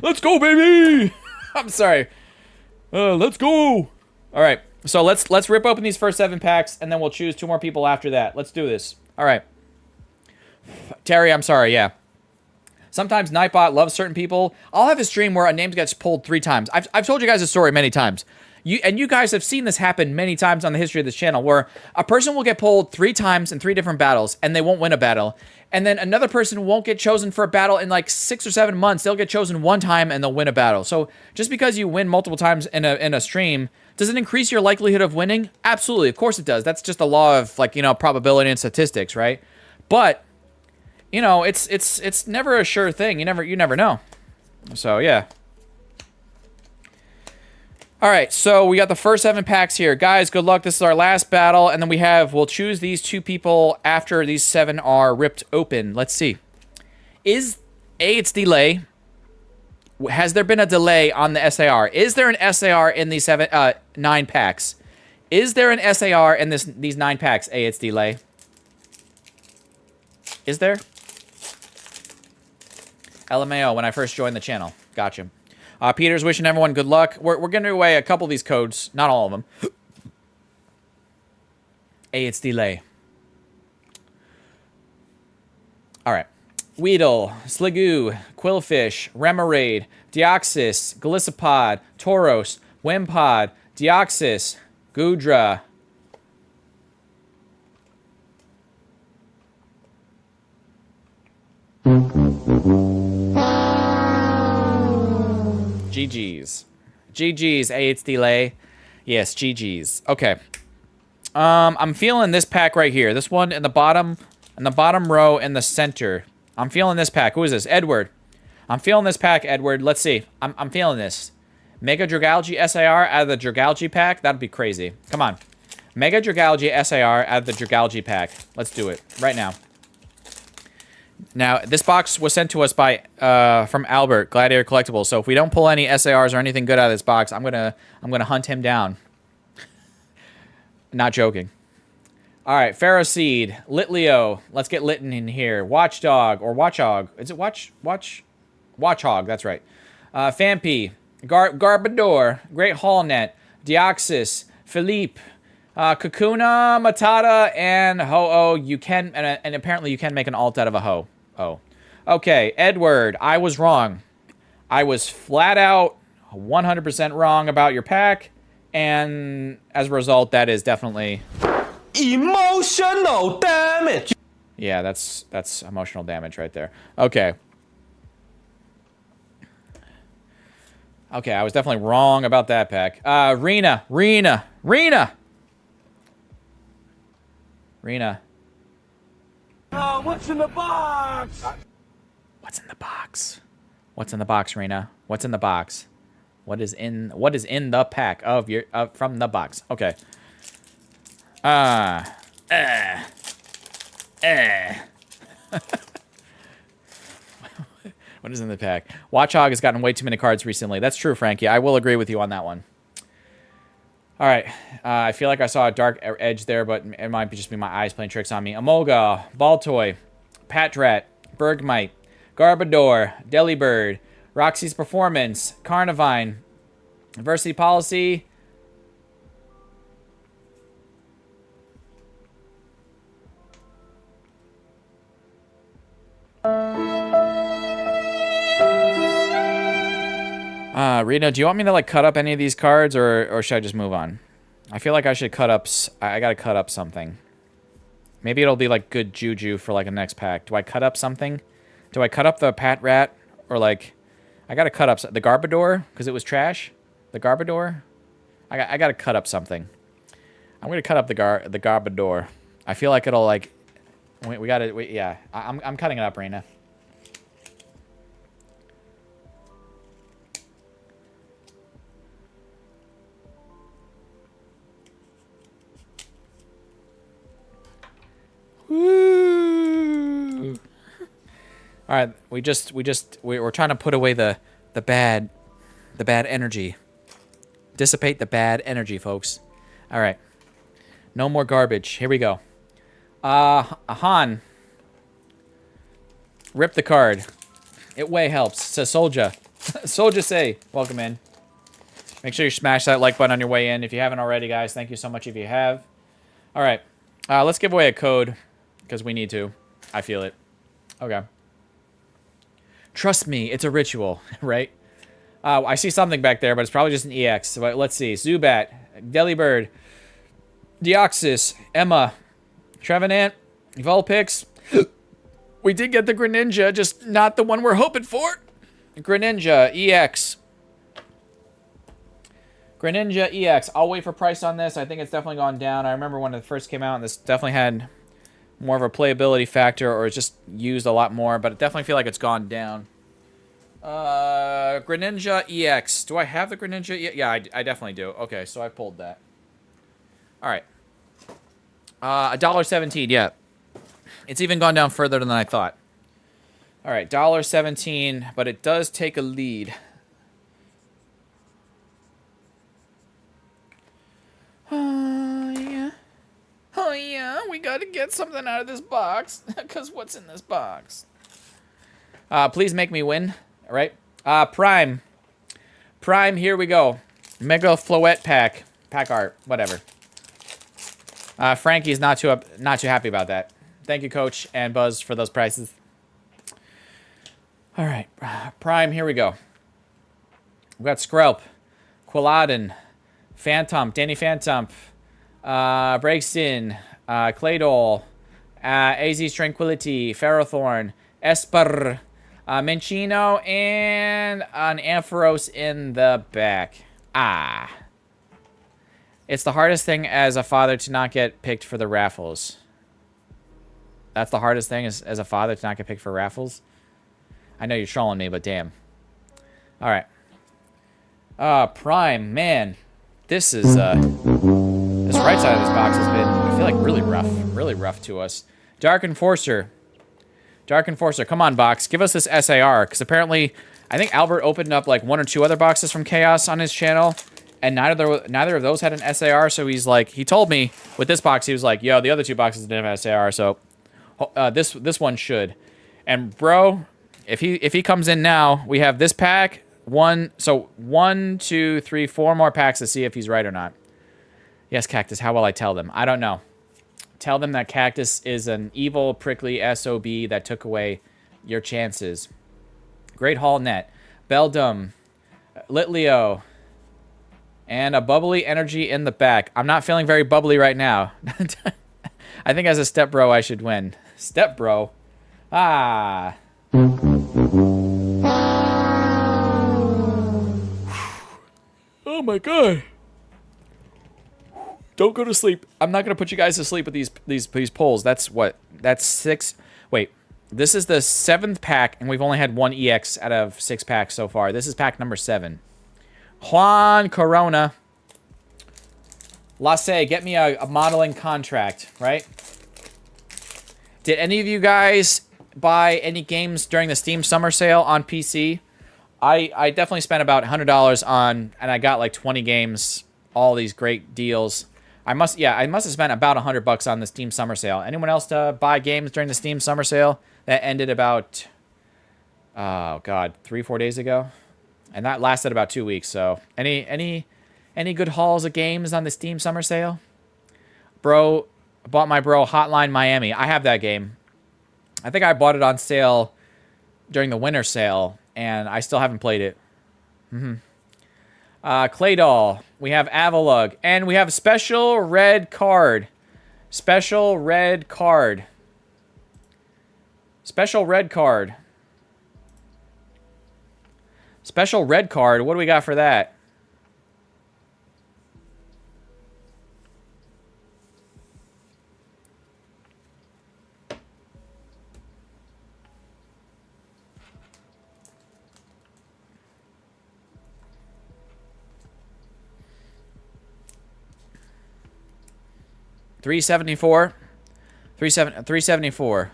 Speaker 10: Let's go, baby. I'm sorry. Let's go. All right. So let's rip open these first 7 packs, and then we'll choose 2 more people after that. Let's do this. All right. Terry, I'm sorry. Yeah. Sometimes Nightbot loves certain people. I'll have a stream where a name gets pulled 3 times. I've told you guys this story many times. You guys have seen this happen many times on the history of this channel, where a person will get pulled 3 times in 3 different battles, and they won't win a battle. And then another person won't get chosen for a battle in like 6 or 7 months. They'll get chosen 1 time, and they'll win a battle. So just because you win multiple times in a stream, does it increase your likelihood of winning? Absolutely. Of course it does. That's just a law of, like, you know, probability and statistics, right? But, you know, it's never a sure thing. You never know. So, yeah. All right, so we got the first 7 packs here. Guys, good luck. This is our last battle, and then we'll choose these 2 people after these 7 are ripped open. Let's see. It's delay. Has there been a delay on the SAR? Is there an SAR in these 9 packs? Is there an SAR in these 9 packs? It's delay. Is there? LMAO, when I first joined the channel. Gotcha. Peter's wishing everyone good luck. We're giving away a couple of these codes. Not all of them. It's delay. All right. Weedle, Sligoo, Quillfish, Remoraid, Deoxys, Gliscopod, Tauros, Wimpod, Deoxys, Goodra. GG's. GG's, it's delay. Yes, GG's. Okay. I'm feeling this pack right here. This one in the bottom row in the center. I'm feeling this pack. Who is this? Edward. I'm feeling this pack, Edward. Let's see. I'm feeling this. Mega Dragalge SAR out of the Dragalge pack? That'd be crazy. Come on. Mega Dragalge SAR out of the Dragalge pack. Let's do it. Right now. Now, this box was sent to us by from Albert, Gladiator Collectibles. So if we don't pull any SARs or anything good out of this box, I'm gonna hunt him down. Not joking. All right, Pharaoh Seed, Litleo. Let's get Litten in here. Watchdog or Watchog. Is it Watchhog? That's right. Fampi, Garbador, Great Hallnet, Deoxys, Philippe, Kakuna, Matata, and Ho-Oh. You can, and apparently you can make an alt out of a Ho. Oh. Okay, Edward, I was wrong. I was flat out 100% wrong about your pack, and as a result, that is definitely
Speaker 6: emotional damage.
Speaker 10: Yeah, that's emotional damage right there. Okay. Okay, I was definitely wrong about that pack. Rena.
Speaker 4: What's in the box?
Speaker 10: What's in the box? What's in the box, Rena? What's in the box? What is in the pack of your from the box? Okay. What is in the pack? Watchhog has gotten way too many cards recently. That's true, Frankie. I will agree with you on that one. All right. I feel like I saw a dark edge there, but it might just be my eyes playing tricks on me. Emolga, Baltoy, Patrat, Bergmite, Garbodor, Delibird, Roxy's Performance, Carnivine, Diversity Policy. Rena, do you want me to like cut up any of these cards, or should I just move on? I feel like I should cut up. I gotta cut up something. Maybe it'll be like good juju for like a next pack. Do I cut up something? Do I cut up the Patrat, or like I gotta cut up the Garbodor because it was trash? The Garbodor? I gotta cut up something. I'm gonna cut up the Garbodor. I feel like it'll like We got it. Yeah, I'm cutting it up, Raina. Woo! All right, we're trying to put away the bad energy. Dissipate the bad energy, folks. All right. No more garbage. Here we go. Han. Rip the card. It way helps. Says Soldier. Soldier say, welcome in. Make sure you smash that like button on your way in. If you haven't already, guys, thank you so much if you have. All right. Let's give away a code because we need to. I feel it. Okay. Trust me, it's a ritual, right? I see something back there, but it's probably just an EX. So let's see. Zubat, Delibird, Deoxys, Emma, Trevenant, Vulpix. We did get the Greninja, just not the one we're hoping for. Greninja, EX. Greninja, EX. I'll wait for price on this. I think it's definitely gone down. I remember when it first came out, and this definitely had more of a playability factor, or it's just used a lot more, but I definitely feel like it's gone down. Greninja EX. Do I have the Greninja? Yeah, I definitely do. Okay, so I pulled that. All right. $1.17. Yeah, it's even gone down further than I thought. All right, $1.17, but it does take a lead. Yeah. Oh yeah, we gotta get something out of this box. Cause what's in this box? Please make me win. All right. Prime. Prime, here we go. Mega Floette pack. Pack art. Whatever. Frankie's not too happy about that. Thank you, Coach and Buzz, for those prices. All right. Prime, here we go. We've got Skrelp, Quilladin, Phantom, Danny Phantom, Breakston, Claydol, AZ's Tranquility, Ferrothorn, Esper, Minchino, and an Ampharos in the back. It's the hardest thing as a father to not get picked for the raffles. That's the hardest thing as a father to not get picked for raffles. I know you're trolling me, but damn. All right. Prime, man. This is, this right side of this box has been, I feel like, really rough to us. Dark Enforcer. Dark Enforcer, come on, box. Give us this SAR, because apparently, I think Albert opened up like 1 or 2 other boxes from Chaos on his channel, and neither of those had an SAR, so he's like, he told me with this box, he was like, yo, the other 2 boxes didn't have an SAR, so this one should. And bro, if he comes in now, we have this pack, 1, 2, 3, 4 more packs to see if he's right or not. Yes, Cactus, how will I tell them? I don't know. Tell them that Cactus is an evil, prickly SOB that took away your chances. Great Hall Net. Beldum. Litleo. And a bubbly energy in the back. I'm not feeling very bubbly right now. I think as a step bro, I should win. Step bro. Ah. Oh my god. Don't go to sleep. I'm not going to put you guys to sleep with these polls. That's what? That's 6. Wait. This is the 7th pack, and we've only had 1 EX out of 6 packs so far. This is pack number 7. Juan Corona. Lasse, get me a modeling contract, right? Did any of you guys buy any games during the Steam Summer Sale on PC? I definitely spent about $100 on, and I got like 20 games, all these great deals. I must have spent about $100 on the Steam Summer Sale. Anyone else to buy games during the Steam Summer Sale? That ended about, oh god, 3-4 days ago, and that lasted about 2 weeks. So, any good hauls of games on the Steam Summer Sale? Bro, bought my bro Hotline Miami. I have that game. I think I bought it on sale during the winter sale, and I still haven't played it. Claydol. We have Avalug. And we have special red card. Special red card. Special red card. Special red card. What do we got for that? 374. 374.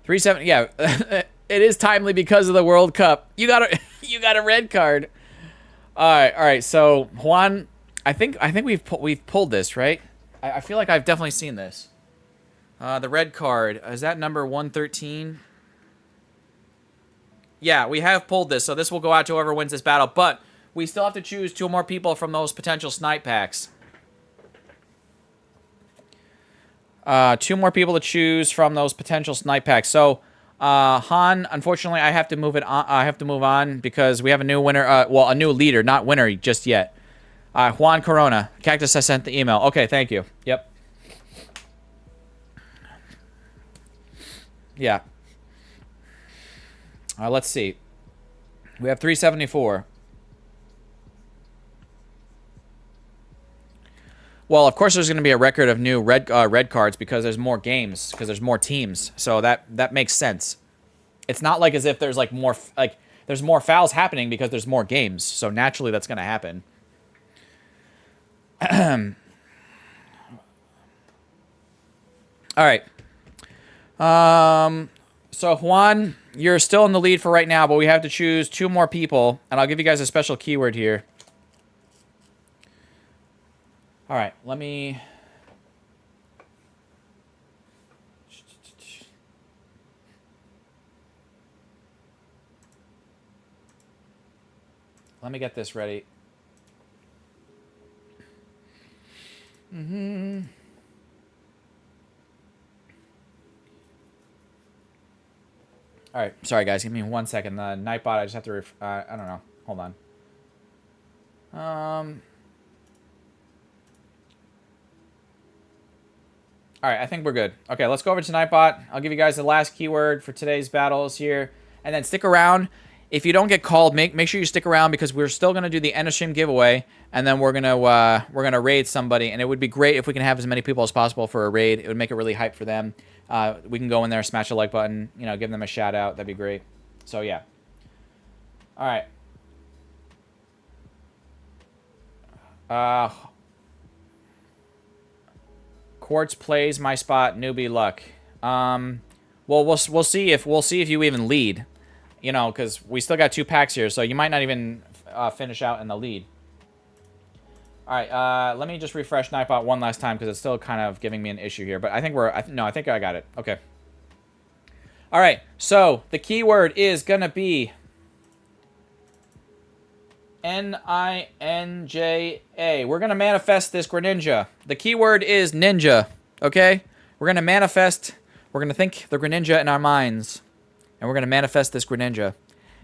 Speaker 10: 37. Yeah, it is timely because of the World Cup. You got a you got a red card. All right. So Juan, I think we've pulled this, right? I feel like I've definitely seen this. The red card, is that number 113? Yeah, we have pulled this, so this will go out to whoever wins this battle, but we still have to choose 2 more people from those potential snipe packs. 2 more people to choose from those potential snipe packs. So, Han, unfortunately, I have to move it on. I have to move on because we have a new winner. Well, a new leader, not winner just yet. Juan Corona, Cactus. I sent the email. Okay, thank you. Yep. Yeah. Let's see. We have 374. Well, of course, there's going to be a record of new red cards because there's more games, because there's more teams. So that makes sense. It's not like as if there's like more there's more fouls happening because there's more games. So naturally, that's going to happen. All right. So Juan, you're still in the lead for right now, but we have to choose 2 more people, and I'll give you guys a special keyword here. All right, let me get this ready. All right, sorry guys, give me 1 second. The Nightbot, I just have to I don't know. Hold on. All right, I think we're good. Okay, let's go over to Nightbot. I'll give you guys the last keyword for today's battles here, and then stick around. If you don't get called, make sure you stick around because we're still gonna do the end of stream giveaway, and then we're gonna raid somebody, and it would be great if we can have as many people as possible for a raid. It would make it really hype for them. We can go in there, smash the like button, you know, give them a shout out. That'd be great. So yeah. All right. Quartz plays my spot. Newbie luck. Well, we'll see if you even lead. You know, because we still got 2 packs here, so you might not even finish out in the lead. All right, let me just refresh Nightbot one last time because it's still kind of giving me an issue here. But I think I think I got it. Okay. All right, so the keyword is gonna be Ninja. We're gonna manifest this Greninja. The keyword is ninja. Okay, we're gonna manifest. We're gonna think the Greninja in our minds. And we're going to manifest this Greninja.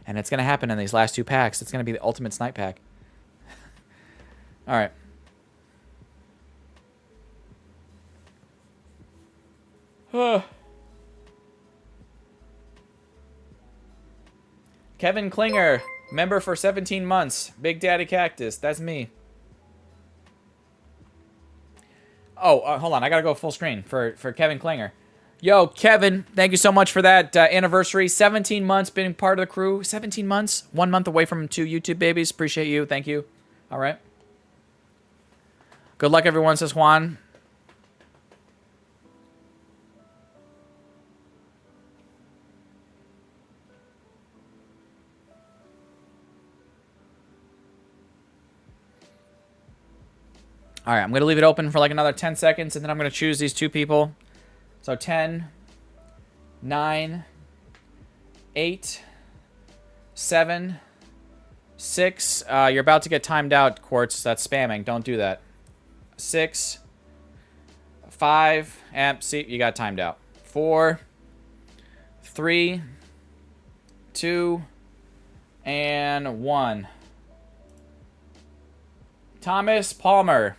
Speaker 10: And it's going to happen in these last 2 packs. It's going to be the ultimate snipe pack. All right. Kevin Klinger, member for 17 months. Big Daddy Cactus. That's me. Oh, hold on. I got to go full screen for Kevin Klinger. Yo, Kevin, thank you so much for that anniversary. 17 months being part of the crew. 17 months. 1 month away from 2 YouTube babies. Appreciate you. Thank you. All right. Good luck, everyone, says Juan. All right, I'm going to leave it open for like another 10 seconds, and then I'm going to choose these 2 people. So 10, 9, 8, 7, 6. You're about to get timed out, Quartz. That's spamming. Don't do that. 6, 5. See, you got timed out. 4, 3, 2, and 1. Thomas Palmer.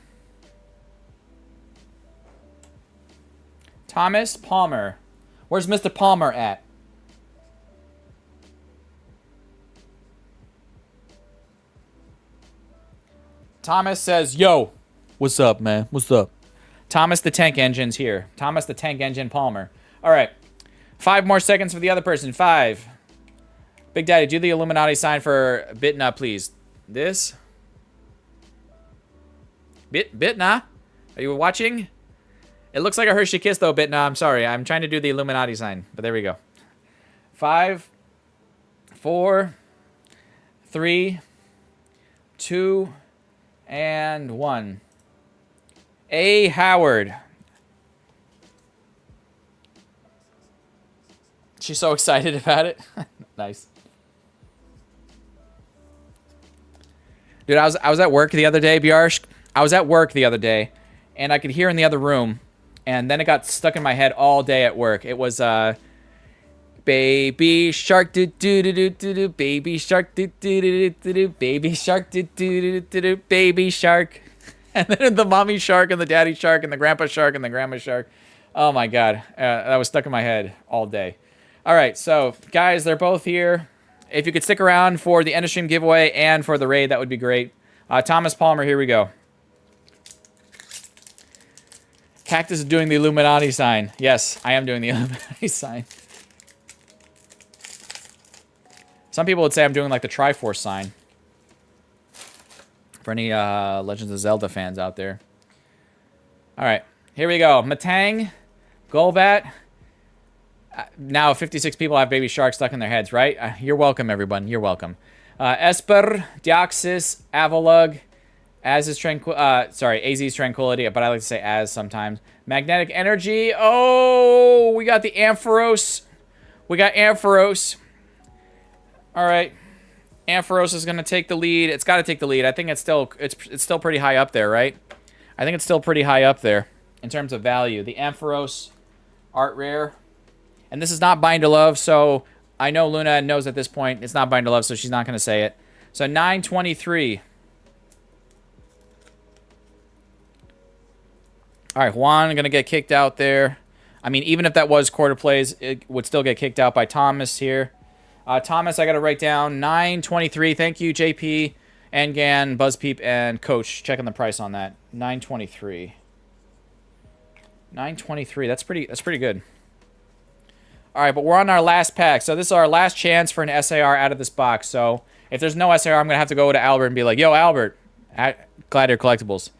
Speaker 10: Thomas Palmer. Where's Mr. Palmer at? Thomas says, yo, what's up, man? What's up? Thomas the Tank Engine's here. Thomas the Tank Engine Palmer. All right. 5 more seconds for the other person. 5. Big Daddy, do the Illuminati sign for Bitna, please. This. Bitna? Are you watching? It looks like a Hershey Kiss, though, Bitna. I'm sorry. I'm trying to do the Illuminati sign, but there we go. 5, 4, 3, 2, and 1. A. Howard. She's so excited about it. Nice. Dude, I was at work the other day, Bjarsk. I was at work the other day, and I could hear in the other room, and then it got stuck in my head all day at work. It was, Baby shark do do do do do do, baby shark do do do do do, baby shark do do do do do, baby shark. And then the mommy shark and the daddy shark and the grandpa shark and the grandma shark. Oh my god, that was stuck in my head all day. All right, so guys, they're both here. If you could stick around for the end of stream giveaway and for the raid, that would be great. Thomas Palmer, here we go. Cactus is doing the Illuminati sign. Yes, I am doing the Illuminati sign. Some people would say I'm doing like the Triforce sign. For any Legends of Zelda fans out there. All right, here we go. Matang, Golbat. Now 56 people have baby sharks stuck in their heads, right? You're welcome, everyone. You're welcome. Esper, Deoxys, Avalug, Az's Tranquility, but I like to say Az sometimes. Magnetic Energy. Oh, we got the Ampharos. We got Ampharos. All right. Ampharos is going to take the lead. It's got to take the lead. I think it's still pretty high up there, right? I think it's still pretty high up there in terms of value. The Ampharos art rare. And this is not Bind to Love, so I know Luna knows at this point it's not Bind to Love, so she's not going to say it. So 923. All right, Juan going to get kicked out there. I mean, even if that was quarter plays, it would still get kicked out by Thomas here. Thomas, I got to write down 923. Thank you, JP, Angan, BuzzPeep, and Coach. Checking the price on that. 923. 923. That's pretty good. All right, but we're on our last pack. So this is our last chance for an SAR out of this box. So if there's no SAR, I'm going to have to go to Albert and be like, yo, Albert, at Gladiator Collectibles.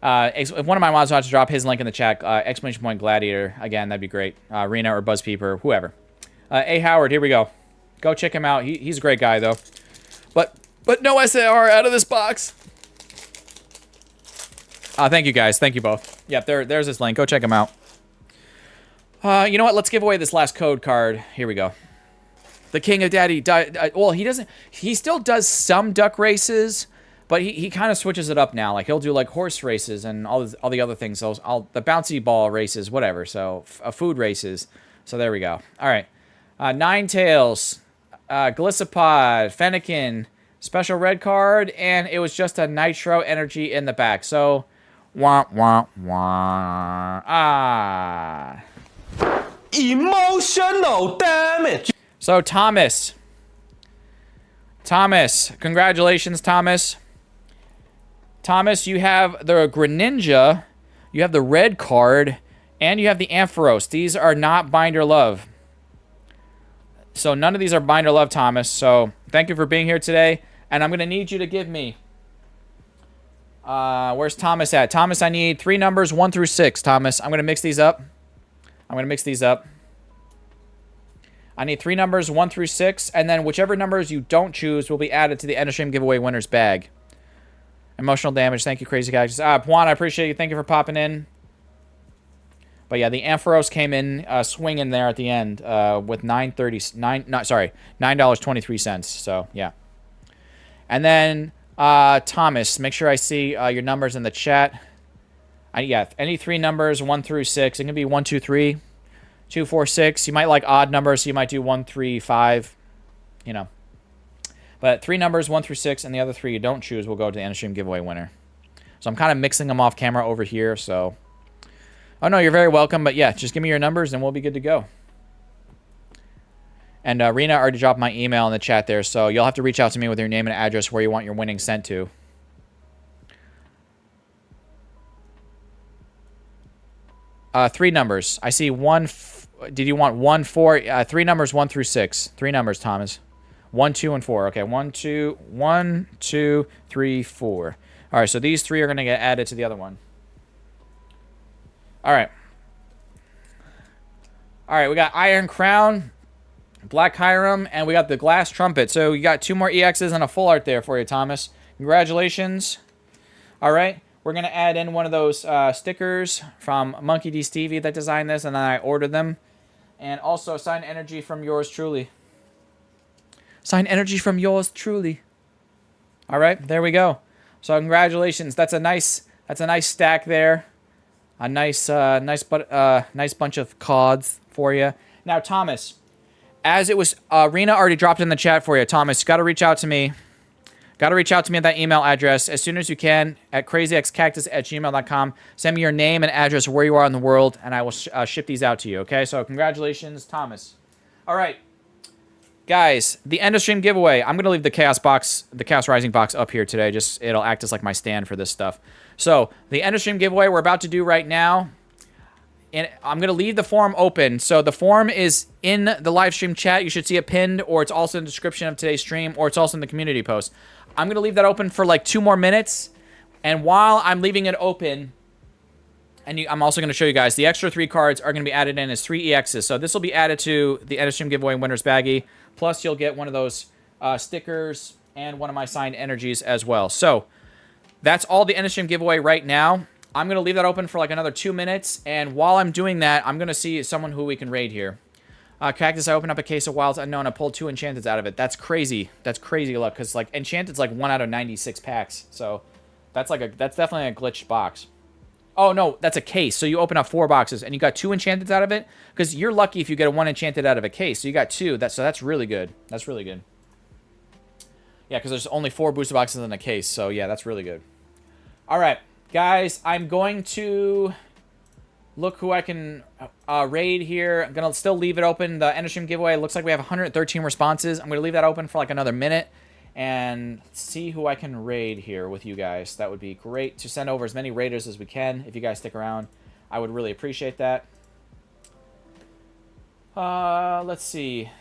Speaker 10: If one of my mods wants to drop his link in the chat, exclamation point Gladiator, again, that'd be great. Rena or BuzzPeep or whoever. A. Howard, here we go. Go check him out. He's a great guy, though. But no SAR out of this box. Thank you, guys. Thank you both. Yep, there's his link. Go check him out. You know what? Let's give away this last code card. Here we go. The King of Daddy. Well, he doesn't. He still does some duck races, but he kind of switches it up now. Like he'll do like horse races and all the other things. So the bouncy ball races, whatever. So food races. So there we go. All right. Ninetales, Glisopod, Fennekin, special red card, and it was just a Nitro Energy in the back. So, wah wah wah.
Speaker 6: Emotional damage.
Speaker 10: So Thomas, congratulations, Thomas. Thomas, you have the Greninja, you have the red card, and you have the Ampharos. These are not Binder Love. So none of these are Binder Love, Thomas. So thank you for being here today. And I'm going to need you to give me... where's Thomas at? Thomas, I need 3 numbers, 1 through 6, Thomas. I'm going to mix these up. I need 3 numbers, 1 through 6. And then whichever numbers you don't choose will be added to the end of stream giveaway winner's bag. Emotional damage. Thank you, Crazy Cactus. Juan, I appreciate you. Thank you for popping in. But yeah, the Ampharos came in swinging there at the end with $9.23. So yeah. And then Thomas, make sure I see your numbers in the chat. Yeah, any 3 numbers, 1 through 6. It can be 1, 2, 3, 2, 4, 6. You might like odd numbers, so you might do 1, 3, 5. You know. But 3 numbers, 1 through 6, and the other 3 you don't choose will go to the end of stream giveaway winner. So I'm kind of mixing them off camera over here, so... Oh, no, you're very welcome. But, yeah, just give me your numbers, and we'll be good to go. And Rena already dropped my email in the chat there, so you'll have to reach out to me with your name and address where you want your winnings sent to. Three numbers. I see one. Did you want 1, 4? 3 numbers, 1 through 6. 3 numbers, Thomas. 1, 2, and 4. Okay, 1, 2, 3, 4. All right, so these 3 are going to get added to the other one. All right. All right, we got Iron Crown, Black Hiram, and we got the Glass Trumpet. So you got 2 more EXs and a full art there for you, Thomas. Congratulations. All right, we're going to add in one of those stickers from Monkey D. Stevie that designed this, and then I ordered them. And also, sign energy from yours truly. Sign energy from yours truly. All right, there we go. So congratulations. That's a nice stack there. A nice bunch of cards for you. Now, Thomas, as it was, Rena already dropped in the chat for you. Thomas, you got to reach out to me. Got to reach out to me at that email address as soon as you can at crazyxcactus@gmail.com. Send me your name and address of where you are in the world, and I will ship these out to you, okay? So congratulations, Thomas. All right. Guys, the end of stream giveaway. I'm going to leave the Chaos Rising box up here today. Just it'll act as like my stand for this stuff. So, the end of stream giveaway we're about to do right now. And I'm going to leave the form open. So, the form is in the live stream chat. You should see it pinned, or it's also in the description of today's stream, or it's also in the community post. I'm going to leave that open for like 2 more minutes. And while I'm leaving it open, and I'm also going to show you guys, the extra 3 cards are going to be added in as 3 EXs. So, this will be added to the end of stream giveaway winner's baggie. Plus, you'll get one of those stickers and one of my signed energies as well. So, that's all the end of stream giveaway right now. I'm going to leave that open for like another 2 minutes. And while I'm doing that, I'm going to see someone who we can raid here. Cactus, I opened up a case of Wilds Unknown. I pulled 2 Enchanteds out of it. That's crazy. That's crazy luck. Because like Enchanted's like 1 out of 96 packs. So, that's definitely a glitched box. Oh, no, that's a case. So you open up 4 boxes, and you got 2 Enchanteds out of it? Because you're lucky if you get a 1 Enchanted out of a case. So you got 2. So that's really good. That's really good. Yeah, because there's only 4 booster boxes in a case. So, yeah, that's really good. All right, guys, I'm going to look who I can raid here. I'm going to still leave it open. The end of stream giveaway looks like we have 113 responses. I'm going to leave that open for like another minute and see who I can raid here with you guys. That would be great to send over as many raiders as we can. If you guys stick around, I would really appreciate that. Let's see.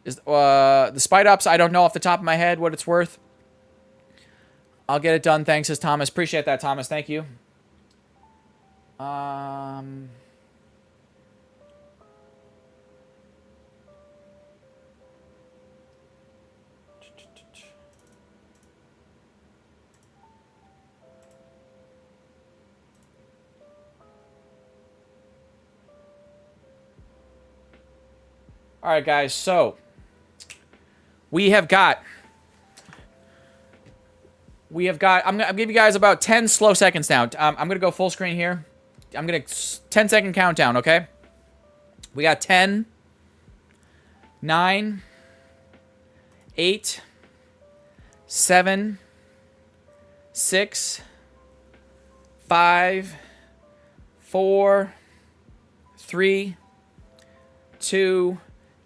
Speaker 10: Is the Spite Ups, I don't know off the top of my head what it's worth. I'll get it done. Thanks, says Thomas. Appreciate that, Thomas. Thank you. All right, guys. So we have got, I'm going to give you guys about 10 slow seconds now. I'm going to go full screen here. I'm going to 10-second countdown, okay? We got 10, 9, 8, 7, 6, 5, 4, 3, 2,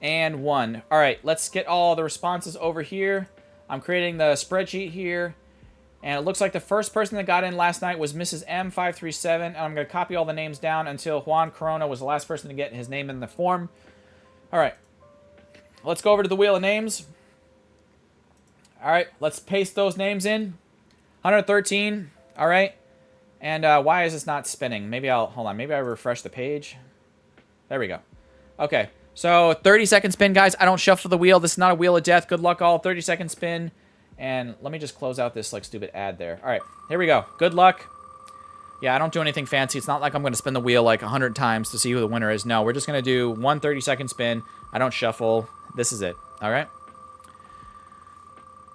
Speaker 10: and 1. All right, let's get all the responses over here. I'm creating the spreadsheet here. And it looks like the first person that got in last night was Mrs. M537. And I'm going to copy all the names down until Juan Corona was the last person to get his name in the form. All right. Let's go over to the wheel of names. All right. Let's paste those names in. 113. All right. And why is this not spinning? Maybe hold on. Maybe I refresh the page. There we go. Okay. So 30-second spin, guys. I don't shuffle the wheel. This is not a wheel of death. Good luck, all. 30-second spin. And let me just close out this like stupid ad there. All right, here we go. Good luck. Yeah, I don't do anything fancy. It's not like I'm going to spin the wheel like 100 times to see who the winner is. No, we're just going to do one 30-second spin. I don't shuffle. This is it. All right.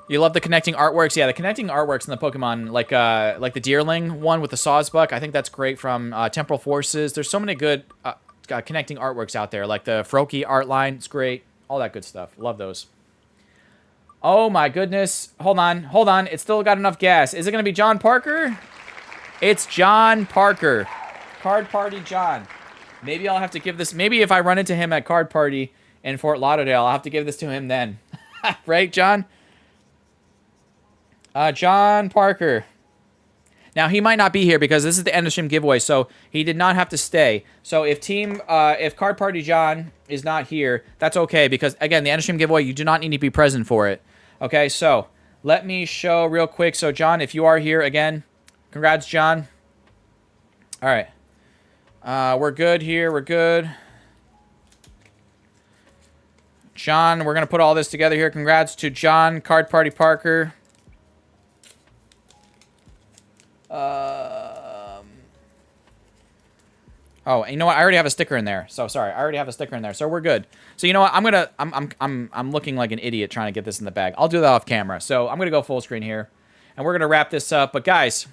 Speaker 10: You love the connecting artworks? Yeah, the connecting artworks in the Pokemon, like the Deerling one with the Sawsbuck. I think that's great from Temporal Forces. There's so many good connecting artworks out there, like the Froakie art line. It's great. All that good stuff. Love those. Oh my goodness. Hold on. Hold on. It's still got enough gas. Is it going to be John Parker? It's John Parker. Card Party John. Maybe I'll have to give this. Maybe if I run into him at Card Party in Fort Lauderdale, I'll have to give this to him then. Right, John? John Parker. Now, he might not be here because this is the end of stream giveaway, so he did not have to stay. So if Card Party John is not here, that's okay because, again, the end of stream giveaway, you do not need to be present for it. Okay, so let me show real quick. So, John, if you are here, again, congrats, John. All right. We're good here. We're good. John, we're going to put all this together here. Congrats to John, Card Party Parker. Oh, you know what? I already have a sticker in there. So sorry, I already have a sticker in there. So we're good. So you know what? I'm looking like an idiot trying to get this in the bag. I'll do that off camera. So I'm gonna go full screen here, and we're gonna wrap this up. But guys,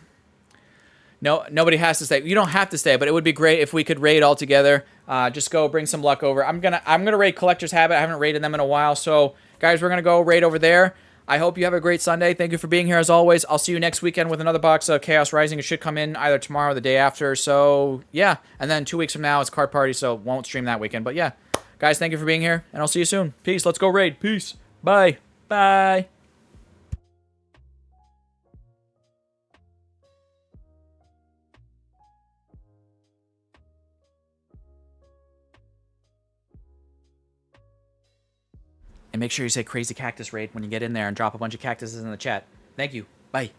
Speaker 10: no, nobody has to stay. You don't have to stay, but it would be great if we could raid all together. Just go bring some luck over. I'm gonna raid Collector's Habit. I haven't raided them in a while. So guys, we're gonna go raid over there. I hope you have a great Sunday. Thank you for being here as always. I'll see you next weekend with another box of Chaos Rising. It should come in either tomorrow or the day after. So, yeah. And then 2 weeks from now, it's Card Party, so won't stream that weekend. But, yeah. Guys, thank you for being here, and I'll see you soon. Peace. Let's go raid. Peace. Bye. Bye. And make sure you say Crazy Cactus Raid when you get in there and drop a bunch of cactuses in the chat. Thank you. Bye.